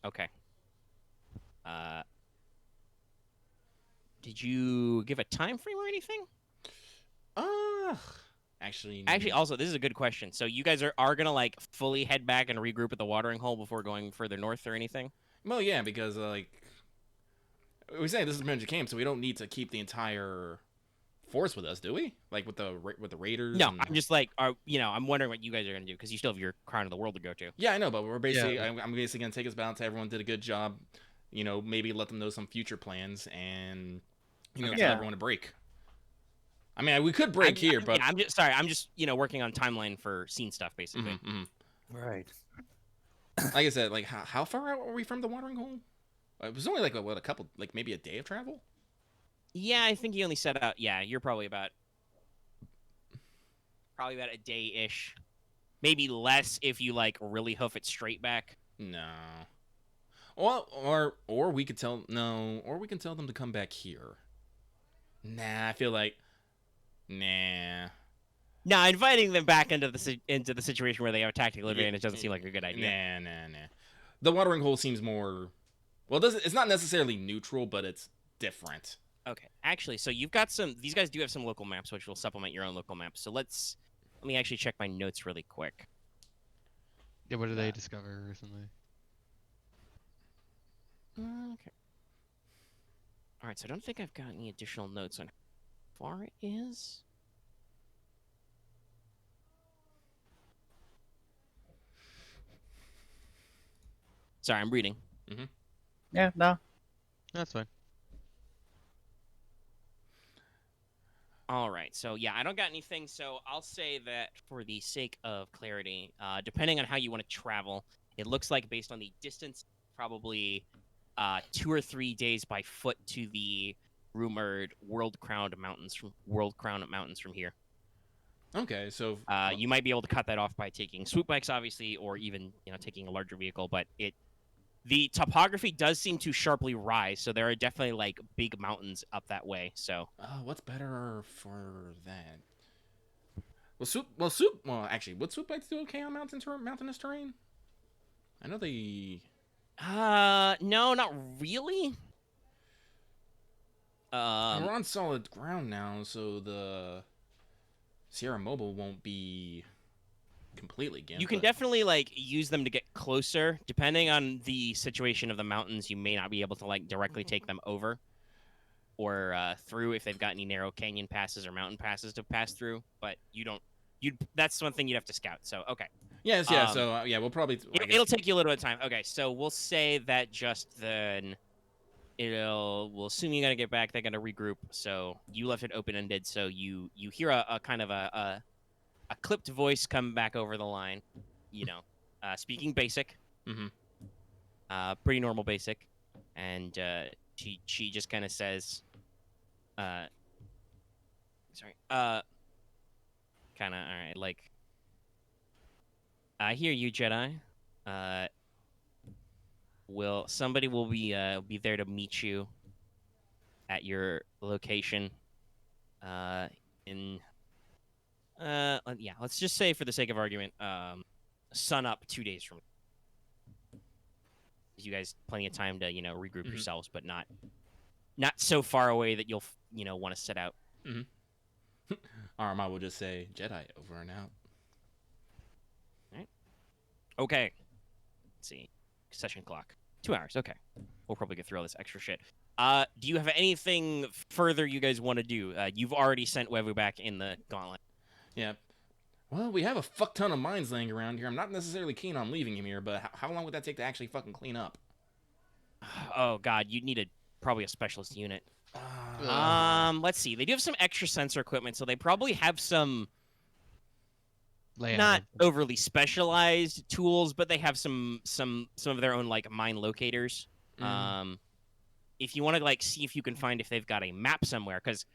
Okay. Did you give a time frame or anything? Actually, Also, this is a good question. So you guys are gonna like fully head back and regroup at the watering hole before going further north or anything? well, yeah, because like we say, this is Magic Camp, so we don't need to keep the entire force with us, do we? Like with the raiders. No, and... I'm just like, I'm wondering what you guys are gonna do because you still have your crown of the world to go to. Yeah, I know, but we're basically, Yeah. I'm basically gonna take us balance. Everyone did a good job. Maybe let them know some future plans and tell Yeah. everyone to break. I mean, we could break here, but I'm just sorry. I'm just working on timeline for scene stuff basically. Right. like I said, like how far out are we from the watering hole? It was only like a couple, like maybe a day of travel. Yeah, I think you only set out. Yeah, you're probably about a day-ish, maybe less if you like really hoof it straight back. No. Or we could tell or we can tell them to come back here. Nah, I feel like nah. Now, inviting them back into the situation where they have a tactical advantage doesn't seem like a good idea. Nah. The watering hole seems more. Well, it's not necessarily neutral, but it's different. Okay, actually, so you've got some. These guys do have some local maps, which will supplement your own local maps. So let me actually check my notes really quick. Yeah, what did they discover recently? Okay. All right, so I don't think I've got any additional notes on how far it is. Sorry, I'm reading. Yeah, no. That's fine. All right, so yeah, I don't got anything. So I'll say that for the sake of clarity, depending on how you want to travel, it looks like based on the distance, probably 2 or 3 days by foot to the rumored World Crowned Mountains from here. Okay, so You might be able to cut that off by taking swoop bikes, obviously, or even taking a larger vehicle. But the topography does seem to sharply rise, so there are definitely like big mountains up that way. So what's better for that? Well, actually, would swoop bikes do okay on mountainous terrain? I know they. no, not really. We're on solid ground now, so the Sierra Mobile won't be completely gimped. You can definitely like use them to get closer. Depending on the situation of the mountains, you may not be able to like directly take them over or through if they've got any narrow canyon passes or mountain passes to pass through. But that's one thing you'd have to scout. So okay. Yes, yeah. So yeah, we'll probably. It'll take you a little bit of time. Okay, so we'll say that just then. We'll assume you gotta get back. They're gonna regroup. So you left it open-ended. So you hear a kind of a clipped voice come back over the line. Speaking basic. Pretty normal basic, and she just kind of says, kind of all right, like, I hear you, Jedi. Somebody will be there to meet you at your location let's just say for the sake of argument, sun up 2 days from now. You guys plenty of time to regroup yourselves, but not so far away that you'll want to set out. Aramaa will just say Jedi over and out. All right. Okay. Let's see. Session clock. 2 hours. Okay. We'll probably get through all this extra shit. Do you have anything further you guys want to do? You've already sent Wevuguk back in the gauntlet. Yeah. Well, we have a fuck ton of mines laying around here. I'm not necessarily keen on leaving him here, but how long would that take to actually fucking clean up? Oh god, you'd need probably a specialist unit. Let's see. They do have some extra sensor equipment, so they probably have some Layout. not overly specialized tools, but they have some of their own like mine locators. If you want to like see if you can find if they've got a map somewhere, because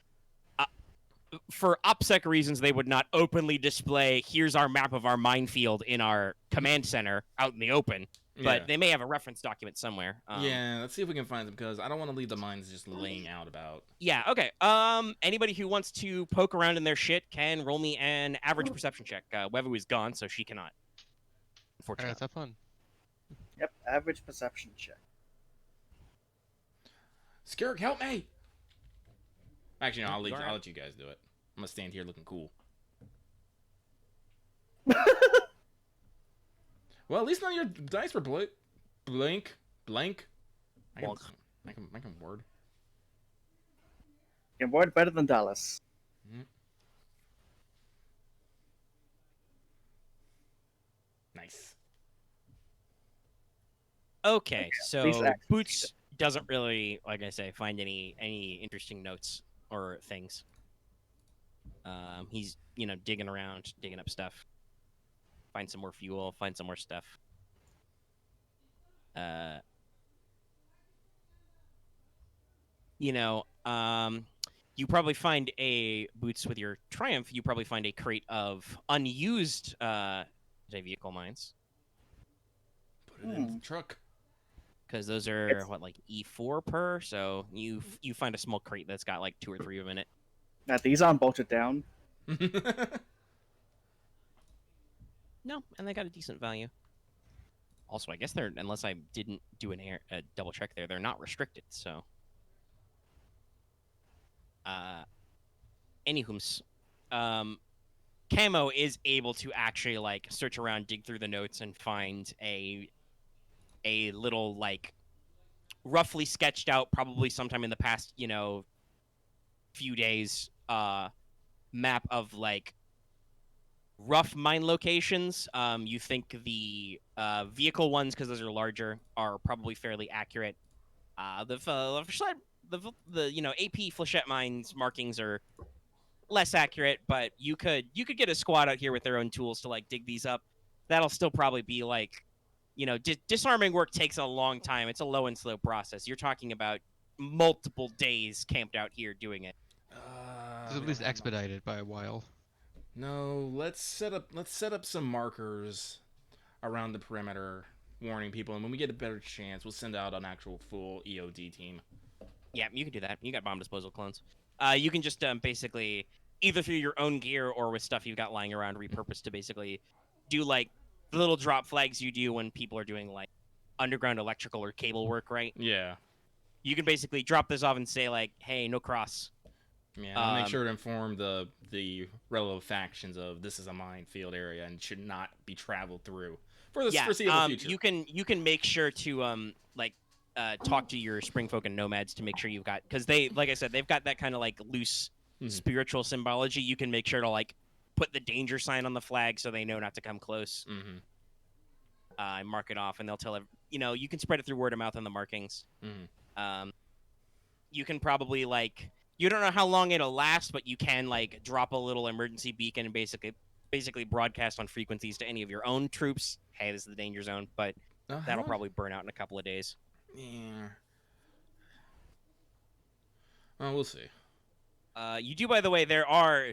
for OPSEC reasons, they would not openly display, here's our map of our minefield in our command center out in the open. But they may have a reference document somewhere. Yeah, let's see if we can find them, because I don't want to leave the mines just laying out about. Yeah, okay. Anybody who wants to poke around in their shit can roll me an average perception check. Wevu is gone, so she cannot. All right, Unfortunately. let's have fun. Yep, average perception check. Skirk, help me! Actually, no, I'll let you guys do it. I'm gonna stand here looking cool. Well, at least none of your dice were blank. I can word. Can word better than Dallas. Nice. Okay, These so actions Boots doesn't really, like I say, find any interesting notes or things. He's digging around, digging up stuff. Find some more fuel, find some more stuff. You probably find Boots with your Triumph. You probably find a crate of unused vehicle mines. Put it in the truck. Because those are like E4 per. So you find a small crate that's got like 2 or 3 of them in it. Now these aren't bolted down. No, and they got a decent value. Also, I guess they're, unless I didn't do a double check there, they're not restricted. So, anywhooms, Camo is able to actually like search around, dig through the notes, and find a little like roughly sketched out, probably sometime in the past few days, map of like rough mine locations. You think the vehicle ones, because those are larger, are probably fairly accurate. The AP flechette mines markings are less accurate, but you could get a squad out here with their own tools to like dig these up. That'll still probably be like, disarming work takes a long time. It's a low and slow process. You're talking about multiple days camped out here doing it. It's at least expedited by a while. No, let's set up some markers around the perimeter, warning people, and when we get a better chance, we'll send out an actual full EOD team. Yeah, you can do that. You got bomb disposal clones. You can just basically, either through your own gear or with stuff you've got lying around, repurpose to basically do like the little drop flags you do when people are doing like underground electrical or cable work, right? Yeah. You can basically drop this off and say like, hey, no cross. Yeah, I'll make sure to inform the relevant factions of this is a minefield area and should not be traveled through for the foreseeable future. You can make sure to talk to your Springfolk and Nomads to make sure you've got, because they, like I said, they've got that kind of like loose spiritual symbology. You can make sure to like put the danger sign on the flag so they know not to come close. And mark it off, and they'll tell you can spread it through word of mouth on the markings. You can probably like, you don't know how long it'll last, but you can like drop a little emergency beacon and basically broadcast on frequencies to any of your own troops. Hey, this is the danger zone, but that'll probably burn out in a couple of days. Yeah. Well, we'll see. You do, by the way, there are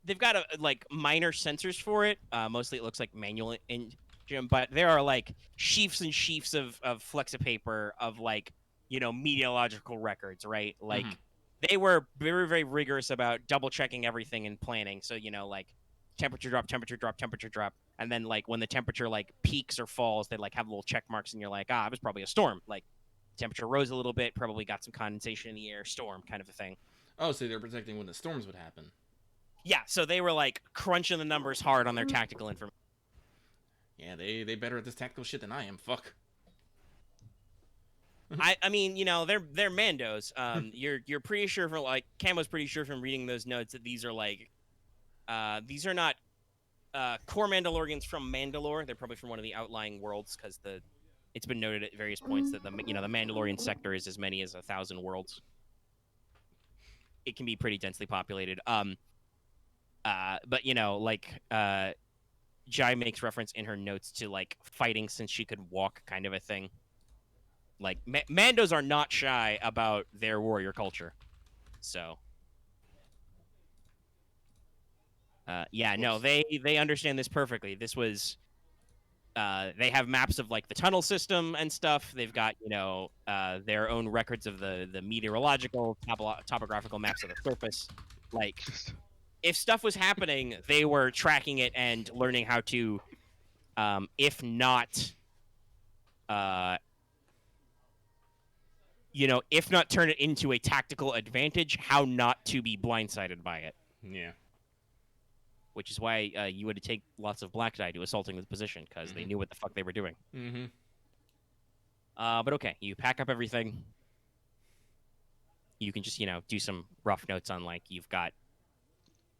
they've got like minor sensors for it. Mostly it looks like manual engine, but there are like sheafs and sheafs of flexipaper of like, meteorological records, right? Like they were very, very rigorous about double checking everything and planning. So, like temperature drop, temperature drop, temperature drop. And then like when the temperature like peaks or falls, they like have little check marks and you're like, it was probably a storm. Like temperature rose a little bit, probably got some condensation in the air, storm kind of a thing. Oh, so they're protecting when the storms would happen. Yeah, so they were like crunching the numbers hard on their tactical information. Yeah, they better at this tactical shit than I am. Fuck. I mean, they're Mandos. You're pretty sure from like Camo's pretty sure from reading those notes that these are like, these are not core Mandalorians from Mandalore. They're probably from one of the outlying worlds because it's been noted at various points that the Mandalorian sector is as many as 1,000 worlds. It can be pretty densely populated. But Jai makes reference in her notes to like fighting since she could walk, kind of a thing. Like Mandos are not shy about their warrior culture, so no, they understand this perfectly. This was they have maps of like the tunnel system and stuff. They've got their own records of the meteorological topographical maps of the surface. Like if stuff was happening, they were tracking it and learning how to, if not turn it into a tactical advantage, how not to be blindsided by it. Yeah. Which is why you would take lots of black die to assaulting the position, because they knew what the fuck they were doing. Mm-hmm. But okay, you pack up everything. You can just, do some rough notes on, like, you've got...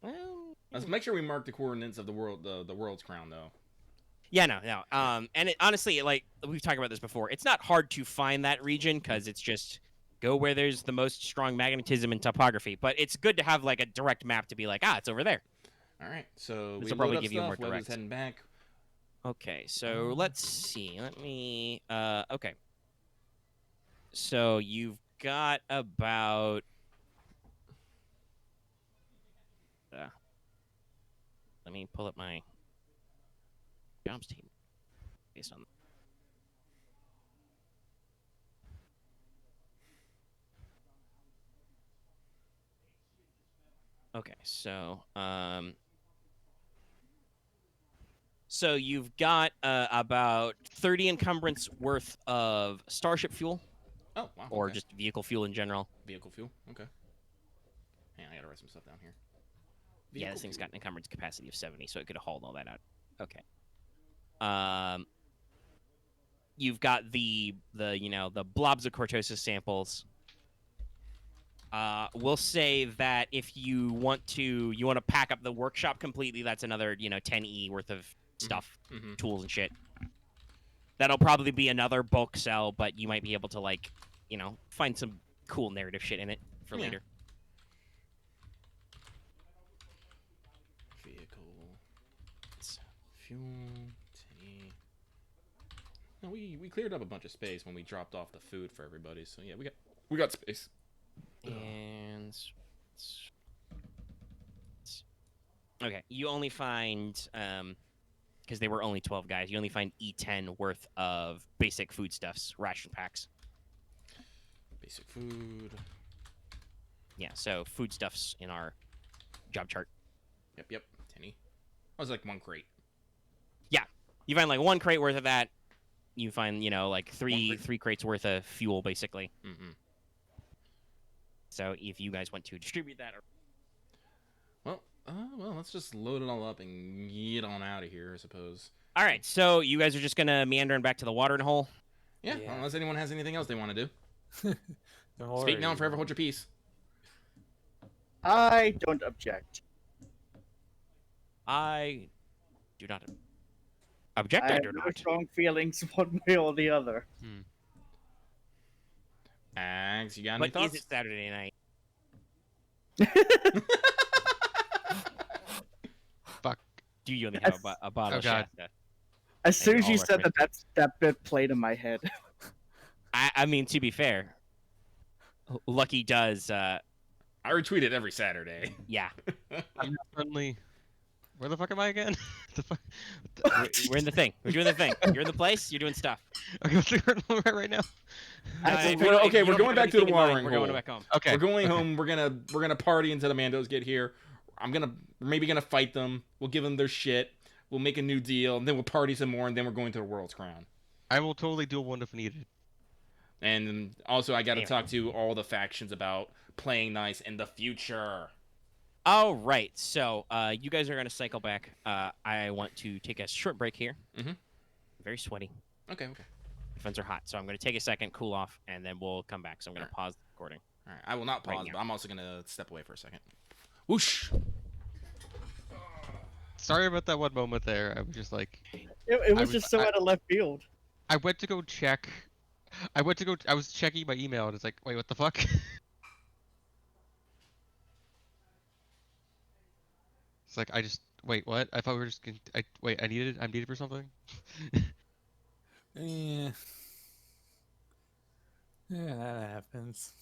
Well... Let's make sure we mark the coordinates of the world's crown, though. Yeah, no. And honestly, like, we've talked about this before, it's not hard to find that region, because it's just go where there's the most strong magnetism and topography. But it's good to have, like, a direct map to be like, it's over there. All right, so This we will probably load up give you stuff. more Webb's direct. heading back. Okay, so let's see. Let me... okay. So you've got about... let me pull up my jobs team based on... Okay, so you've got about 30 encumbrance worth of starship fuel, Oh, wow. or okay. just vehicle fuel in general. Vehicle fuel. Okay. Hang on, I gotta write some stuff down here. Yeah, this thing's got an encumbrance capacity of 70, so it could have hauled all that out. Okay. You've got the blobs of cortosis samples. We'll say that if you want to pack up the workshop completely, that's another 10E worth of stuff, tools and shit. That'll probably be another bulk sell, but you might be able to find some cool narrative shit in it for later. Vehicle, fuel, 10E. No, we cleared up a bunch of space when we dropped off the food for everybody. So yeah, we got space. And okay, you only find because they were only 12 guys, you only find E10 worth of basic foodstuffs, ration packs. Basic food. Yeah, so foodstuffs in our job chart. Yep. 10E. I was like one crate. Yeah, you find like one crate worth of that. You find like three crates worth of fuel basically. Mm-hmm. So if you guys want to distribute that, well, let's just load it all up and get on out of here, I suppose. all right. So you guys are just gonna meander back to the watering hole. Yeah, Yeah. unless anyone has anything else they want to do. Don't Speak now worry. and forever hold your peace. I don't object. I do not object. I I have do no not. strong feelings one way or the other. Axe, you got any But thoughts? is it Saturday night? Fuck. Do you only have a bottle Oh, of God. Shasta? As soon as all you said recommend- that bit played in my head. I mean, to be fair, Lucky does. I retweet it every Saturday. Yeah, I'm suddenly. Where the fuck am I again? the fuck? we're in the thing. We're doing the thing. You're in the place. You're doing stuff. Okay, what's the right now? If we're- you- if okay, you we're don't going have back to the anything in mind, watering We're going hole. back home. Okay. We're going okay. home. We're gonna party until the Mandos get here. We're maybe gonna fight them. We'll give them their shit. We'll make a new deal, and then we'll party some more, and then we're going to the world's crown. I will totally do one if needed. And also, I got to Damn. talk to all the factions about playing nice in the future. All right. So you guys are gonna cycle back. I want to take a short break here. Mhm. Very sweaty. Okay. Headphones are hot, so I'm going to take a second, cool off, and then we'll come back. So I'm going to pause the recording. All right, I will not Right pause, now. but I'm also gonna step away for a second. Whoosh! Sorry about that one moment there. I was just like, It was was- just so I- out of left field. I went to go check. I was checking my email and it's like, wait, what the fuck? It's like wait, what? I thought we were just gonna, wait, I'm needed for something. Yeah. Yeah, that happens.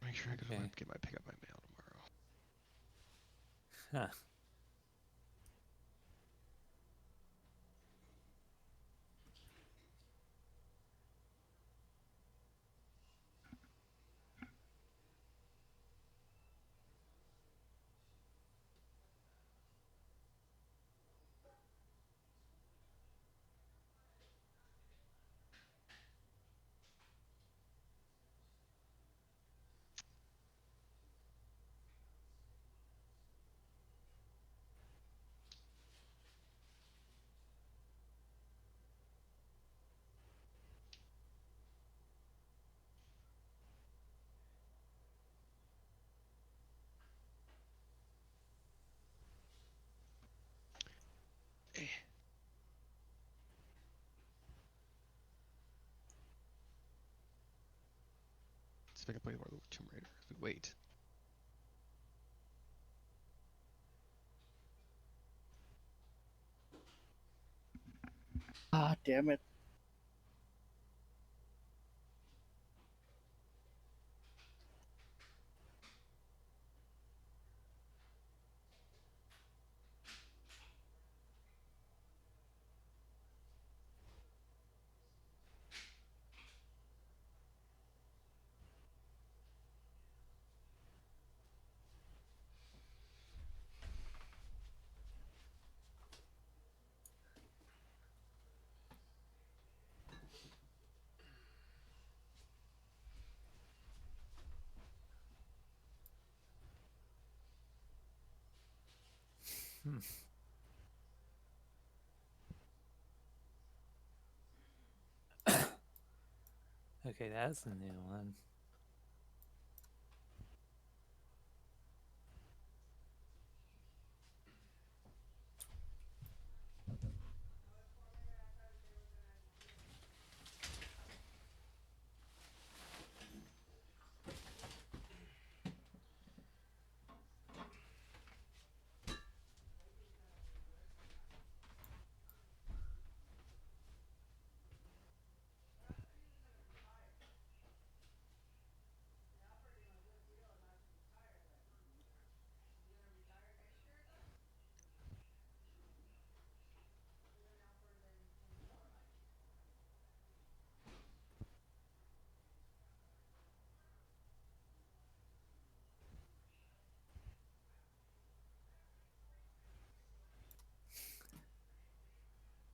Make sure I go Okay. get my pick up my mail tomorrow. Huh. See if I can play more Tomb Raider. If we wait. Ah, damn it. Okay, that's a new one.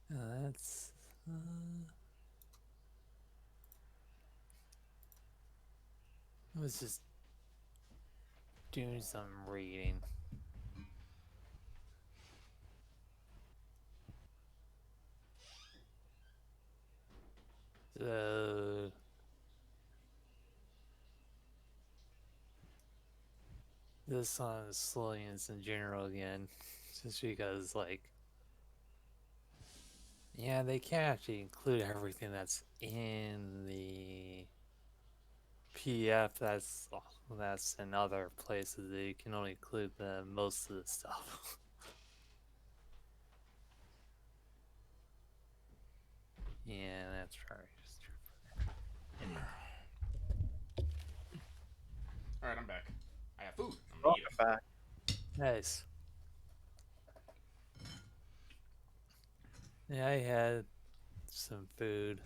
That's. I was just doing some reading. So. This on Selonians in general again. Just because, like. Yeah, they can't actually include everything that's in the PDF that's in other places. They can only include most of the stuff. Yeah, that's right. All right, I'm back. I have food. I'm gonna Welcome eat it. back. Nice. Yeah, I had some food.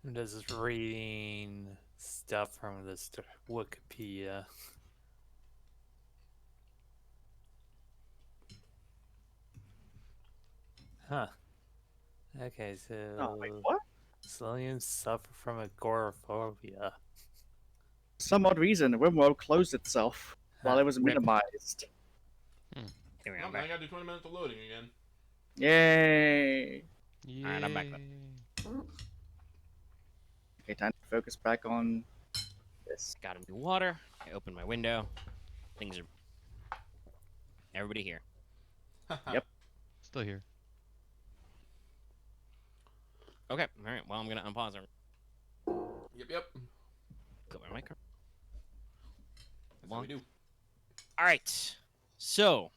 I'm just reading stuff from this Wikipedia. Huh. Okay, Oh, wait, so what? Selenians suffer from agoraphobia. For some odd reason, RimWorld closed itself while it was Rip. minimized. Here we No, go. man, I gotta do 20 minutes of loading again. Yay! Alright, I'm back Yay. Okay, time to focus back on this. Got a new water. I opened my window. Things are. Everybody here. Yep. Still here. Okay. All right. Well, I'm gonna unpause. Yep. Go my mic. That's how we do. All right. So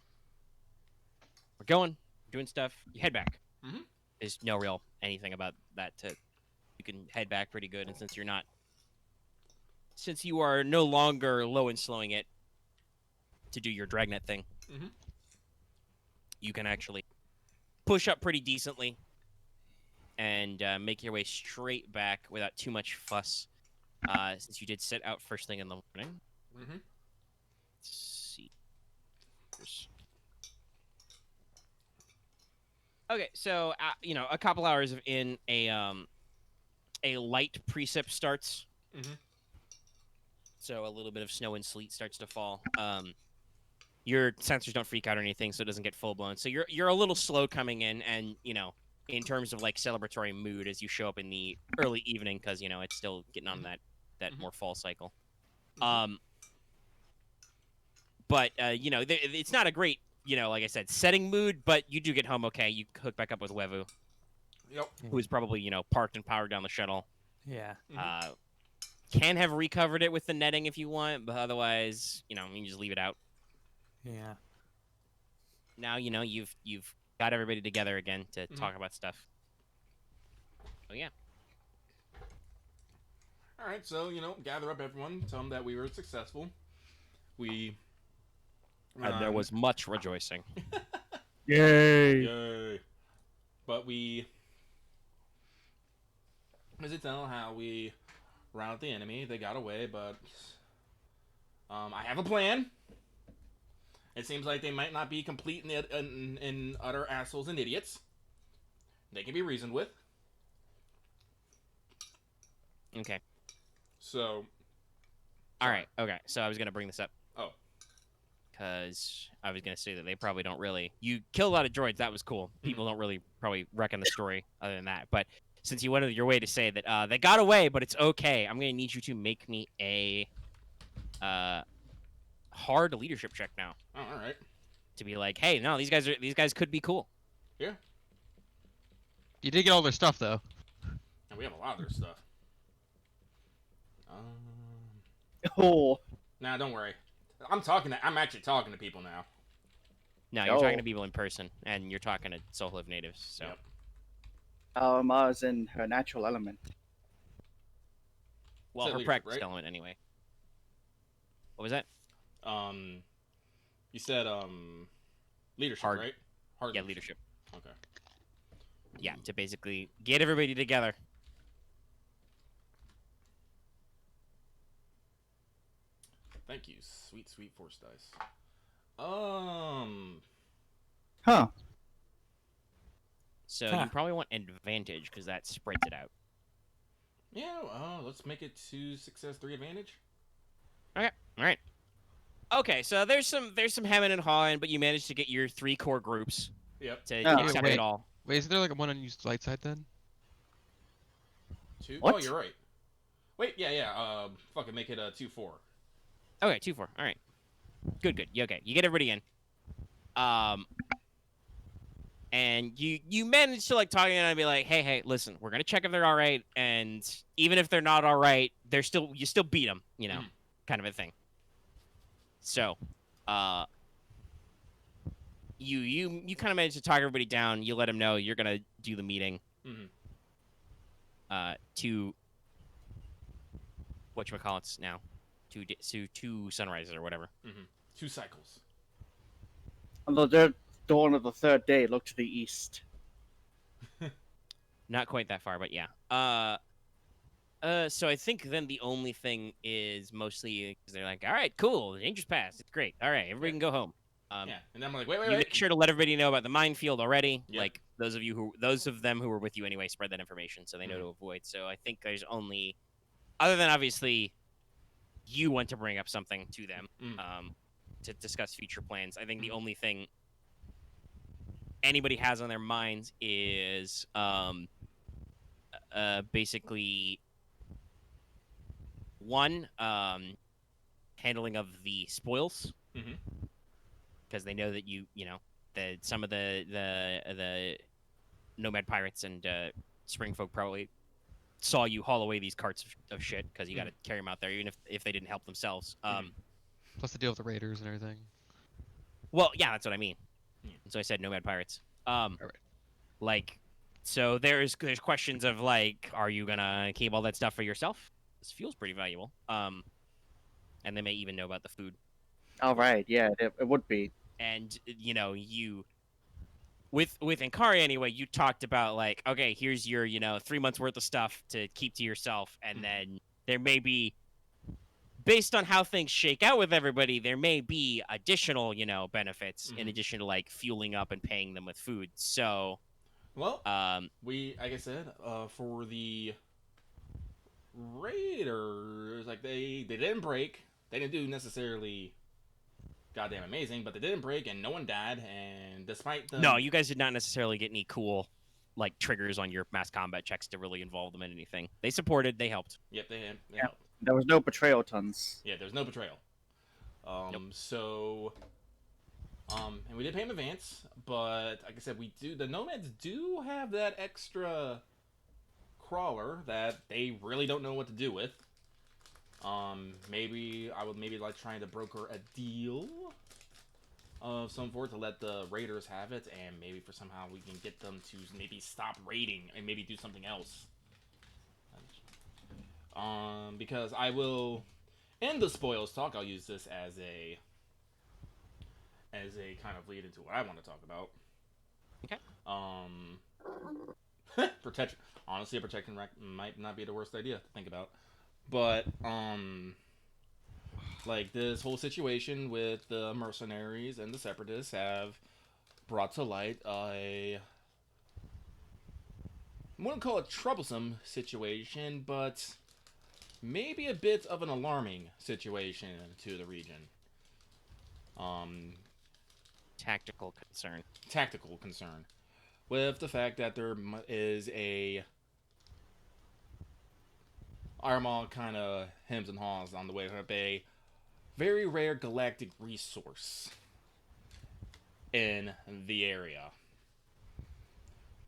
we're going, doing stuff. You head back. Mhm. There's no real anything about that to. You can head back pretty good, and since you are no longer low and slowing it to do your dragnet thing, Mhm. you can actually push up pretty decently and make your way straight back without too much fuss. Since you did set out first thing in the morning. Mhm. Let's see. Okay, so a couple hours in a light precip starts. Mhm. So a little bit of snow and sleet starts to fall. Your sensors don't freak out or anything, so it doesn't get full blown. So you're a little slow coming in, and in terms of like celebratory mood as you show up in the early evening, because it's still getting on that Mhm. more fall cycle. Mhm. But it's not a great like I said, setting mood. But you do get home okay. You hook back up with Wevu, Yep. who is probably parked and powered down the shuttle. Yeah. Mhm. Can have recovered it with the netting if you want, but otherwise, you can just leave it out. Yeah. Now you've got everybody together again to Mhm. talk about stuff. Oh yeah. All right, so gather up everyone, tell them that we were successful. We. And there was much rejoicing. Yay! Yay! But we. As it tell how we routed the enemy, they got away, but I have a plan. It seems like they might not be complete and utter assholes and idiots. They can be reasoned with. Okay. So. All right. Okay. So I was gonna bring this up. Oh. Because I was gonna say that they probably don't really. You kill a lot of droids. That was cool. People don't really probably reckon the story other than that. But since you went out of your way to say that they got away, but it's okay, I'm gonna need you to make me a hard leadership check now. Oh, all right. To be like, hey, no, these guys could be cool. Yeah. You did get all their stuff though. And we have a lot of their stuff. Oh, Nah, don't worry. I'm actually talking to people now. No, you're talking Oh. to people in person, and you're talking to Soul of natives. So Yep. Aramaa is in her natural element. well, Said her leadership, practice right? element anyway. What was that? You said leadership, Hard. right? Hard. Yeah, leadership. Okay. Yeah, to basically get everybody together. Thank you, sweet force dice. Huh. So Huh. you probably want advantage because that spreads it out. Yeah. Let's make it 2 success, 3 advantage. Okay. All right. Okay, so there's some hemming and hawing, but you managed to get your 3 core groups Yep. to Oh. accept Wait. it all. Wait, is there like one unused light side then? 2. What? Oh, you're right. Wait. Yeah. Fucking make it 2-4. Okay, 2-4. All right. Good. Yeah, okay, you get everybody in. And you manage to like talk to them and be like, hey, listen, we're gonna check if they're all right, and even if they're not all right, you still beat them, kind of a thing. So, you kind of manage to talk everybody down. You let them know you're gonna do the meeting. To whatchamacallits now, two sunrises or whatever. 2 cycles. On the dawn of the third day, look to the east. Not quite that far, but yeah. So I think then the only thing is mostly because they're like, all right, cool, the danger's passed, it's great, all right, everybody can go home. Yeah. And I'm like, wait. You make sure to let everybody know about the minefield already. Yep. Like those of them who were with you anyway, spread that information so they know to avoid. So I think there's only, other than obviously, you want to bring up something to them. to discuss future plans. I think the only thing anybody has on their minds is basically one, handling of the spoils, Mhm. because they know that you know that some of the nomad pirates and spring folk probably saw you haul away these carts of shit, because you got to carry them out there, even if they didn't help themselves. Plus the deal with the raiders and everything. Well, yeah, that's what I mean. Yeah. So I said nomad pirates. Alright. Like, so there's questions of like, are you gonna keep all that stuff for yourself? This feels pretty valuable. And they may even know about the food. All right, yeah, it would be. And you know, you with Inkari anyway, you talked about like, okay, here's your 3 months worth of stuff to keep to yourself, and then there may be, based on how things shake out with everybody, there may be additional benefits in addition to like fueling up and paying them with food. So Well, um we, like I said, for the Raiders, like they didn't break. They didn't do necessarily goddamn amazing, but they didn't break, and no one died. And despite them, no, you guys did not necessarily get any cool like triggers on your mass combat checks to really involve them in anything. They supported, they helped. Yep, they Yeah. helped. There was no betrayal tons. Yeah, there's no betrayal. Nope. So, and we did pay in advance, but like I said, the nomads do have that extra crawler that they really don't know what to do with. Maybe I would like trying to broker a deal of some sort to let the raiders have it, and maybe for somehow we can get them to maybe stop raiding and maybe do something else. Because I will, in the spoils talk, I'll use this as a kind of lead into what I want to talk about. Okay. Protection. Honestly, a protection rack might not be the worst idea to think about. But, like, this whole situation with the mercenaries and the separatists have brought to light I wouldn't call it troublesome situation, but maybe a bit of an alarming situation to the region. Tactical concern. Tactical concern. With the fact that there is a Aramaa kind of hems and haws on the way to a very rare galactic resource in the area.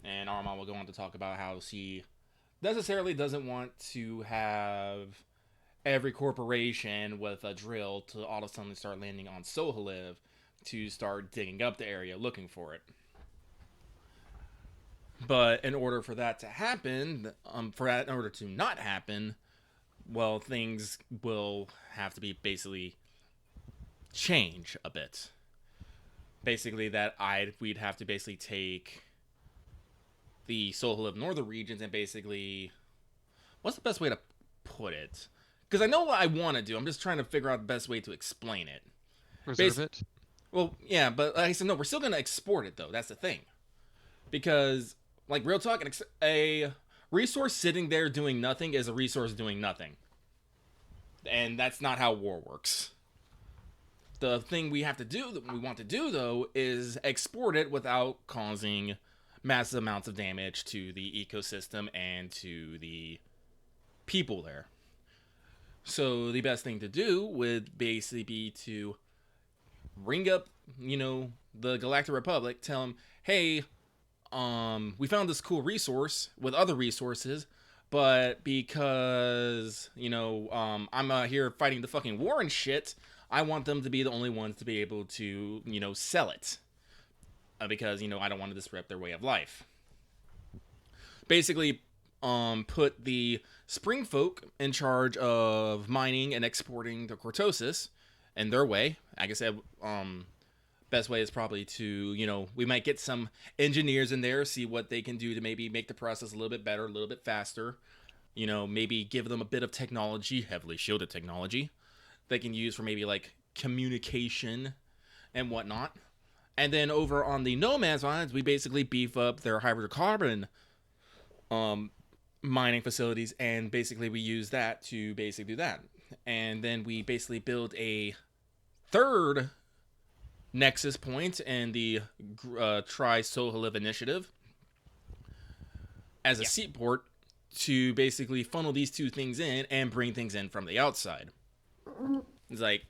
And Aramaa will go on to talk about how she necessarily doesn't want to have every corporation with a drill to all of a sudden start landing on Sohaliv to start digging up the area looking for it. But in order for that to happen, in order to not happen, well, things will have to be basically change a bit. Basically, we'd have to basically take the Sohaliv northern regions and basically, what's the best way to put it? Because I know what I want to do. I'm just trying to figure out the best way to explain it. Reserve it. Well, yeah, but like I said, no, we're still going to export it, though. That's the thing. Because, like, real talk, a resource sitting there doing nothing is a resource doing nothing. And that's not how war works. The thing we want to do, though, is export it without causing massive amounts of damage to the ecosystem and to the people there. So the best thing to do would basically be to ring up, the Galactic Republic, tell them, hey, we found this cool resource with other resources, but because, I'm here fighting the fucking war and shit, I want them to be the only ones to be able to, sell it. Because, I don't want to disrupt their way of life. Basically, put the Spring Folk in charge of mining and exporting the Cortosis in their way. Like I said, best way is probably to, we might get some engineers in there, see what they can do to maybe make the process a little bit better, a little bit faster. Maybe give them a bit of technology, heavily shielded technology, they can use for maybe like communication and whatnot. And then over on the Nomads lines, we basically beef up their hydrocarbon mining facilities, and basically we use that to basically do that. And then we basically build a third nexus point and the Try Sohaliv initiative as a seaport to basically funnel these two things in and bring things in from the outside. It's like,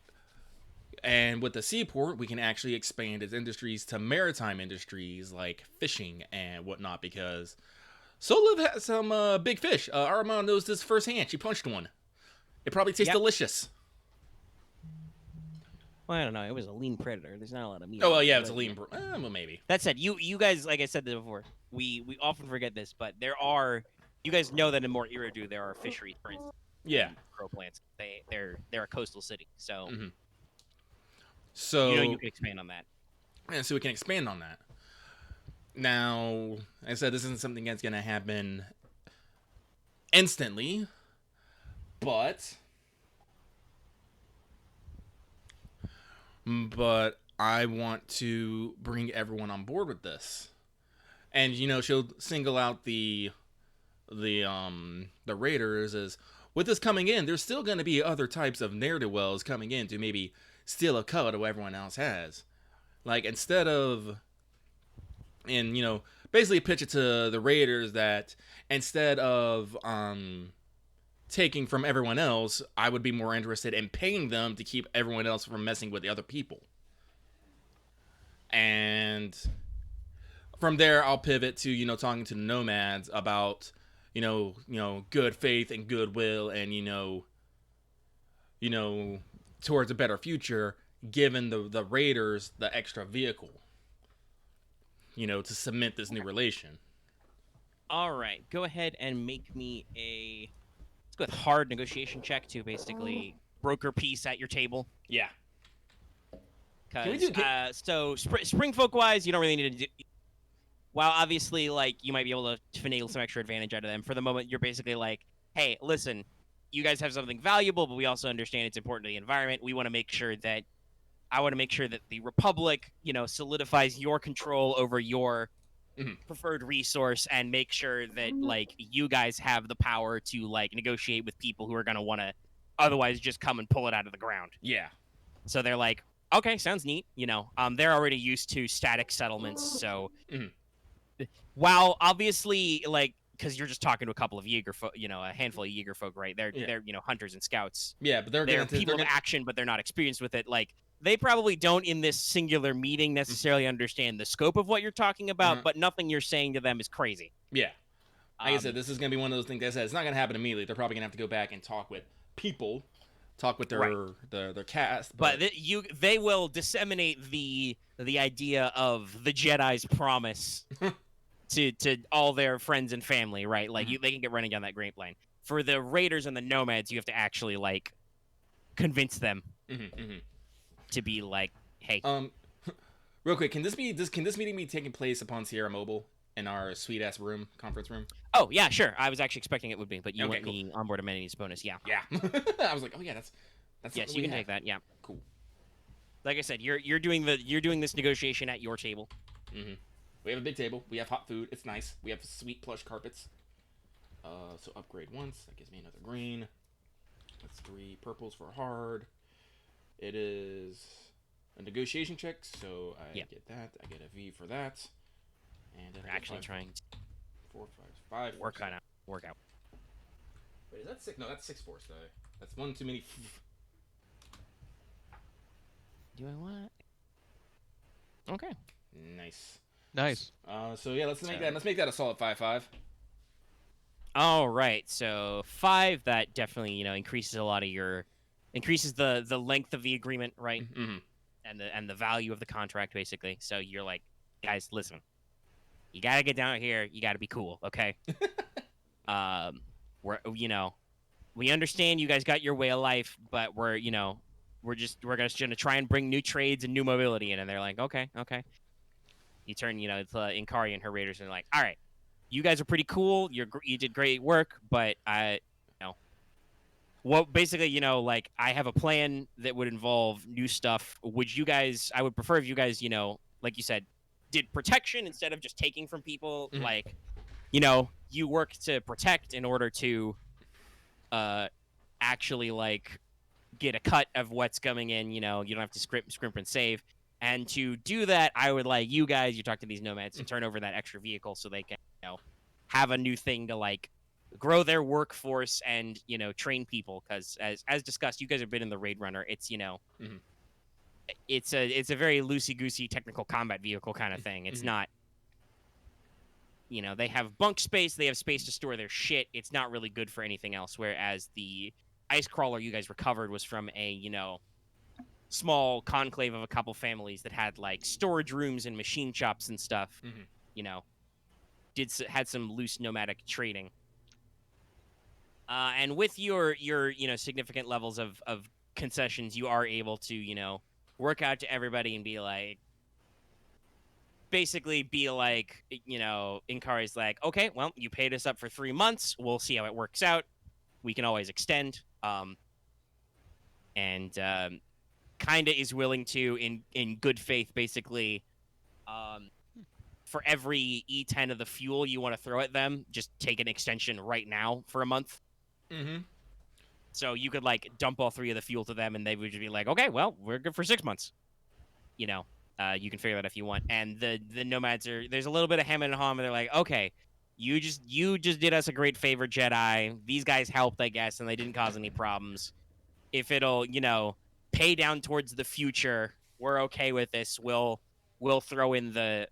and with the seaport, we can actually expand its industries to maritime industries like fishing and whatnot, because Soliv has some big fish. Aramaa knows this firsthand. She punched one. It probably tastes delicious. Well, I don't know. It was a lean predator. There's not a lot of meat. Oh, on well, it, yeah, but, it's a lean. Well, maybe. That said, you guys, like I said before, we often forget this, but there are. You guys know that in More Iridu there are fisheries, for instance. Yeah. Crow plants. They're a coastal city, so So you can expand on that. Yeah, so we can expand on that. Now, I said this isn't something that's going to happen instantly, but I want to bring everyone on board with this. And she'll single out the raiders as, with this coming in, there's still going to be other types of ne'er-do-wells coming in to maybe steal a cut of what everyone else has. Like, instead of, and basically pitch it to the raiders that instead of taking from everyone else, I would be more interested in paying them to keep everyone else from messing with the other people. And from there, I'll pivot to talking to the nomads about good faith and goodwill, and towards a better future, given the raiders the extra vehicle, to cement this new relation. All right, go ahead and make me let's go with hard negotiation check to basically broker peace at your table. Yeah. Because so spring folk wise, you don't really need to do. While obviously, like, you might be able to finagle some extra advantage out of them, for the moment, you're basically like, hey, listen, you guys have something valuable, but we also understand it's important to the environment. I want to make sure that the Republic, solidifies your control over your preferred resource, and make sure that, like, you guys have the power to, like, negotiate with people who are going to want to otherwise just come and pull it out of the ground. Yeah. So they're like, okay, sounds neat. They're already used to static settlements, so while obviously, like, because you're just talking to a couple of Jaeger folk, a handful of Jaeger folk, right? They're hunters and scouts. Yeah, but they're people of action, but they're not experienced with it. Like, they probably don't in this singular meeting necessarily understand the scope of what you're talking about, but nothing you're saying to them is crazy. Yeah. Like I said, this is going to be one of those things. I said, it's not going to happen immediately. They're probably going to have to go back and talk with people, talk with their cast. But they will disseminate the idea of the Jedi's promise to all their friends and family, right? Like, they can get running down that grapevine. For the raiders and the nomads, you have to actually, like, convince them to be like, hey. Real quick, can this meeting be taking place upon Sierra Mobile in our sweet ass conference room? Oh yeah, sure. I was actually expecting it would be, but you Okay, want cool. me onboard amenities bonus, yeah. Yeah. I was like, oh yeah, that's yes, you can take that. Yeah. Cool. Like I said, you're doing this negotiation at your table. We have a big table. We have hot food. It's nice. We have sweet plush carpets. So upgrade once. That gives me another green. That's 3 purples for hard. It is a negotiation check, so I get that. I get a V for that. And We're actually trying to 4, 5, 5. work out. Wait, is that 6? No, that's 6 force die. That's one too many. Do I want? Okay. Nice. So yeah, let's make that a solid 5/5. All right. So 5, that definitely increases a lot of increases the length of the agreement, right? And the value of the contract, basically. So you're like, guys, listen, you gotta get down here. You gotta be cool, okay? We understand you guys got your way of life, but we're just gonna try and bring new trades and new mobility in. And they're like, okay. You turn, it's Inkari and her raiders, and they're like, all right, you guys are pretty cool. You did great work, but basically, like, I have a plan that would involve new stuff. I would prefer if you guys, like you said, did protection instead of just taking from people. Like, you work to protect in order to actually, like, get a cut of what's coming in. You don't have to scrimp and save. And to do that, I would like you guys, you talk to these nomads, to turn over that extra vehicle so they can, have a new thing to like grow their workforce and, train people. Because as discussed, you guys have been in the Raid Runner. It's, it's a very loosey-goosey technical combat vehicle kind of thing. It's not, they have bunk space, they have space to store their shit. It's not really good for anything else. Whereas the ice crawler you guys recovered was from a, small conclave of a couple families that had like storage rooms and machine shops and stuff. Had some loose nomadic trading. And with your significant levels of concessions, you are able to work out to everybody and be like, Inkari's like, okay, well, you paid us up for 3 months. We'll see how it works out. We can always extend. And kind of is willing to, in good faith, basically, for every E10 of the fuel you want to throw at them, just take an extension right now for a month. So you could like dump all 3 of the fuel to them, and they would just be like, okay, well, we're good for 6 months. You can figure that if you want. And the nomads there's a little bit of hem and haw, and they're like, okay, you just did us a great favor, Jedi. These guys helped, I guess, and they didn't cause any problems. If it'll, pay down towards the future, we're okay with this. We'll throw in the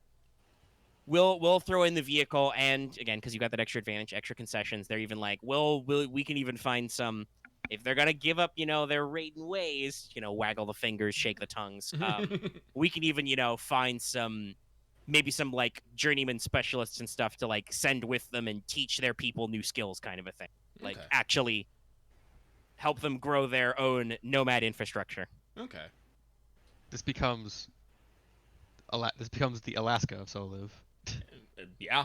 vehicle, and again, because you got that extra advantage, extra concessions, they're even like, we can even find some, if they're gonna give up, their Raiden ways, waggle the fingers, shake the tongues. We can even, find maybe some like journeyman specialists and stuff to like send with them and teach their people new skills, kind of a thing. Like actually help them grow their own nomad infrastructure. Okay. This becomes the Alaska of Soliv. Yeah.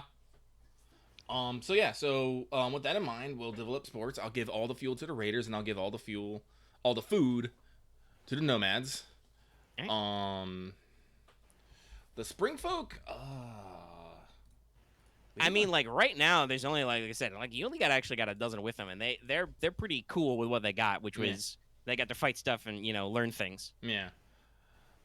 So with that in mind, we'll develop sports. I'll give all the fuel to the raiders, and I'll give all the food to the nomads. Okay. The spring folk, I mean, like right now, there's only like I said, like you only got a dozen with them, and they're pretty cool with what they got, which was they got to fight stuff and learn things. Yeah.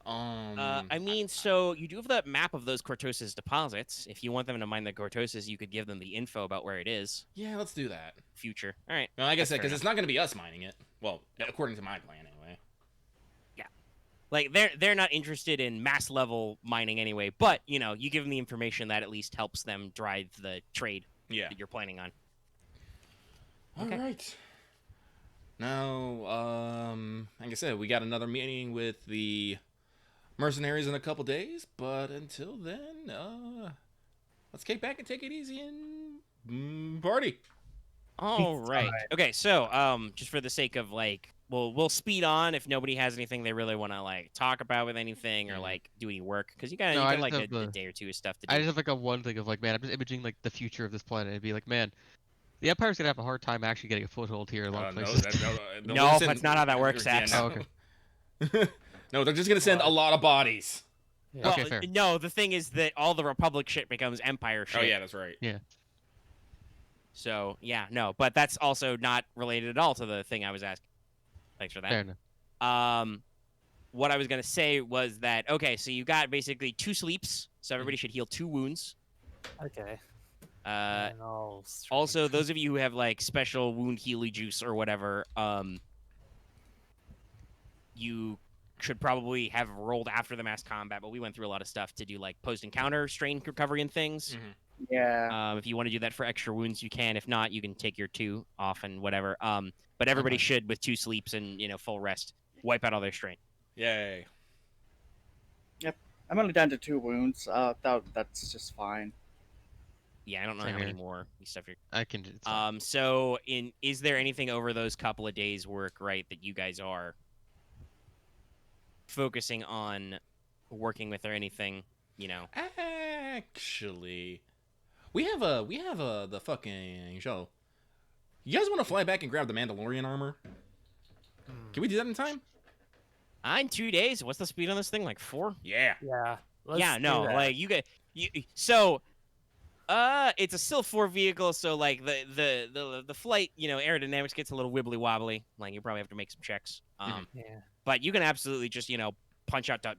I mean, so you do have that map of those Cortosis deposits. If you want them to mine the Cortosis, you could give them the info about where it is. Yeah, let's do that. Future. All right. Well, like I said, because it's not going to be us mining it. Well, according to my plan, anyway. Yeah. Like they're not interested in mass level mining anyway, but you give them the information that at least helps them drive the trade that you're planning on. All right. Now, like I said, we got another meeting with the mercenaries in a couple days, but until then, let's kick back and take it easy and party. All right. Okay, so just for the sake of like, we'll speed on if nobody has anything they really want to like talk about with anything or like do any work, because you got like a day or two of stuff to do. I just have like a one thing of like, man, I'm just imaging like the future of this planet and be like, man, the Empire's gonna have a hard time actually getting a foothold here in a lot of places. No, that's not how that works, Sax. Oh, okay. No, they're just gonna send a lot of bodies. Yeah. Well, Okay, fair. no, the thing is that all the Republic shit becomes Empire shit. Oh yeah, that's right. Yeah. So yeah, no, but that's also not related at all to the thing I was asking. Thanks for that. Fair enough. What I was gonna say was that okay, so you got basically 2 sleeps, so everybody should heal 2 wounds. Okay. Uh, And I'll also, those of you who have like special wound healy juice or whatever, you should probably have rolled after the mass combat, but we went through a lot of stuff to do like post encounter strain recovery and things. Yeah. If you want to do that for extra wounds, you can. If not, you can take your 2 off and whatever. But everybody should, with 2 sleeps and full rest, wipe out all their strain. Yay. I'm only down to 2 wounds. That's just fine. Yeah, I don't know Same how many here. more stuff you're. I can. It's fine. So is there anything over those couple of days' work, right, that you guys are focusing on working with or anything? Actually, we have the fucking show. You guys want to fly back and grab the Mandalorian armor? Can we do that in time? In 2 days. What's the speed on this thing? Like 4? Yeah. Yeah. Yeah, no, like you get so. It's a still 4 vehicle, so like the flight, aerodynamics gets a little wibbly wobbly. Like you probably have to make some checks. Yeah. But you can absolutely just punch out to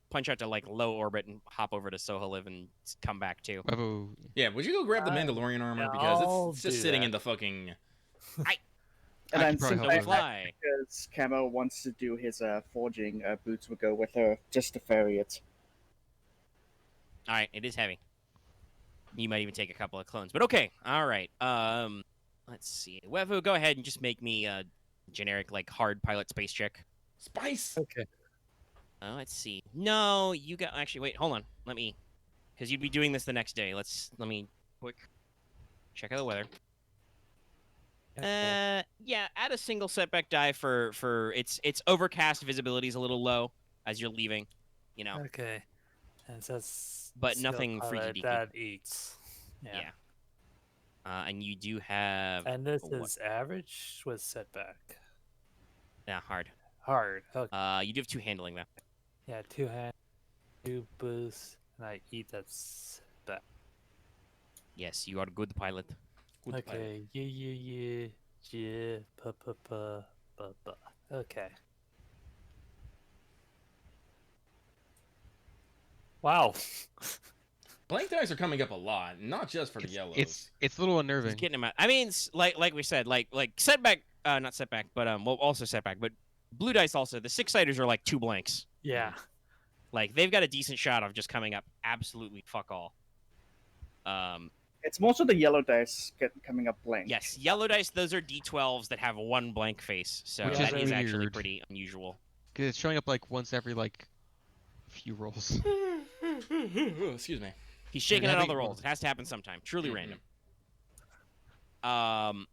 punch out to like low orbit and hop over to Sohaliv and come back too. Wevu. Yeah, would you go grab the Mandalorian armor because I'll it's just do sitting that. in the fucking. And I then could probably since help So with that. fly. because Camo wants to do his forging, Boots will go with her just to ferry it. All right, it is heavy. You might even take a couple of clones, but okay. All right. Let's see. Wevu, go ahead and just make me a generic like hard pilot space check. Spice! Okay. Let's see. No, you got actually. Wait, hold on. Let me, because you'd be doing this the next day. Let me quick check out the weather. Okay. Yeah, add a single setback die for it's overcast. Visibility is a little low as you're leaving. You know. Okay. And it says But skill nothing pilot freaky deaky. that eats. Yeah. And you do have. And this what- is average with setback. Yeah, hard. Hard. Okay. You do have 2 handling though. Yeah, 2 hand, 2 boost, and I eat that setback. Yes, you are a good pilot. Good pilot. Okay. Yeah. Pa. Okay. Wow. Blank dice are coming up a lot, not just for the yellows. It's a little He's unnerving. getting him out. I mean, like we said, like setback, not setback, but well, also setback, but blue dice also. The 6-siders are like 2 blanks. Yeah. Like they've got a decent shot of just coming up absolutely fuck all. It's most of the yellow dice coming up blank. Yes, yellow dice. Those are D12s that have 1 blank face, so Which that is is actually weird. pretty unusual. 'Cause it's showing up like once every like few rolls. Excuse me. He's shaking Yeah, out all having- the rolls. It has to happen sometime. Truly Mhm. random.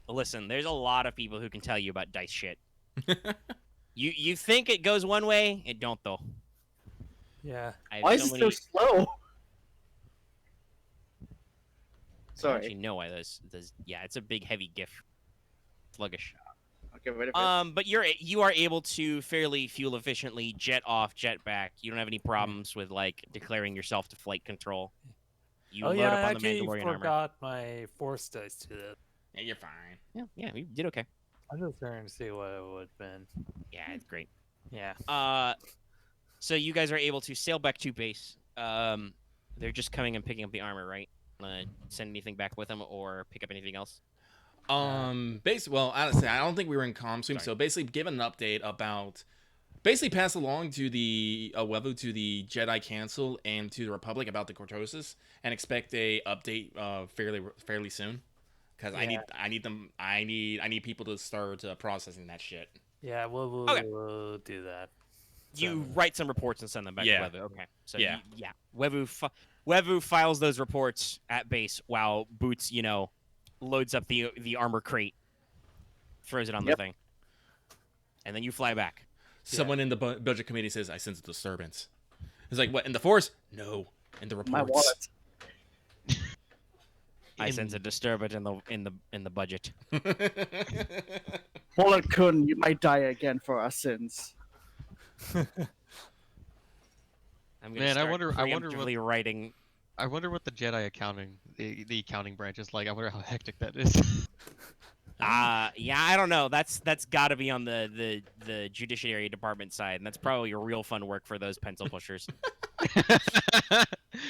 Listen, there's a lot of people who can tell you about dice shit. You think it goes one way, it don't though. Yeah. I have Why so is it many... so slow? I Sorry. actually know why those. Yeah, it's a big heavy GIF. Sluggish. I'll get rid of it. But you are able to fairly fuel efficiently jet off, jet back. You don't have any problems with like declaring yourself to flight control. You Oh load yeah, up I on the actually Mandalorian armor. forgot my force dice to this. Yeah, you're fine. Yeah, you did okay. I'm just trying to see what it would have been. Yeah, it's great. Yeah. So you guys are able to sail back to base. They're just coming and picking up the armor, right? Send anything back with them or pick up anything else? Well, honestly, I don't think we were in comm stream, Sorry. so basically give an update about, basically pass along to the Wevu, to the Jedi Council and to the Republic about the Cortosis, and expect a update fairly soon, because Yeah. I need people to start processing that shit. Yeah, we'll Okay. do that. You So- write some reports and send them back Yeah. to Wevu. Okay. So Yeah. yeah. Wevu files those reports at base while Boots, loads up the armor crate, throws it on the Yep. thing, and then you fly back. Someone in the budget committee says, "I sense a disturbance." It's like, what, in the Force? No, in the reports. My wallet. I sense a disturbance in the budget. Bullet Kun, you might die again for our sins. I'm gonna Man, I start wonder what- preemptively writing. I wonder what the Jedi accounting, the accounting branch is like. I wonder how hectic that is. Yeah, I don't know. That's got to be on the judiciary department side, and that's probably a real fun work for those pencil pushers.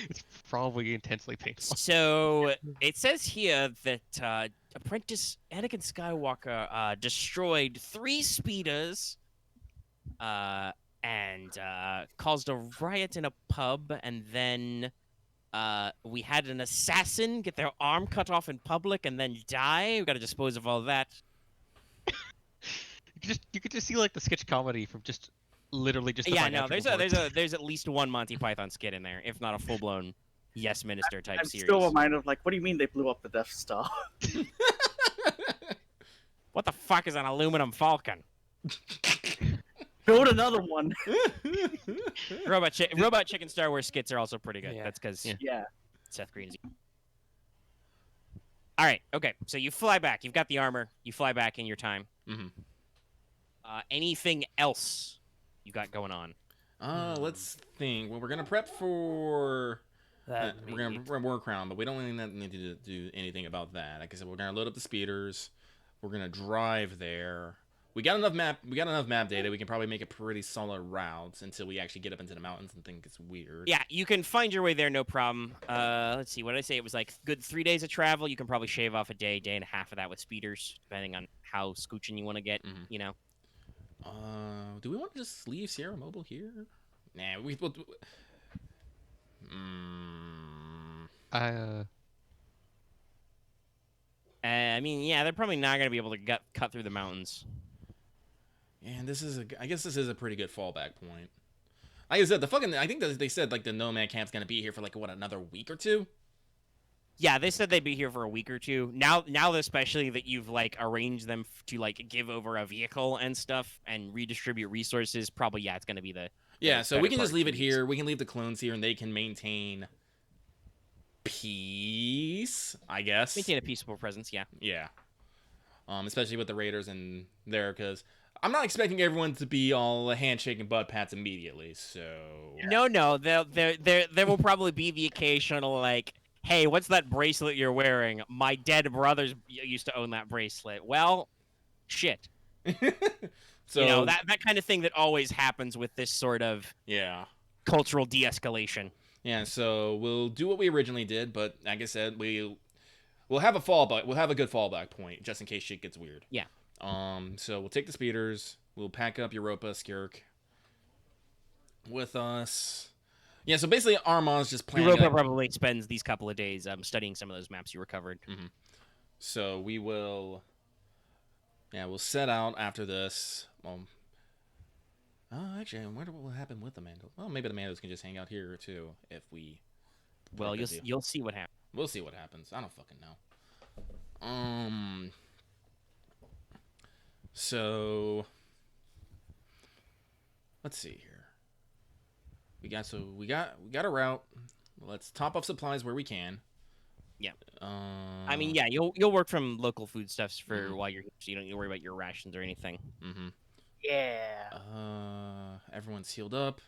It's probably intensely painful. So it says here that apprentice Anakin Skywalker destroyed 3 speeders, and caused a riot in a pub, and then we had an assassin get their arm cut off in public and then die. We got to dispose of all that. You could just see like the sketch comedy from just literally just. The Yeah, no, financial there's at least one Monty Python skit in there, if not a full blown Yes Minister type I'm series. still reminded of, like, what do you mean they blew up the Death Star? What the fuck is an aluminum falcon? Build another one. Robot Chicken Star Wars skits are also pretty good. Yeah. That's because Yeah. Yeah. Seth Green's. All right, okay. So you fly back. You've got the armor. You fly back in your time. hmm Anything else you got going on? Let's think. Well, we're gonna prep for. That We're gonna War Crown, but we don't really need to do anything about that. Like I said, we're gonna load up the speeders. We're gonna drive there. we got enough map data. We can probably make a pretty solid route until we actually get up into the mountains and think it's weird. Yeah, you can find your way there, no problem. Let's see. What did I say? It was like good 3 days of travel. You can probably shave off a day, day and a half of that with speeders, depending on how scooching you want to get. Mhm. You know. Do we want to just leave Sierra Mobile here? Nah, we. I mean, yeah, they're probably not gonna be able to cut through the mountains. And I guess this is a pretty good fallback point. Like I said, I think that they said like the nomad camp's gonna be here for like what, another week or two. Yeah, they said they'd be here for a week or two. Now, especially that you've like arranged them to like give over a vehicle and stuff and redistribute resources. Probably, yeah, it's gonna be the Yeah, so we better can part just of leave 2 it weeks. here. We can leave the clones here, and they can maintain peace, I guess. Maintain a peaceful presence. Yeah. Yeah. Especially with the raiders in there, because I'm not expecting everyone to be all handshake and butt pats immediately. So No, there will probably be the occasional like, hey, what's that bracelet you're wearing? My dead brothers used to own that bracelet. Well, shit. so You know, that kind of thing that always happens with this sort of yeah. cultural de-escalation. Yeah, so we'll do what we originally did, but like I said, we'll have a fallback. We'll have a good fallback point just in case shit gets weird. Yeah. So we'll take the speeders. We'll pack up Europa, Skirk with us. Yeah. So basically, Arma's just planning. Europa probably spends these couple of days studying some of those maps you recovered. So we will. Yeah, we'll set out after this. Actually, I wonder what will happen with the Mandals. Well, maybe the Mandals can just hang out here too if we. Well, you'll see what happens. We'll see what happens. I don't fucking know. So let's see here. We got a route. Let's top up supplies where we can. Yeah. I mean, yeah, you'll work from local foodstuffs for while you're here, so you don't need to worry about your rations or anything. Yeah. Everyone's healed up.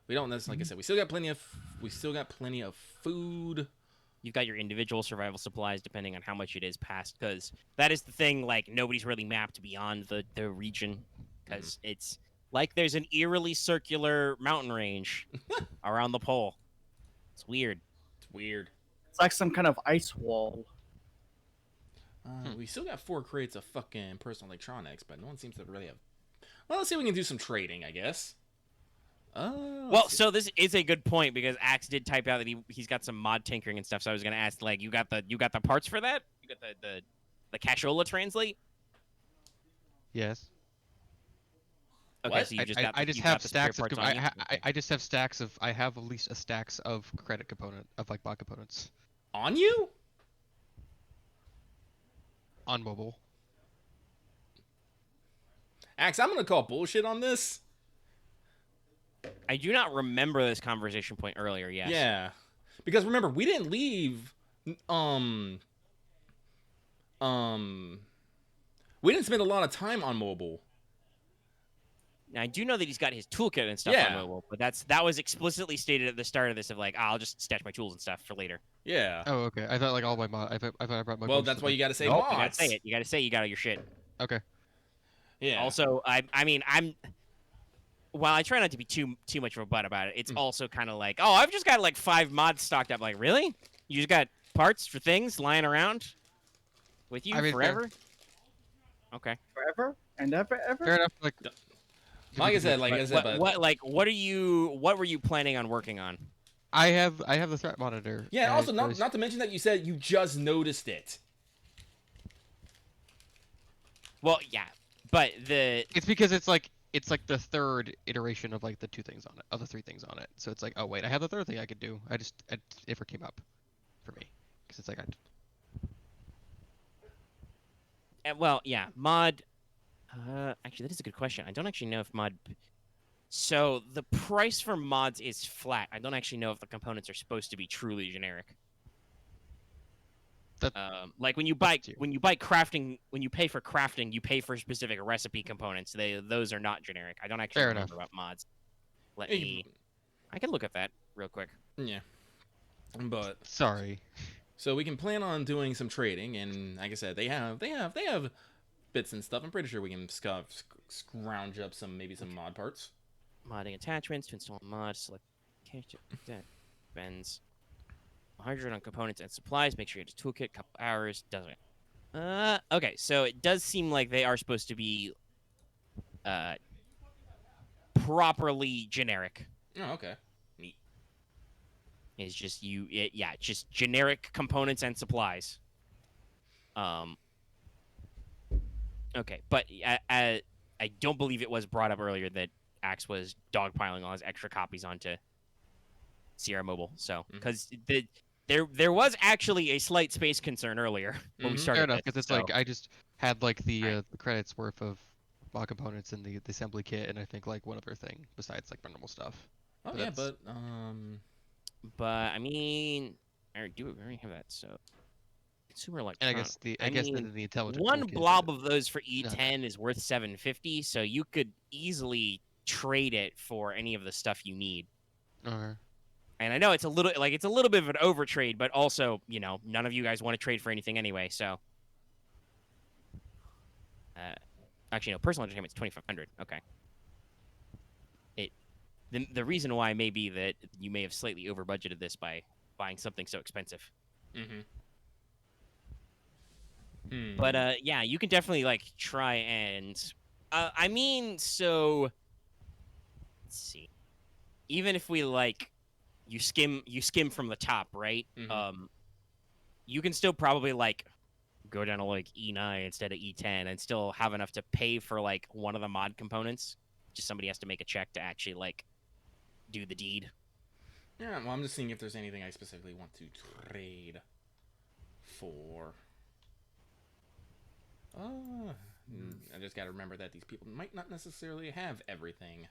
We don't necessarily, like I said, we still got plenty of food. You've got your individual survival supplies, depending on how much it is past, because that is the thing. Like nobody's really mapped beyond the region, because it's like there's an eerily circular mountain range around the pole. It's weird. It's weird. It's like some kind of ice wall. We still got 4 crates of fucking personal electronics, but no one seems to really have. Well, let's see if we can do some trading, I guess. Well, so this is a good point because Axe did type out that he's got some mod tinkering and stuff. So I was gonna ask, like, you got the parts for that? You got the cashola translate? Yes. Okay, What? so you just got. I just you have got the spare stacks of. parts on you? I just have stacks of. I have at least a stacks of credit component of like bot components On you? on mobile. Axe, I'm gonna call bullshit on this. I do not remember this conversation point earlier. Yes. Yeah, because remember we didn't leave. We didn't spend a lot of time on mobile. Now, I do know that he's got his toolkit and stuff Yeah. on mobile, but that was explicitly stated at the start of this of like, I'll just stash my tools and stuff for later. Yeah. Oh, okay. I thought like all my mod. I thought I brought my. Well, boots that's with why me. you gotta say Nope, mods. you gotta say it. You gotta say you got all your shit. Okay. Yeah. Also, I mean, while I try not to be too much of a butt about it, it's also kind of like, oh, I've just got like 5 mods stocked up. Like, really? You just got parts for things lying around with you I mean, fair. forever? Okay. Forever and ever. Fair enough. Like like I said, but What were you planning on working on? I have the threat monitor. yeah. and Also, there's- not to mention that you said you just noticed it. Well, yeah, but It's because it's like the third iteration of like the 2 things on it, of the 3 things on it. So it's like, oh wait, I have the third thing I could do. It never came up for me because it's like well, yeah, mod. Actually, that is a good question. I don't actually know if mod. So the price for mods is flat. I don't actually know if the components are supposed to be truly generic. That- Like when you buy cute. crafting, when you pay for crafting, you pay for specific recipe components. Those are not generic. I don't actually Fair remember enough. about mods. Let Hey, me. I can look at that real quick. Yeah. But sorry. so we can plan on doing some trading, and like I said, they have bits and stuff. I'm pretty sure we can scrounge up maybe some mod parts. Modding attachments to install a mod. Select spends 100 on components and supplies. Make sure you have a toolkit. Couple hours. Doesn't. Okay, so it does seem like they are supposed to be properly generic. Oh, okay. Neat. It's just just generic components and supplies. Okay, but I don't believe it was brought up earlier that Axe was dogpiling all his extra copies onto Sierra Mobile. So, because there was actually a slight space concern earlier when we started. Fair enough, this, because it's so- like I just had like the credits worth of mod components in the assembly kit, and I think like one other thing besides like the normal stuff. Oh But yeah, that's- But I mean, I already have that. So, consumer And I electronics. guess the I mean, then the intelligent one toolkit, blob of those for No, E10 is worth 750, so you could easily trade it for any of the stuff you need. And I know it's a little bit of an overtrade, but also, none of you guys want to trade for anything anyway, so actually no, personal entertainment's 2500. Okay. The reason why may be that you may have slightly over budgeted this by buying something so expensive. But yeah, you can definitely like try and I mean, so let's see. Even if we like you skim from the top, right? You can still probably like go down to like E9 instead of E10 and still have enough to pay for like one of the mod components. Just somebody has to make a check to actually like do the deed. Yeah, well, I'm just seeing if there's anything I specifically want to trade for. I just gotta remember that these people might not necessarily have everything.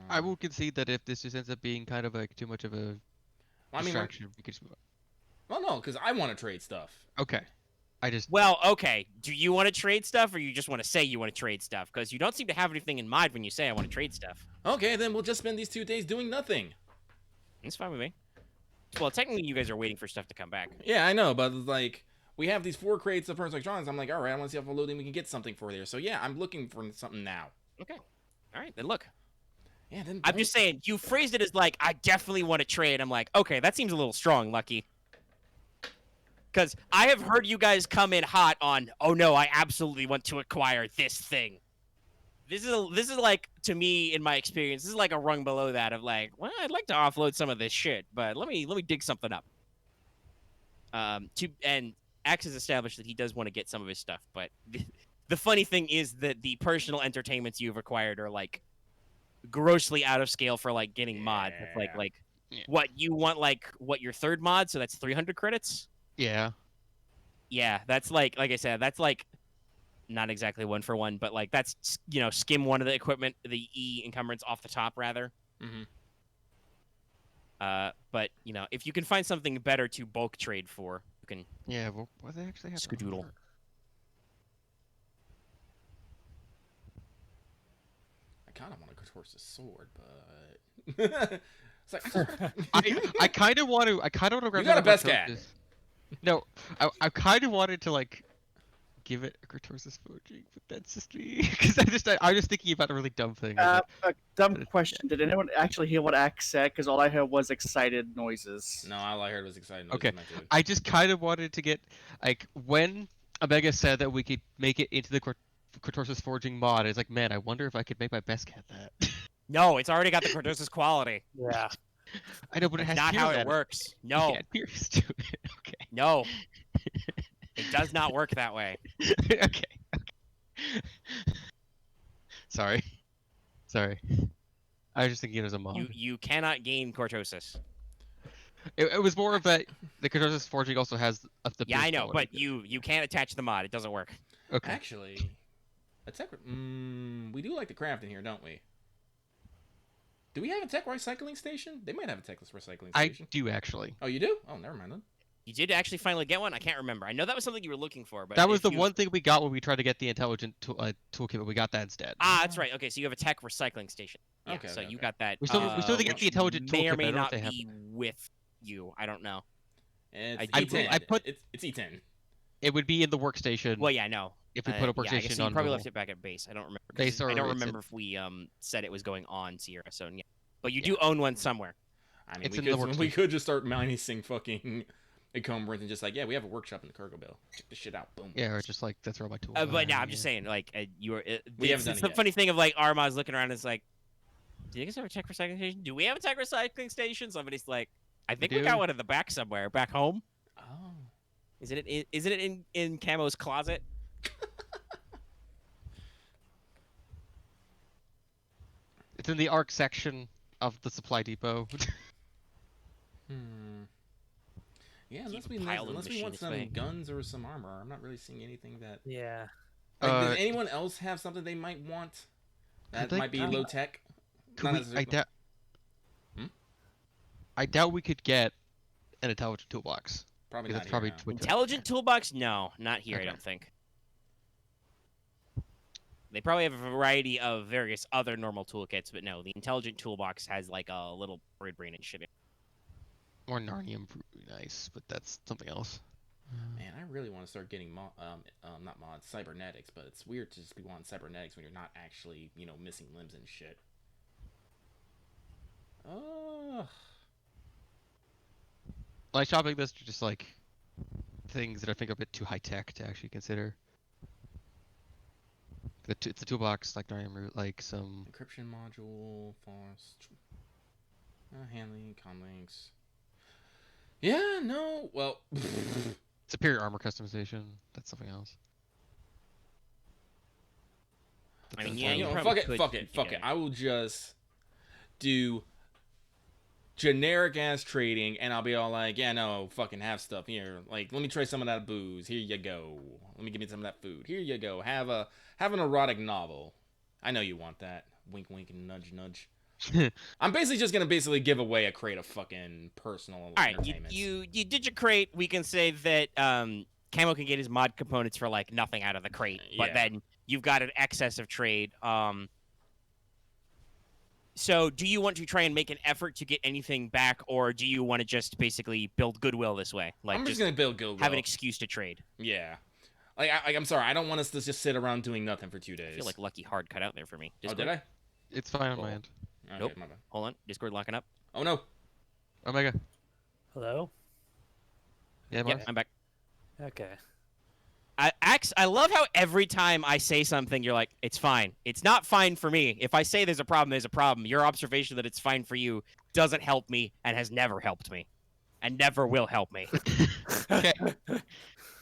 I will concede that if this just ends up being kind of like too much of a distraction, we could just move on. Well, no, because I want to trade stuff. Okay. I just Well, okay. Do you want to trade stuff, or you just want to say you want to trade stuff? Because you don't seem to have anything in mind when you say I want to trade stuff. Okay, then we'll just spend these 2 days doing nothing. That's fine with me. Well, technically, you guys are waiting for stuff to come back. Yeah, I know, but like we have these 4 crates of personal electronics. I'm like, all right, I want to see how loading we can get something for there. So yeah, I'm looking for something now. Okay. All right, then look. Yeah, then I'm just saying, you phrased it as like, I definitely want to trade. I'm like, okay, that seems a little strong, Lucky. Because I have heard you guys come in hot on, oh no, I absolutely want to acquire this thing. This is like, to me, in my experience, this is like a rung below that of like, well, I'd like to offload some of this shit, but let me dig something up. And Axe has established that he does want to get some of his stuff, but the funny thing is that the personal entertainments you've acquired are like grossly out of scale for like getting mods. It's like Yeah. what you want, like what your third mod, so that's 300 credits. yeah. Yeah, that's like I said, that's like not exactly one for one, but like that's skim one of the equipment, the E encumbrance off the top rather. But if you can find something better to bulk trade for, you can. Yeah, well, what they actually have. Skadoodle. I kind of want to go towards the sword, but it's like I kind of want to. I kind of want to grab. You got a another best cat. Cortosis. No, I kind of wanted to like give it a Cortosis forging, but that's just me because I was thinking about a really dumb thing. A dumb question. Did anyone actually hear what Axe said? Because all I heard was excited noises. no, all I heard was exciting. Okay, I just kind of wanted to get like when Omega said that we could make it into the Cortosis forging mod. It's like, man, I wonder if I could make my best cat that. No, it's already got the Cortosis quality. Yeah. I know, but it That's has not how Pierce it at works. You No, can't Pierce to it. Okay. no, it does not work that way. Okay. Sorry. I was just thinking it was a mod. You cannot gain Cortosis. It was more of that the Cortosis forging also has the. Yeah, Pierce I know, quality. but you can't attach the mod. It doesn't work. Okay. Actually, a tech. We do like the craft in here, don't we? Do we have a tech recycling station? They might have a tech recycling I station. do actually. Oh, you do? Oh, never mind then. You did actually finally get one? I can't remember. I know that was something you were looking for, but That was if the you- one thing we got when we tried to get the intelligent toolkit, but we got that instead. Ah, that's right. Okay, so you have a tech recycling station. Yeah, Okay, so okay, you okay. got that. We still didn't get which the intelligent may or toolkit, may but I don't not know if they be with you. I don't know. It's I E10. I put- it's E10. It would be in the workstation. Well, yeah, no. If we put a Yeah, I guess workstation you on probably normal. left it back at base. I don't remember. 'Cause Base, I or don't it's remember if we said it was going on Sierra. So yeah, but you Yeah. do own one somewhere. I mean, It's we in the could, we workstation. could just start minusing fucking encumbrance and just like, yeah, we have a workshop in the cargo bill. Check this shit out. Boom. Yeah, or just like that's where my tools. But no, are, I'm just saying, like, you were. We haven't done it's it the yet. funny thing of like Aramaa's looking around. And it's like, do you guys have a tech recycling station? Do we have a tech recycling station? Somebody's like, I think we got do. one in the back somewhere, back home. Oh. Isn't it in Camo's closet? It's in the ARC section of the supply depot. Yeah, Keep unless a we pile of want machines some away. guns or some armor. I'm not really seeing anything that. Yeah. Like, Uh, does anyone else have something they might want that they- might be low tech? Could Not we, necessarily- Hmm? I doubt we could get an intelligent toolbox. Probably Because not it's probably here, huh? Twitch. Intelligent toolbox? No, not here. I Okay. don't think. They probably have a variety of various other normal toolkits, but no, the intelligent toolbox has like a little bird brain and shit. In it. Or Narnium, would be nice, but that's something else. Man, I really want to start getting not mods, cybernetics, but it's weird to just be wanting cybernetics when you're not actually, missing limbs and shit. Ugh. My shopping list are just like things that I think are a bit too high tech to actually consider. It's a toolbox like Narnium root, like some. Encryption module, fast, handling, comlinks. Yeah, no, well. Superior armor customization. That's something else. I mean, That's yeah, fine. you Fuck probably it, could fuck it, fuck it. get I will just do generic ass trading, and I'll be all like, yeah, no, fucking have stuff here. Like, let me try some of that booze. Here you go. Let me give me some of that food. Here you go. Have an erotic novel. I know you want that. Wink, wink, and nudge, nudge. I'm basically just gonna give away a crate of fucking personal All right, entertainment. you did your crate. We can say that Camo can get his mod components for like nothing out of the crate, but Yeah. then you've got an excess of trade. So do you want to try and make an effort to get anything back, or do you want to just basically build goodwill this way? Like, I'm just gonna build goodwill. have an excuse to trade. Yeah. Like, I'm sorry. I don't want us to just sit around doing nothing for 2 days. I feel like Lucky hard cut out there for me. Oh, Discord, did I? It's fine on Cool. my end. Okay, Nope. my bad. Hold on, Discord locking up. Oh no. Omega. Hello? Yeah, Yep, Marth? I'm back. Okay. I love how every time I say something, you're like, it's fine. It's not fine for me. If I say there's a problem, there's a problem. Your observation that it's fine for you doesn't help me and has never helped me and never will help me. Okay.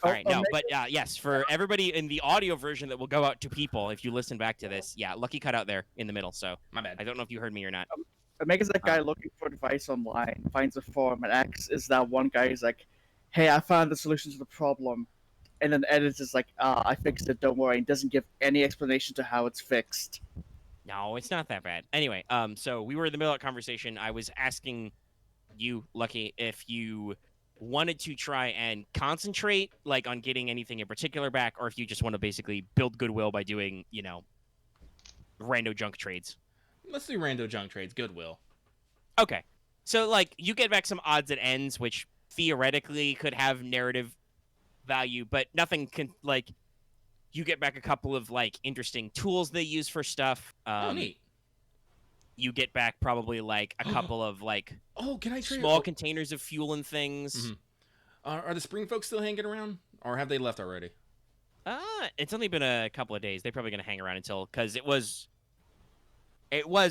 All right, no, but yes, for everybody in the audio version that will go out to people, if you listen back to this, yeah, Lucky cut out there in the middle, so My bad. I don't know if you heard me or not. Omega's that guy looking for advice online, finds a forum, and asks, is that one guy who's like, hey, I found the solution to the problem. And then Edit is like, I fixed it, don't worry, and doesn't give any explanation to how it's fixed. No, it's not that bad. Anyway, so we were in the middle of that conversation. I was asking you, Lucky, if you wanted to try and concentrate, like, on getting anything in particular back, or if you just want to basically build goodwill by doing, rando junk trades. Let's do rando junk trades. Goodwill. Okay. So, like, you get back some odds and ends, which theoretically could have narrative value, but nothing can, like, you get back a couple of, like, interesting tools they use for stuff. Oh, neat. You get back probably, like, a couple of, like, Oh, can I trade? small containers of fuel and things. Mhm. Are the spring folks still hanging around, or have they left already? It's only been a couple of days. They're probably gonna hang around until, because it was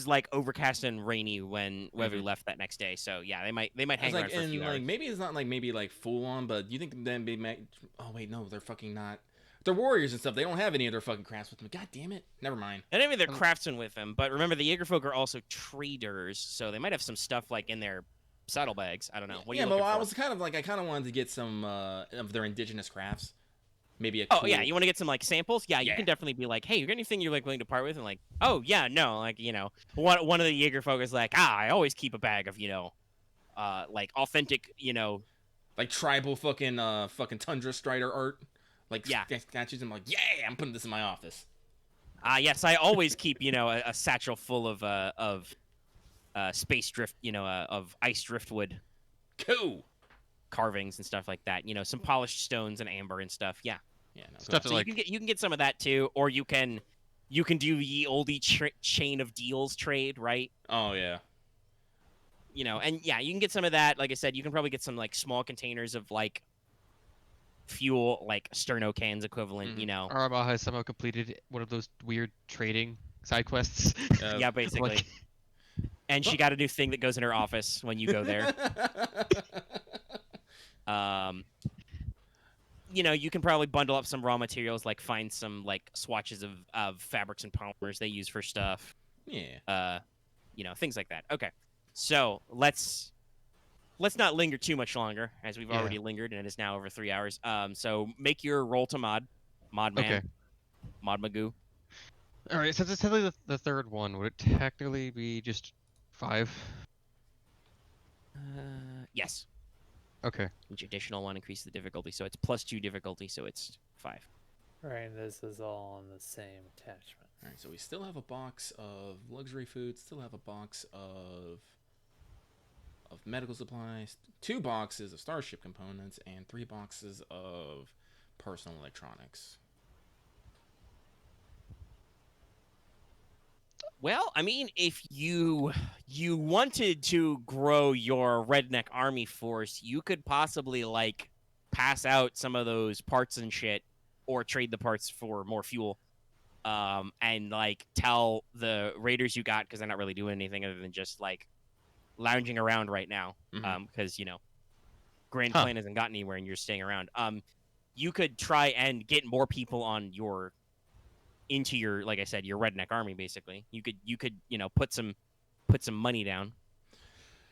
like overcast and rainy when Wevuguk left that next day. So yeah, they might hang around for a few hours. Maybe it's not like full on, but you think then they might? Oh wait, no, they're fucking not. They're warriors and stuff. They don't have any of their fucking crafts with them. God damn it. Never mind. And I mean, they're craftsmen with them, but remember the Jaegerfolk are also traders, so they might have some stuff like in their saddlebags. I don't know. What are you looking but I for? was kind of like, I kind of wanted to get some of their indigenous crafts. Maybe a Oh cool... yeah, you want to get some like samples? Yeah, you Yeah. can definitely be like, hey, you got anything you're like willing to part with? And like, oh yeah, no, like one of the Jaegerfolk is like, I always keep a bag of like authentic like tribal fucking Tundra Strider art. Like Yeah. statues. I'm like, yeah, I'm putting this in my office. Yes, I always keep a satchel full of space drift, of ice driftwood Cool. carvings and stuff like that. Some polished stones and amber and stuff. Yeah. Yeah, no. Stuff go to So ahead. you can get some of that too, or you can do the oldie chain of deals trade, right? Oh yeah. You know, and yeah, you can get some of that. Like I said, you can probably get some like small containers of like fuel, like sterno cans equivalent. You Mhm. know, Aramaa has somehow completed one of those weird trading side quests. yeah, basically. Like, And she got a new thing that goes in her office when you go there. Um, you know, you can probably bundle up some raw materials, like find some like swatches of fabrics and polymers they use for stuff. Yeah. You know, things like that. Okay, so let's not linger too much longer, as we've Yeah. already lingered, and it is now over 3 hours. So make your roll to mod man, okay. mod magoo. All right. Since it's technically the third one, would it technically be just 5? Yes, Okay. each additional one increases the difficulty, so it's +2 difficulty, so it's 5. Right, this is all on the same attachment. All right. So we still have a box of luxury food. Still have a box of medical supplies. 2 boxes of starship components and 3 boxes of personal electronics. Well, I mean, if you wanted to grow your redneck army force, you could possibly like pass out some of those parts and shit, or trade the parts for more fuel, and like tell the raiders you got, because they're not really doing anything other than just like lounging around right now, Mhm. because you know, Grand Huh. Plan hasn't gotten anywhere and you're staying around. You could try and get more people on your into your, like I said, your redneck army. Basically, you could you know put some money down.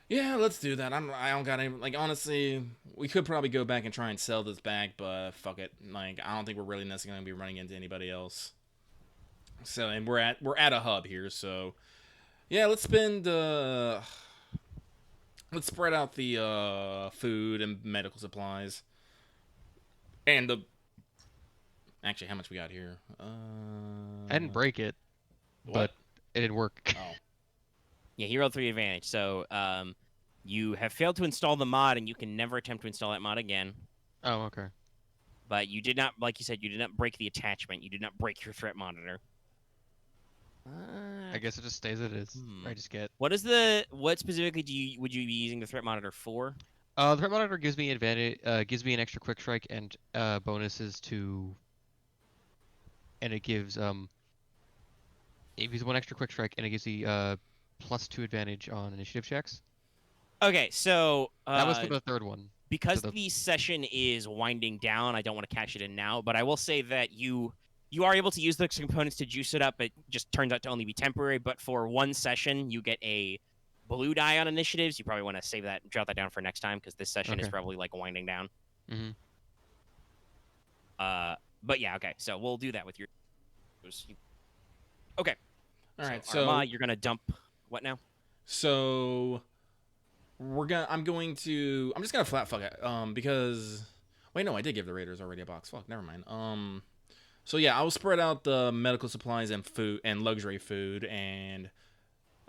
Yeah, let's do that. I don't got any, like, honestly, we could probably go back and try and sell this back, but fuck it. Like, I don't think we're really necessarily going to be running into anybody else. So, and we're at a hub here, so yeah, let's spread out the food and medical supplies. And the actually, how much we got here? I didn't break it, What? but it didn't work. Oh. Yeah, he rolled 3 advantage. So you have failed to install the mod, and you can never attempt to install that mod again. Oh, okay. But you did not, like you said, you did not break the attachment. You did not break your threat monitor. I guess it just stays as it is. Hmm. I just get. What specifically would you be using the threat monitor for? The threat monitor gives me advantage. Gives me an extra quick strike and bonuses to. And it gives It gives 1 extra quick strike and it gives the +2 advantage on initiative checks. Okay, so That was for the third one. because the- the session is winding down, I don't want to cash it in now, but I will say that you are able to use those components to juice it up. It just turns out to only be temporary, but for 1 session, you get a blue die on initiatives. You probably want to save that, jot that down for next time, because this session is Okay. probably like winding down. Mm-hmm. But yeah, okay, so we'll do that with your. Okay. All right, so Aramaa, so you're gonna dump what now? So I'm just gonna flat fuck it. Because wait, no, I did give the Raiders already a box. Fuck, never mind. So yeah, I'll spread out the medical supplies and food and luxury food and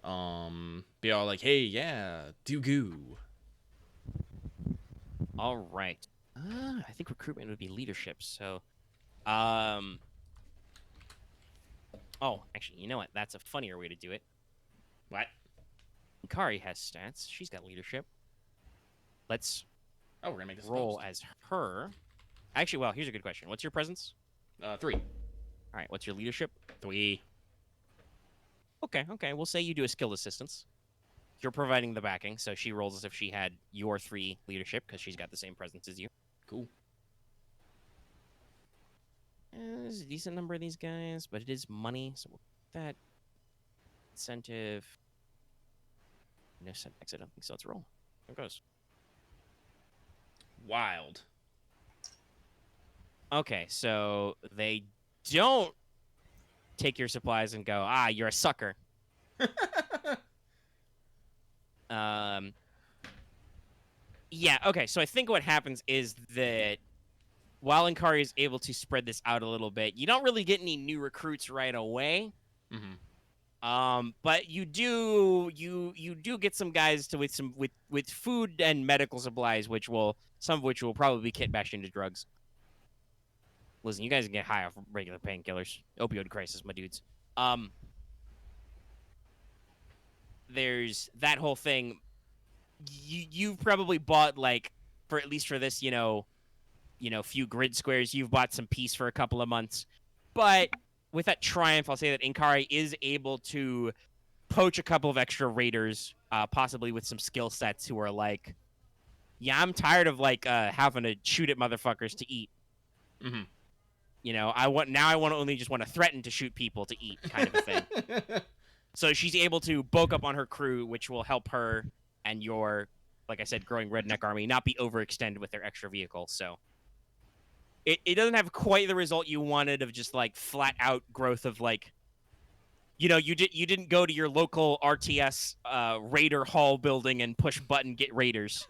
be all like, hey, yeah, do goo. All right. I think recruitment would be leadership. So, oh, actually, you know what? That's a funnier way to do it. What? Kari has stats. She's got leadership. Let's Oh, we're gonna make this a roll post. as her. Actually, well, here's a good question. What's your presence? 3. All right. What's your leadership? 3. Okay. We'll say you do a skill assistance. You're providing the backing, so she rolls as if she had your 3 leadership because she's got the same presence as you. Cool. There's a decent number of these guys, but it is money, so we'll put that incentive. No setbacks, I don't think so. Let's roll. Here it goes. Wild. Okay, so they don't take your supplies and go, you're a sucker. Yeah, okay, so I think what happens is that while Inkari is able to spread this out a little bit, you don't really get any new recruits right away. Mm-hmm. But you do get some guys with food and medical supplies, some of which will probably be kit bashed into drugs. Listen, you guys can get high off regular painkillers. Opioid crisis, my dudes. There's that whole thing. You've probably bought like for at least for this, few grid squares. You've bought some peace for a couple of months, but with that triumph, I'll say that Inkari is able to poach a couple of extra raiders, possibly with some skill sets who are like, yeah, I'm tired of like having to shoot at motherfuckers to eat. Mhm. I want only just want to threaten to shoot people to eat, kind of a thing. So she's able to bulk up on her crew, which will help her and your, like I said, growing redneck army not be overextended with their extra vehicles. So it doesn't have quite the result you wanted of just like flat out growth of like, you didn't go to your local RTS Raider Hall building and push button get raiders.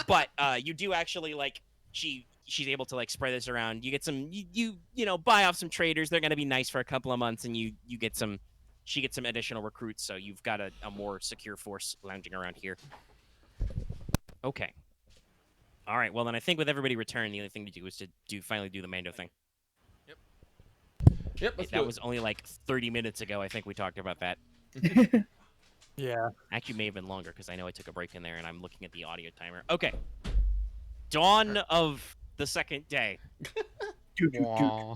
But you do actually like she's able to like spread this around. You get some you buy off some traders. They're gonna be nice for a couple of months, and you get some. She gets some additional recruits, so you've got a more secure force lounging around here. Okay. All right. Well, then I think with everybody returned, the only thing to do is to finally do the Mando thing. Yep. Let's That do was only like 30 minutes ago. I think we talked about that. Yeah. Actually, may have been longer because I know I took a break in there, and I'm looking at the audio timer. Okay. Dawn of the second day. Wah.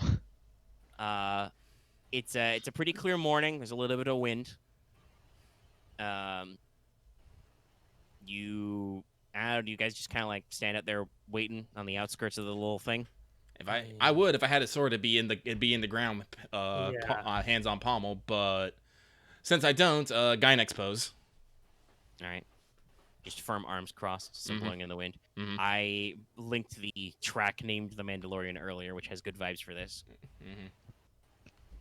It's a pretty clear morning. There's a little bit of wind. You guys just kind of like stand out there waiting on the outskirts of the little thing? If I would if I had a sword, it'd be in the ground with Yeah. hands on pommel, but since I don't, Gynex pose. All right. Just firm arms crossed, some blowing in the wind. Mhm. I linked the track named The Mandalorian earlier, which has good vibes for this. Mm-hmm.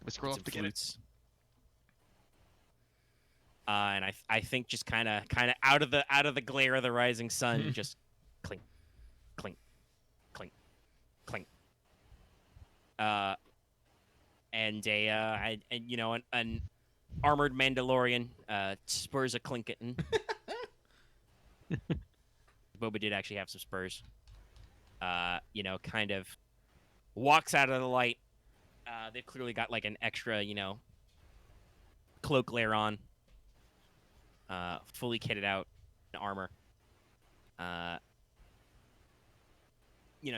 Let's scroll Some up to get it. flutes. And I think just kind of out of the glare of the rising sun, just clink, clink, clink, clink. And an armored Mandalorian spurs a clinketing. Boba did actually have some spurs. Kind of walks out of the light. They've clearly got like an extra, cloak layer on. Fully kitted out in armor.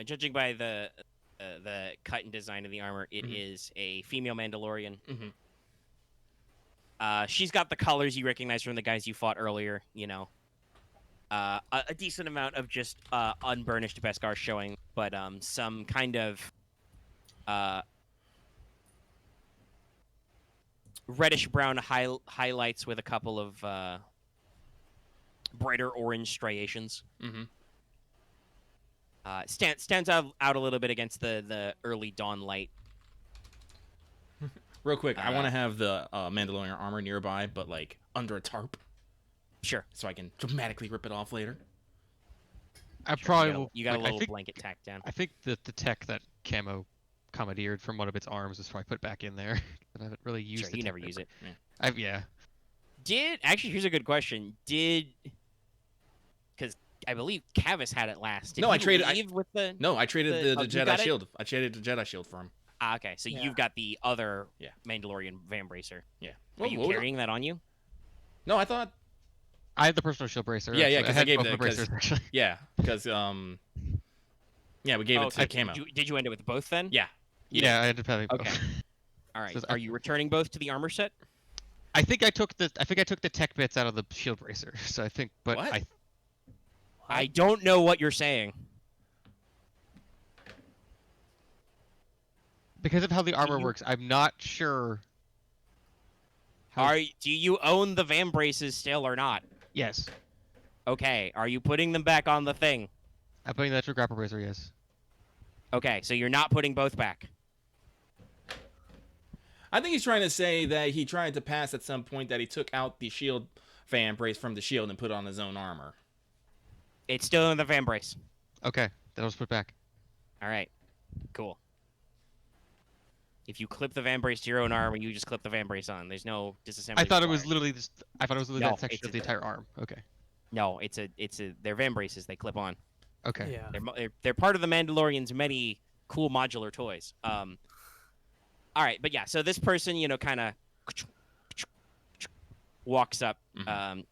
Judging by the cut and design of the armor, it is a female Mandalorian. She's got the colors you recognize from the guys you fought earlier. A decent amount of just unburnished Beskar showing, but some kind of reddish brown highlights with a couple of brighter orange striations. Stands out a little bit against the early dawn light. Real quick, I want to have the Mandalorian armor nearby, but like under a tarp, Sure. so I can dramatically rip it off later. I probably will. You got a like, little I think, blanket tacked down. I think that the tech that Camo commandeered from one of its arms is probably put back in there. I haven't really used Sure, the you tech never that- use it. Yeah. Here's a good question. Because I believe Cavis had it last. Did No, he I traded- leave with the. No, I traded the you Jedi got it? shield. I traded the Jedi shield for him. Ah, okay. So Yeah. you've got the other Yeah. Mandalorian Van Bracer. Yeah. Are you carrying that on you? No, I thought. I had the personal shield bracer. Yeah, yeah, actually. 'cause I had gave both the- the 'cause- bracers actually. Yeah, because yeah, we gave it to Okay, Camo. Did you end it with both then? Yeah. Yeah, I had to probably. Okay. All right. Says- Are you returning both to the armor set? I think I took the tech bits out of the shield bracer. So I think, but What? I don't know what you're saying. because of how the armor you- works, I'm not sure. Do you own the Van Braces still or not? Yes, Okay. Are you putting them back on the thing? I'm putting that to a grapple bracer. Yes. Okay. So you're not putting both back. I think he's trying to say that he tried to pass at some point that he took out the shield fan brace from the shield and put it on his own armor. It's still in the Van Brace. Okay, then I'll just put it back. All right. Cool. If you clip the Van Brace to your own arm, you just clip the Van Brace on. There's no disassembly. I thought it was required. literally just. I thought it was literally No, that section it's of the entire arm. Okay. No, they're Van Braces. They clip on. Okay. Yeah. They're part of the Mandalorian's many cool modular toys. All right, but yeah, so this person, kind of walks up, Mhm.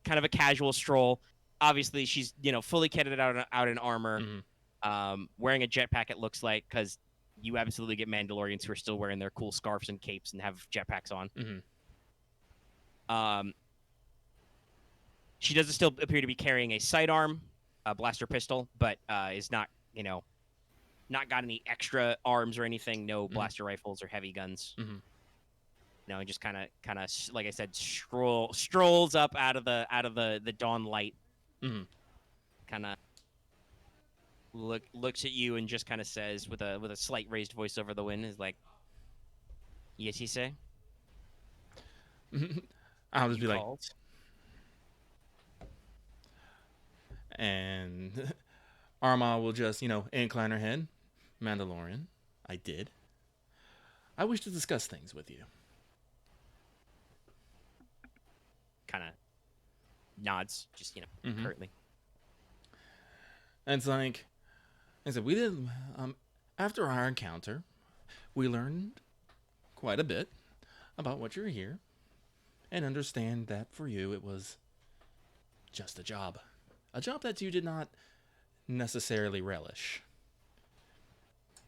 kind of a casual stroll. Obviously, she's, fully kitted out in armor, wearing a jetpack, it looks like, because you absolutely get Mandalorians who are still wearing their cool scarves and capes and have jetpacks on. Um, she does still appear to be carrying a sidearm, a blaster pistol, but is not, not got any extra arms or anything. No blaster rifles or heavy guns. And just kind of, like I said, strolls up out of the dawn light. Kind of looks at you and just kind of says with a slight raised voice over the wind, is like, "Yes, he say." I'll just You be called? and Aramaa will just, incline her head. Mandalorian, I did. I wish to discuss things with you. Kind of nods, just curtly. And it's like, I said, we did, after our encounter, we learned quite a bit about what you're here, and understand that for you it was just a job that you did not necessarily relish.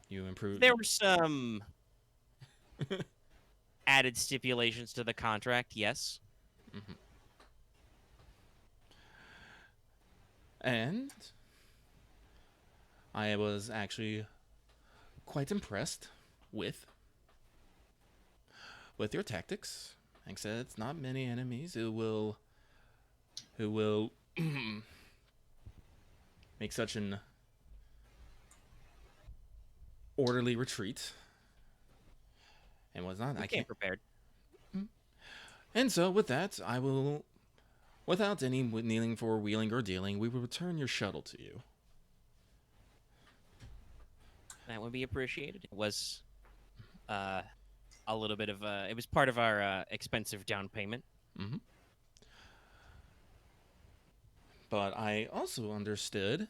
You improved. There were some added stipulations to the contract, yes. And I was actually quite impressed with your tactics. Like I said, it's not many enemies who will make such an orderly retreat and whatnot. I Came can't. prepared. And so with that, I will, without any kneeling for wheeling or dealing, we will return your shuttle to you. That would be appreciated. It was a little bit of it was part of our expensive down payment. But I also understood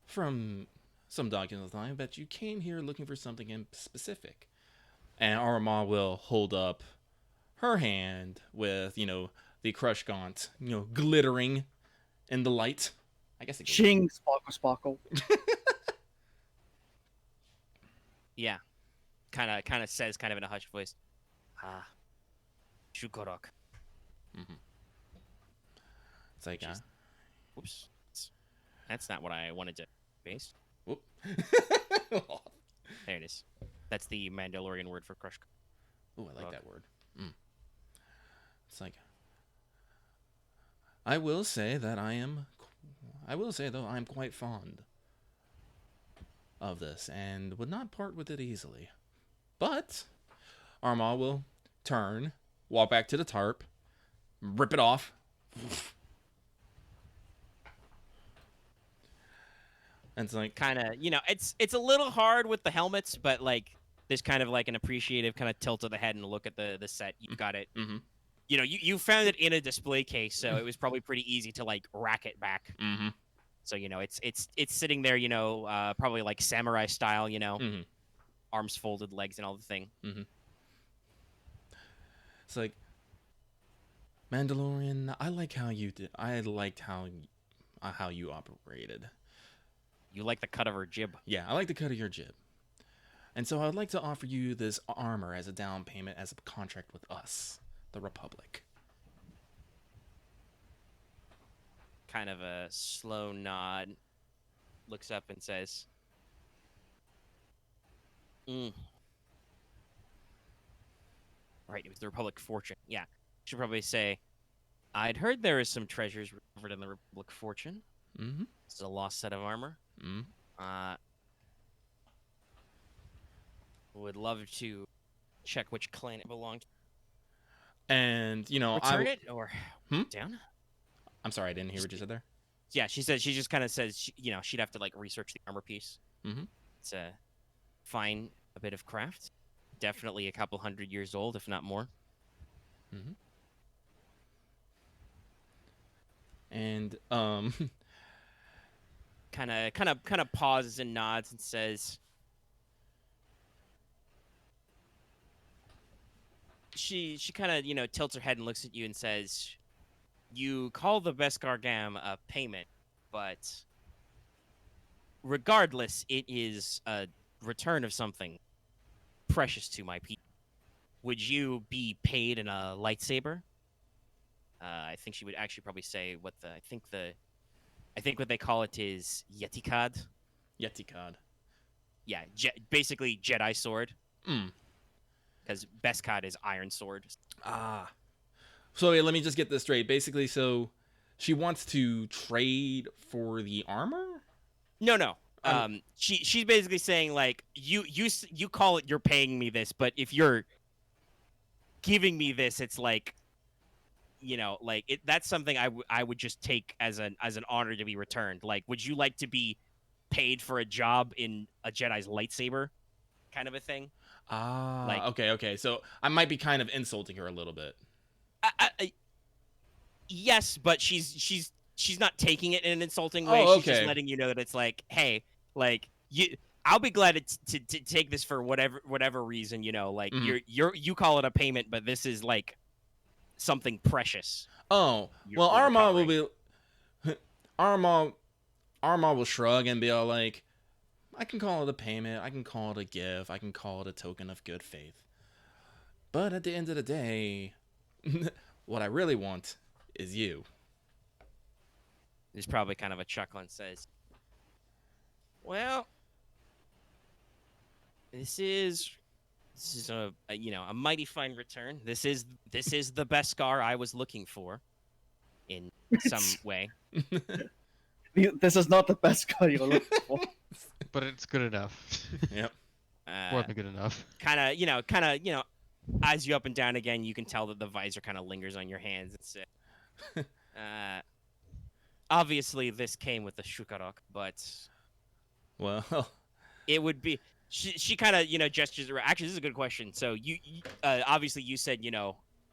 from some documents online that you came here looking for something in specific. And Aramaa will hold up her hand with, the crush gaunt, glittering in the light. I guess it goes. Ching, sparkle, sparkle. Yeah, kind of says, kind of in a hushed voice, "Ah, Shukorok." It's like, Oops, that's not what I wanted to base. whoop. There it is. That's the Mandalorian word for crush. Ooh, I like that word. It's like, I will say though, I am quite fond of this and would not part with it easily. But Aramaa will turn, walk back to the tarp, rip it off. And it's like, Kind of, it's a little hard with the helmets, but like there's kind of like an appreciative kind of tilt of the head and look at the set. You've got it. You found it in a display case, so it was probably pretty easy to like rack it back. So it's sitting there, probably like samurai style, arms folded, legs and all the thing. It's like, Mandalorian, I like how you did. I liked how you operated. You like the cut of her jib. Yeah, I like the cut of your jib. And so I would like to offer you this armor as a down payment, as a contract with us, the Republic. Kind of a slow nod, looks up and says, Right, it was the Republic Fortune. Yeah, should probably say, I'd heard there is some treasures recovered in the Republic Fortune. It's a lost set of armor. Would love to check which clan it belonged to. And, Return it or down? I'm sorry, I didn't hear what you said there. Yeah, she just kind of says, she'd have to like research the armor piece. It's a bit of craft. Definitely a couple 100 years old, if not more. And kind of pauses and nods and says, she kind of tilts her head and looks at you and says, "You call the Beskar Gam a payment, but regardless, it is a return of something precious to my people. Would you be paid in a lightsaber?" I think she would actually probably say what I think what they call it is Yetikad. Yetikad. Yeah, basically Jedi sword. Mm. Because Beskar is iron sword. Ah. So wait, let me just get this straight. Basically, so she wants to trade for the armor? No. She's basically saying like you call it you're paying me this, but if you're giving me this, it's like that's something I would just take as an honor to be returned. Like, would you like to be paid for a job in a Jedi's lightsaber, kind of a thing? Ah, Like- okay. So I might be kind of insulting her a little bit. Yes, but she's not taking it in an insulting way. Oh, She's just okay. letting you know that it's like, hey, like I'll be glad to take this for whatever reason. Like Mhm. you call it a payment, but this is like something precious. Oh, You're well, Aramaa will recovering. be Aramaa will shrug and be all like, I can call it a payment, I can call it a gift, I can call it a token of good faith. But at the end of the day, what I really want is you. There's probably kind of a chuckle and says, "Well, this is a mighty fine return. This is the Beskar I was looking for, in some way." This is not the best car you're looking for. But it's good enough. Yep. More than good enough. Kind of eyes you up and down again. You can tell that the visor kind of lingers on your hands. It's obviously this came with the Shukarok, but Well, it would be. She kind of gestures. Actually, this is a good question. So you obviously you said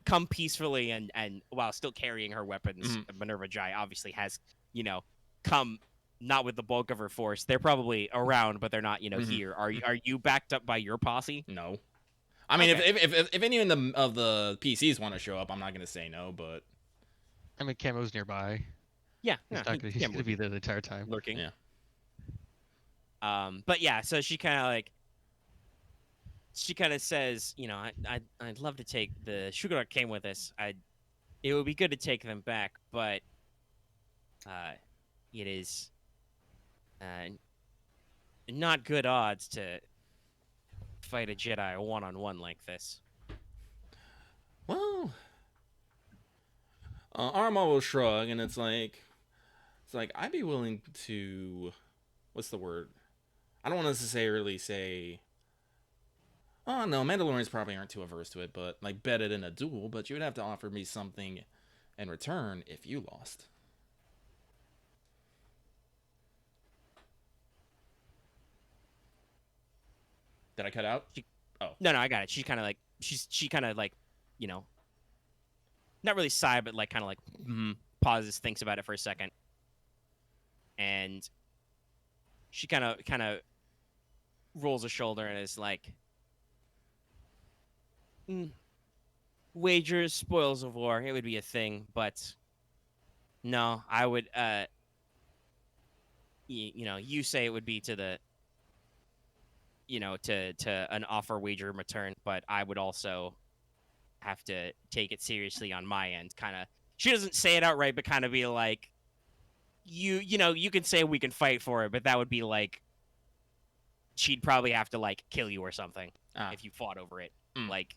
come peacefully and while still carrying her weapons. Minerva Jai obviously has come not with the bulk of her force. They're probably around, but they're not here. Are you backed up by your posse? no. I mean, Okay. if any of the PCs want to show up, I'm not gonna say no. But I mean, Camo's nearby. Yeah, He's gonna be there the entire time. lurking. Yeah. But yeah, so she kind of says, I'd love to take the Shugarok came with us. It would be good to take them back, but it is not good odds to fight a Jedi one-on-one like this. well, Aramaa will shrug, and it's like I'd be willing to, what's the word? I don't want to necessarily say, oh no, Mandalorians probably aren't too averse to it, but like bet it in a duel. But you would have to offer me something in return if you lost. Did I cut out? No, I got it. She kind of like not really sigh, but like kind of like pauses, thinks about it for a second, and she kind of rolls a shoulder and is like, "Wagers, spoils of war, it would be a thing, but no, I would you say it would be to the to an offer wager return, but I would also have to take it seriously on my end." Kind of, she doesn't say it outright, but kind of be like, you can say we can fight for it, but that would be like, she'd probably have to like kill you or something if you fought over it. Like,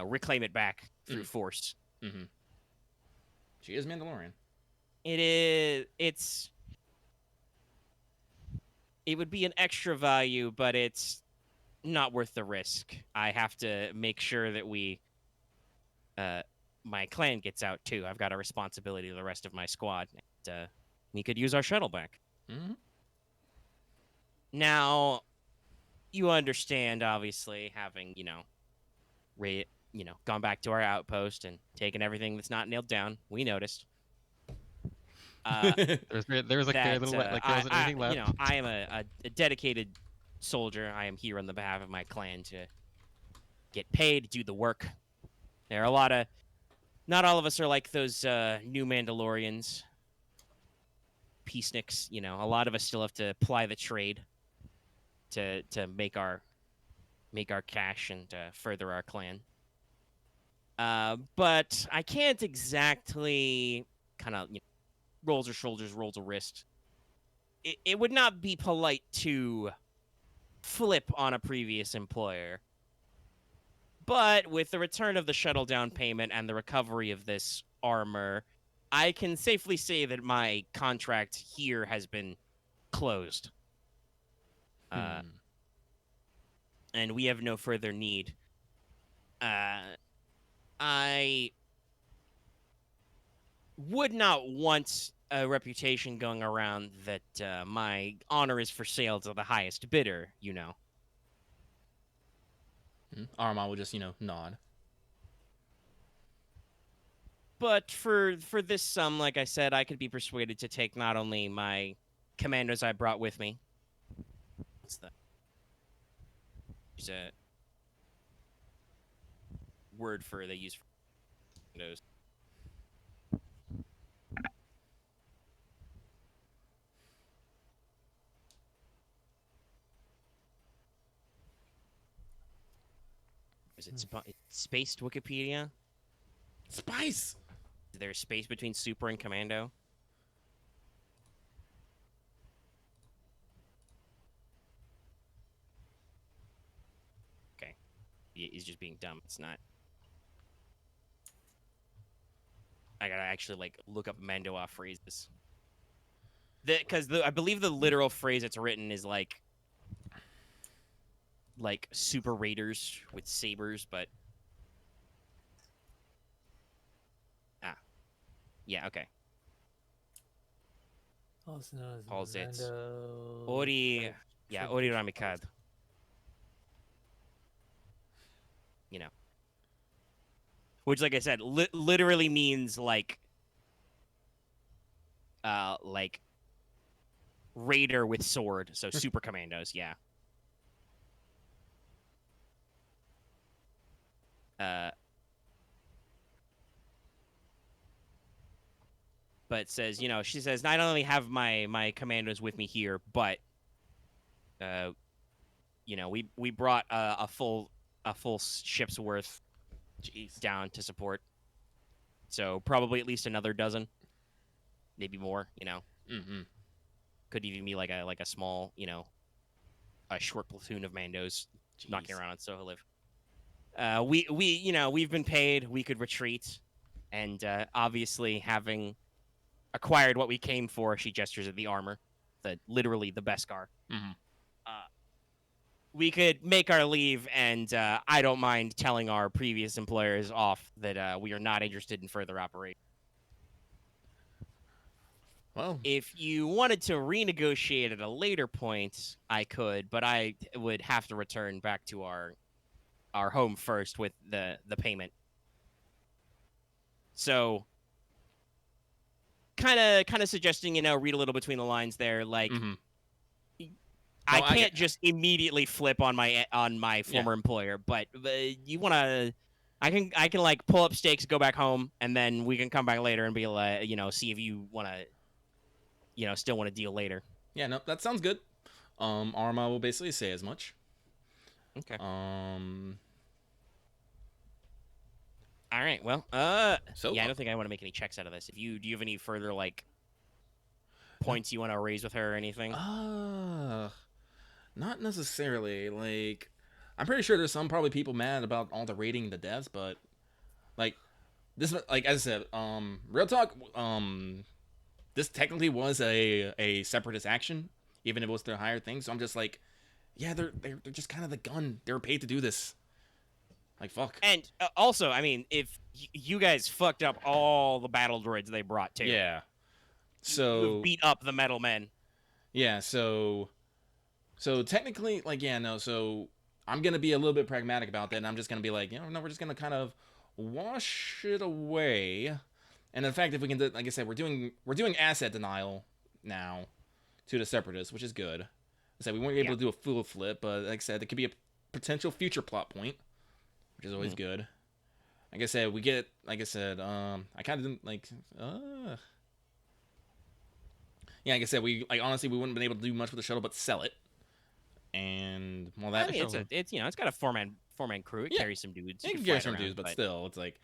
reclaim it back through force. Mm-hmm. She is Mandalorian. It would be an extra value, but it's not worth the risk. I have to make sure that my clan gets out too. I've got a responsibility to the rest of my squad. And, we could use our shuttle back. Mm-hmm. Now, you understand, obviously, having gone back to our outpost and taken everything that's not nailed down. We noticed. There was like very little, like there wasn't anything left. I am a dedicated soldier. I am here on the behalf of my clan to get paid, do the work. There are a lot of. Not all of us are like those new Mandalorians, peaceniks. You know, a lot of us still have to ply the trade to make our cash and further our clan. But I can't exactly kind of rolls her shoulders, rolls a wrist. It would not be polite to flip on a previous employer. But with the return of the shuttle down payment and the recovery of this armor, I can safely say that my contract here has been closed. And we have no further need. I would not want a reputation going around that my honor is for sale to the highest bidder, you know. Aramaa will just, nod. But for this sum, like I said, I could be persuaded to take not only my commandos I brought with me. What's that? There's a word for they use for commandos. Is it spaced Wikipedia? Spice! Is there a space between super and commando? Okay. He's just being dumb. It's not. I gotta actually, look up Mandoa phrases. Because I believe the literal phrase it's written is, like super raiders with sabers, but... Yeah, okay. Also known as Calls it Mando- Ori... Yeah, Ori Ramikad. You know. Which, like I said, literally means, raider with sword. So super commandos, yeah. But it says, she says, not only have my commandos with me here, but, we brought a full ship's worth down to support. So probably at least another dozen, maybe more. Mm-hmm. Could even be like a small, a short platoon of Mandos knocking around on Soho Live. We've been paid. We could retreat, and obviously having acquired what we came for, she gestures at the armor, literally the Beskar. Mm-hmm. We could make our leave, and I don't mind telling our previous employers off that we are not interested in further operation. Well, If you wanted to renegotiate at a later point, I could, but I would have to return back to our home first with the payment. So, kind of suggesting, read a little between the lines there, mm-hmm. I can't just immediately flip on my former employer, but you want to I can pull up stakes, go back home, and then we can come back later and be like, see if you want to still want to deal later. Yeah, no, that sounds good. Aramaa will basically say as much. Okay. All right. Well, so I don't think I want to make any checks out of this. Do you have any further points you want to raise with her or anything? Not necessarily. I'm pretty sure there's some probably people mad about all the rating the devs, but this, as I said, real talk, this technically was a separatist action, even if it was their higher thing. So I'm just yeah, they're just kind of the gun. They were paid to do this. Fuck. And also, I mean, if you guys fucked up all the battle droids they brought too. Yeah. So you beat up the metal men. Yeah. So technically, so I'm gonna be a little bit pragmatic about that, and I'm just gonna be no, we're just gonna kind of wash it away. And in fact, if we can, like I said, we're doing asset denial now to the separatists, which is good. I said we weren't able to do a full flip, but like I said, it could be a potential future plot point, which is always good. like I said, we get, like I said, I kind of didn't like, yeah, like I said, we like honestly we wouldn't have been able to do much with the shuttle but sell it, and well that I mean, it's it's got a four-man crew. It Yeah. carries some dudes. it You can can carry fly it some around, dudes, but still, it's like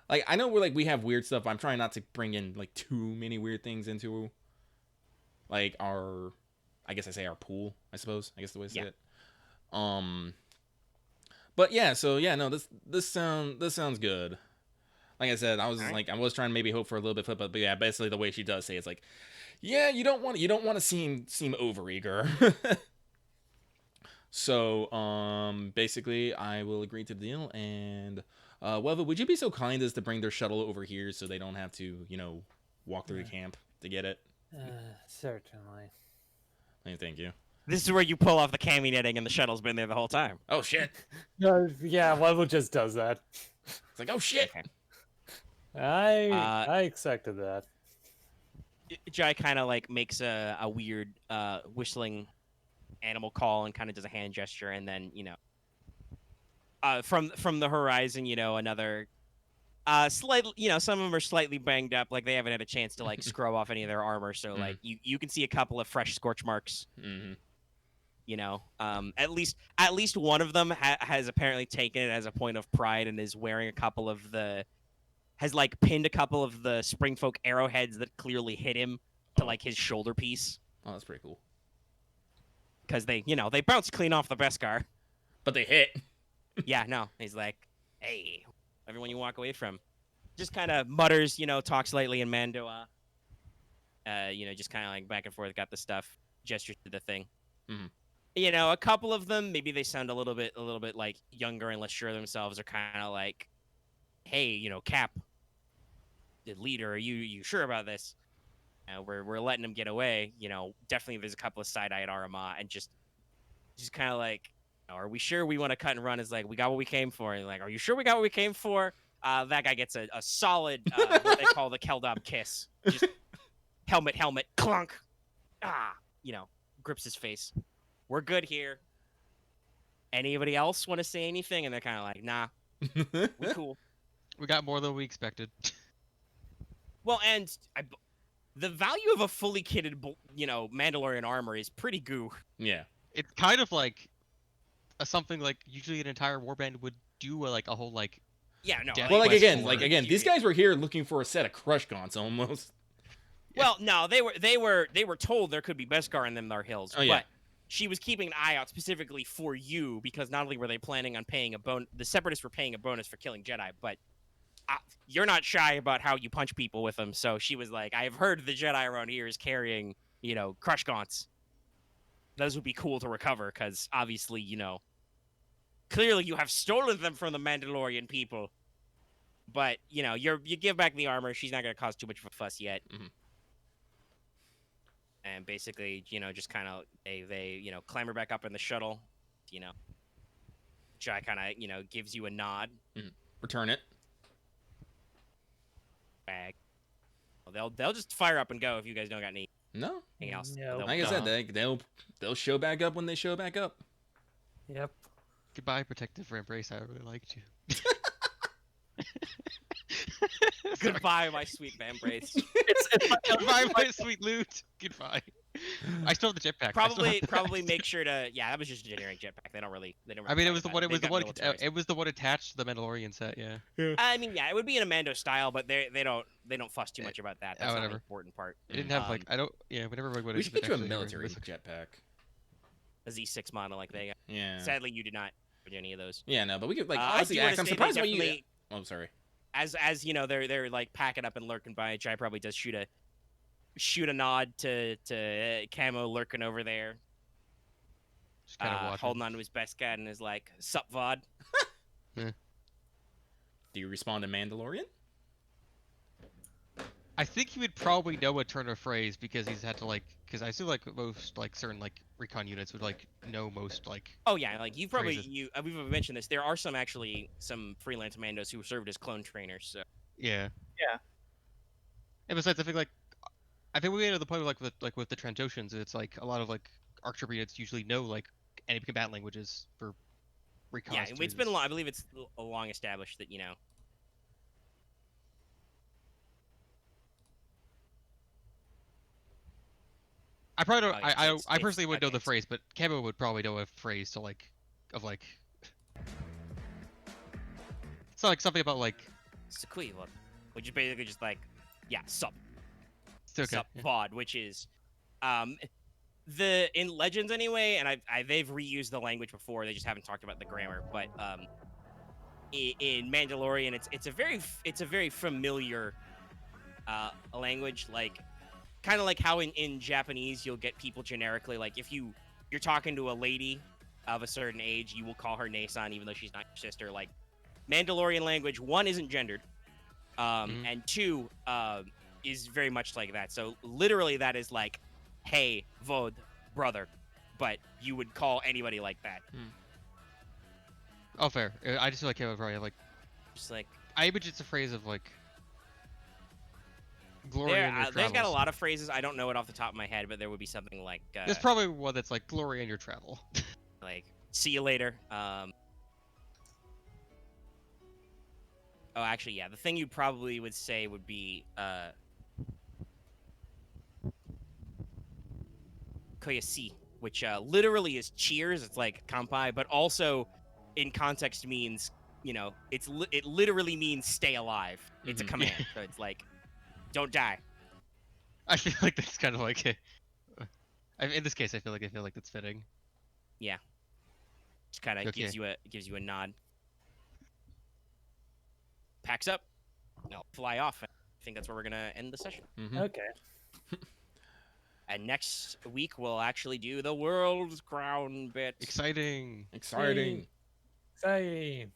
I know we have weird stuff. But I'm trying not to bring in like too many weird things into like our, I guess I say our pool. I suppose I guess the way to say Yeah. it. But yeah, so yeah, no, this sounds good. Like I said, I was All right. like I was trying to maybe hope for a little bit flip, but yeah, basically the way she does say it's like, yeah, you don't want to seem overeager. So basically I will agree to the deal, and Weva, would you be so kind as to bring their shuttle over here so they don't have to, walk through the camp to get it? Certainly. Thank you. This is where you pull off the cami netting, and the shuttle's been there the whole time. Oh shit! No, yeah, Level just does that. It's like, oh shit! Okay. I expected that. Jai kind of like makes a weird whistling animal call and kind of does a hand gesture, and then from the horizon, another slightly, some of them are slightly banged up, like they haven't had a chance to like scrub off any of their armor, so like you can see a couple of fresh scorch marks. Mm-hmm. At least one of them has apparently taken it as a point of pride and is wearing has like pinned a couple of the Springfolk arrowheads that clearly hit him to like his shoulder piece, Oh, that's pretty cool. because they bounced clean off the Beskar. But they hit. Yeah, no, he's like, hey, everyone you walk away from. Just kind of mutters, talks lightly in Mandoa. Just kind of like back and forth, got the stuff, gestures to the thing. Mhm. A couple of them, maybe they sound a little bit like younger and less sure of themselves, are kind of like, hey, Cap, the leader, are you sure about this? We're letting him get away. Definitely there's a couple of side-eyed Aramaa, and just kind of like, are we sure we want to cut and run? Is like, we got what we came for. And like, are you sure we got what we came for? That guy gets a solid, what they call the Keldab kiss. Just helmet, clunk. Grips his face. We're good here. Anybody else want to say anything? And they're kind of like, nah, we're cool. We got more than we expected. Well, and the value of a fully kitted, Mandalorian armor is pretty goo. Yeah. It's kind of like something like usually an entire warband would do, like a whole like. Yeah, no. Death Well, quest like for- again, these guys were here looking for a set of crush gaunts almost. Well, no, they were told there could be Beskar in them there hills. Oh, yeah. But she was keeping an eye out specifically for you, because not only were they planning on paying the Separatists were paying a bonus for killing Jedi, but you're not shy about how you punch people with them. So she was like, I've heard the Jedi around here is carrying, crush gaunts. Those would be cool to recover, because obviously, clearly you have stolen them from the Mandalorian people. But, you give back the armor. She's not going to cause too much of a fuss yet. Mhm. And basically, just kind of, they clamber back up in the shuttle. Jai kind of, gives you a nod. Return it. Bag. Well, they'll just fire up and go if you guys don't got anything No. else. No. They'll- Like I said, they'll show back up when they show back up. Yep. Goodbye, protective embrace. I really liked you. Goodbye, my sweet embrace. Goodbye, my sweet loot. Goodbye. I still have the jetpack. I still have the Probably rest. make sure to. Yeah, that was just a generic jetpack. They don't really. I mean, it was the talk one. about It was the They've one. got military It was the one attached to the Mandalorian set. Yeah. I mean, yeah, it would be in a Mando style, but they don't fuss too much about that. That's not the whatever. important part. It didn't have like I don't. Yeah. Whenever like We should get you a military jetpack. A Z6 model like they got. Yeah. Sadly, you did not do any of those. Yeah, no, but we could like I honestly do wanna ask. I'm say they surprised why you. definitely- Oh, sorry. As they're like packing up and lurking by. Jai probably does shoot a nod to Camo lurking over there, Just kind of watching. holding on to his best guy and is like, "Sup, Vod." Do you respond to Mandalorian? I think he would probably know a turn of phrase because he's had to like. Because I feel like most like certain like recon units would like know most like. Oh yeah, like you've probably Phrases. we've mentioned this. There are some freelance Mandos who served as clone trainers. So Yeah. Yeah. And besides, I think we made it to the point with the Transoceans. It's like a lot of like arc trooper units usually know like enemy combat languages for recon. yeah, it's been long. I believe it's long established that I probably don't. Oh, yeah, so I personally would know the it's- phrase, but Camo would probably know a phrase to of like. It's not like something about like. Sequila, which is basically just like, yeah, sup It's okay. Yeah. VOD, which is, in Legends anyway, and they've reused the language before. They just haven't talked about the grammar, but in Mandalorian, it's a very familiar language, like kind of like how in Japanese you'll get people generically, like if you're talking to a lady of a certain age, you will call her Nason even though she's not your sister. Like Mandalorian language, one, isn't gendered, and two, is very much like that. So literally that is like, hey, Vod, brother, but you would call anybody like that. Oh, fair. I just feel like Camo would probably have like. Just like, I imagine it's a phrase of like. Glory in your they've got a travels. lot of phrases. I don't know it off the top of my head, but there would be something like, There's probably one that's like glory in your travel. like see you later. Oh, actually, yeah. The thing you probably would say would be Koyasi, which literally is cheers. It's like kampai, but also in context means, it literally means stay alive. It's a Mhm. command, so it's like, don't die. I feel like that's kind of like. In this case, I feel like that's fitting. Just kind of Okay. gives you a nod. Packs up. No, fly off. I think that's where we're gonna end the session. Mhm. Okay. And next week we'll actually do the world's crown bit. Exciting. Exciting. Exciting.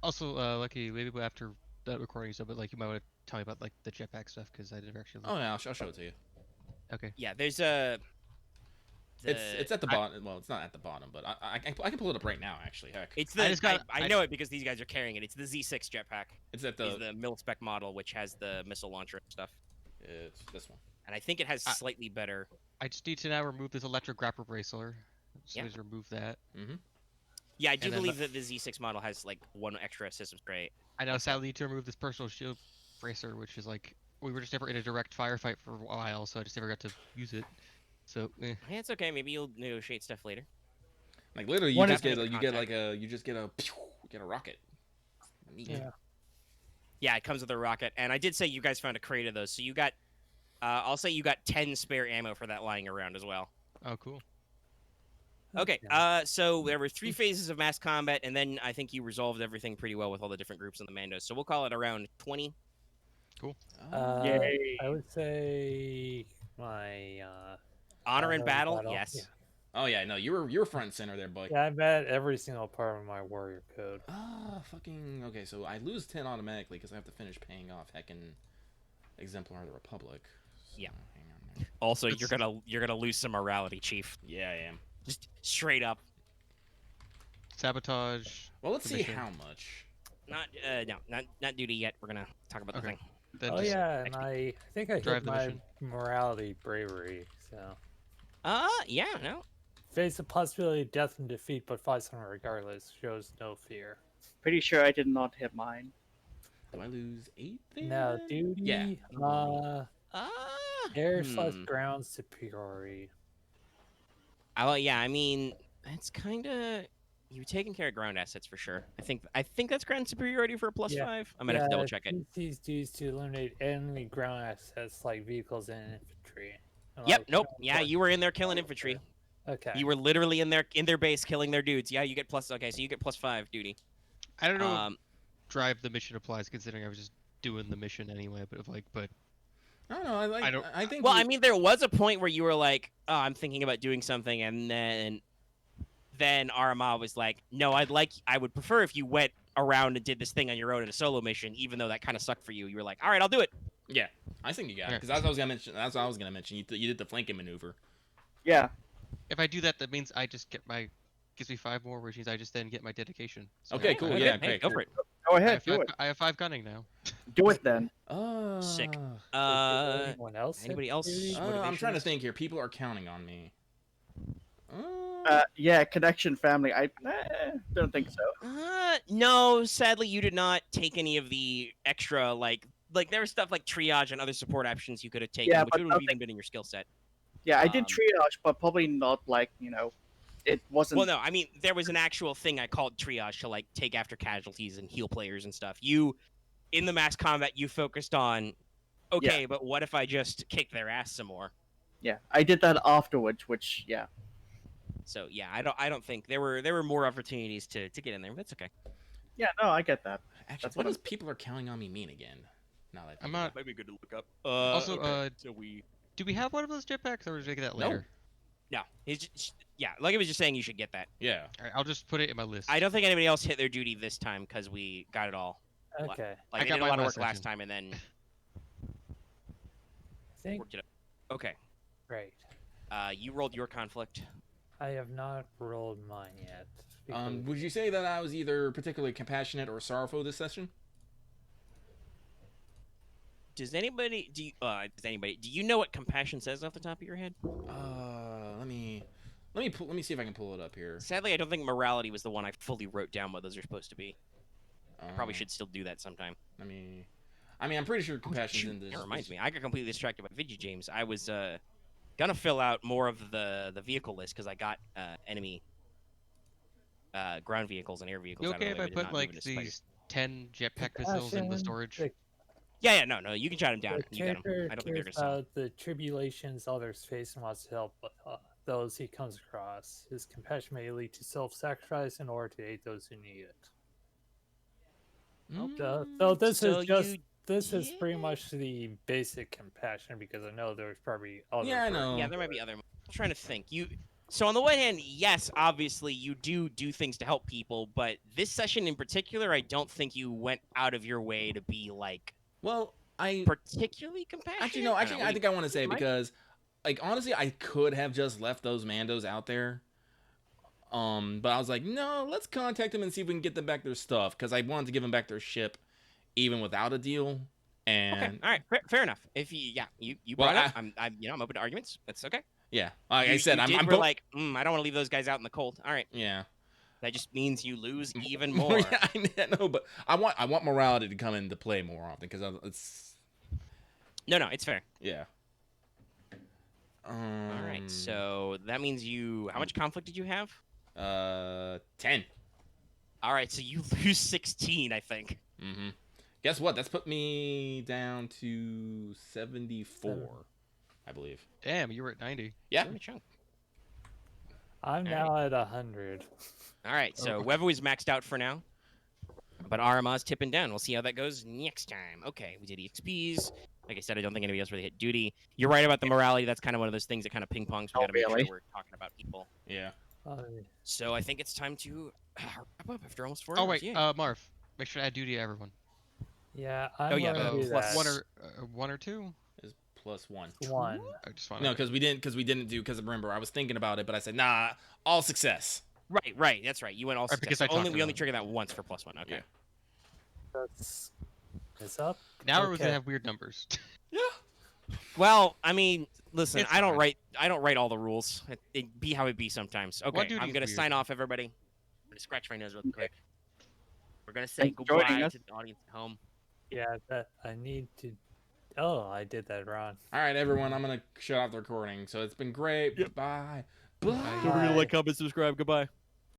Also, Lucky, maybe after that recording stuff, but like you might want to tell me about like the jetpack stuff because I never actually. Oh yeah, I'll show it to you. Okay. Yeah, there's a. It's at the bottom. Well, it's not at the bottom, but I can pull it up right now. Actually, heck, It's I the. just got- I know it because these guys are carrying it. It's the Z6 jetpack. it's at It's the. the mil-spec model, which has the missile launcher and stuff. It's this one. And I think it has I- slightly better. I just need to now remove this electric grapple bracelet. Just Yeah. need to remove that. Mm-hmm. Yeah, I do And then believe that the Z6 model has like one extra system spray. I now sadly need to remove this personal shield bracer, which is like we were just never in a direct firefight for a while, so I just never got to use it. So Yeah, it's okay. Maybe you'll negotiate stuff later. Like literally, you One just is- get a rocket. Neat. Yeah. Yeah, it comes with a rocket, and I did say you guys found a crate of those, so you got. I'll say you got 10 spare ammo for that lying around as well. oh cool. Okay, so there were 3 phases of mass combat, and then I think you resolved everything pretty well with all the different groups in the Mandos. So we'll call it around 20. Yay. I would say my Honor in in battle, yes. Yeah. Oh yeah, no, you were front and center there, boy. Yeah, I bet every single part of my warrior code. Fucking okay. So I lose 10 automatically because I have to finish paying off heckin' Exemplar of the Republic. So, Yeah. Hang on there. Also, you're gonna lose some morality, Chief. Yeah, I am. Just straight up. Well, Sabotage. let's see Commission. how much. Not duty yet. We're gonna talk about the Okay. thing. Then Oh just- yeah, and next I think I drive hit the my mission. morality bravery. So Yeah, no. face the possibility of death and defeat, but fight someone regardless. Shows no fear. Pretty sure I did not hit mine. Do I lose 8 then? Now duty. Yeah. Air/ground superiority. Oh yeah, I mean, it's kind of you taking care of ground assets for sure. I think that's ground superiority for a +5. I'm gonna have to double check it. These used to eliminate enemy ground assets like vehicles and infantry. Yep. Nope. Yeah, you were in there killing infantry. Okay. You were literally in their base killing their dudes. Yeah, you get plus. Okay, so you get +5 duty. I don't know. Um, Drive the mission applies considering I was just doing the mission anyway. But I don't know. I think. well, I mean, there was a point where you were like, "Oh, I'm thinking about doing something," and then Aramaa was like, "No, I would prefer if you went around and did this thing on your own in a solo mission, even though that kind of sucked for you." You were like, "All right, I'll do it." Yeah, I think you got it Yeah. because that's what I was gonna mention. That's what I was gonna mention. You did the flanking maneuver. Yeah. if I do that, that means I just get gives me 5 more, which means I just then get my dedication. So Okay, cool. Yeah, Hey, great. go Cool. for it. Go I ahead, have, do 5, it. I have 5 gunning now. Do it then. Sick. Did Uh, anyone else? hit anybody else? duty? I'm trying to motivations? think here. People are counting on me. Yeah, connection family. I don't think so. No, sadly, you did not take any of the extra like like there was stuff like triage and other support options you could have taken, Yeah, which but would have nothing- even been in your skill set. Yeah, I did Um, triage, but probably not like it wasn't. Well, no, I mean there was an actual thing I called triage to like take after casualties and heal players and stuff. You, in the mass combat, you focused on, okay, but what if I just kick their ass some more? Yeah, I did that afterwards, which yeah. So yeah, I don't think there were more opportunities to get in there, but that's okay. Yeah, no, I get that. Actually, That's what what does people are counting on me mean again? Now that I I'm think not. about Might be good to look up. Also, Okay, so we do we have one of those jetpacks, or was we get that No. later? no, he's just, yeah, like I was just saying, you should get that. it. Yeah. All right, I'll just put it in my list. I don't think anybody else hit their duty this time because we got it all. Okay. Like I they got did a mine lot of last work last session. time and then I think worked it up. Okay, right. you rolled your conflict. I have not rolled mine yet. because- Would you say that I was either particularly compassionate or sorrowful this session? Does anybody do you know what compassion says off the top of your head? Let me see if I can pull it up here. Sadly, I don't think morality was the one I fully wrote down what those are supposed to be. Probably Um, should still do that sometime. I'm pretty sure compassion's Shoot, in this. that reminds me, I got completely distracted by Vigi James. I was gonna fill out more of the vehicle list because I got enemy ground vehicles and air vehicles. You out of okay the way, if I but did put not move like into spiders. these 10 jetpack missiles in the Compassion, storage? the Yeah, no, you can jot them down. The You got them. character I don't think they're cares gonna. about the tribulations others face and wants to help those he comes across. His compassion may lead to self-sacrifice in order to aid those who need it. So this so is just you this is pretty did? much the basic compassion because I know there's probably other. Yeah, I know. Yeah, there might be other. I'm trying to think. So on the one hand, yes, obviously you do things to help people, but this session in particular, I don't think you went out of your way to be like Well, particularly compassionate. actually no. Actually, I think I want to say might- because, like, honestly, I could have just left those Mandos out there. But I was like, no, let's contact them and see if we can get them back their stuff because I wanted to give them back their ship, even without a deal. And Okay, all right, fair enough. If you Well, brought it up, I'm I'm open to arguments. That's okay. yeah, like I said, you I'm were like, I don't want to leave those guys out in the cold. All right, yeah. that just means you lose even more. Yeah, I know, but I want morality to come into play more often because it's No, it's fair. yeah. All right, so that means how much conflict did you have? 10. All right, so you lose 16, I think. Mm-hmm. Guess what? That's put me down to 74, I believe. Damn, you were at 90. Yeah. Pretty chunk. I'm All now at 100. All right, so Wevuguk is maxed out for now, but Aramaa's tipping down. We'll see how that goes next time. Okay, we did EXPs. Like I said, I don't think anybody else really hit duty. You're right about the morality. That's kind of one of those things that kind of ping pongs. We Oh, gotta make really? sure we're talking about people. Yeah. So I think it's time to wrap up after almost 4 Oh hours. wait, Yeah. Marth, make sure to add duty to everyone. Yeah, I'm Oh, yeah, gonna do plus that. One or two. Is +1. One. I just want No, because we didn't do because remember I was thinking about it, but I said nah, all success. Right. That's right. You went all Right, because success. I talked We only about it. trigger that once for +1. Okay. Yeah. That's it's up. Now we're Okay. gonna have weird numbers. Well, I mean, listen, It's I don't fine. write all the rules. It be how it be sometimes. Okay, duty's I'm gonna weird. sign off, everybody. I'm gonna scratch my nose real quick. We're gonna say Thanks for joining goodbye us. to the audience at home. Yeah, that I need to. Oh, I did that wrong. All right, everyone, I'm gonna shut off the recording. So it's been great. Bye. Bye. Don't forget to like, comment, subscribe. Goodbye.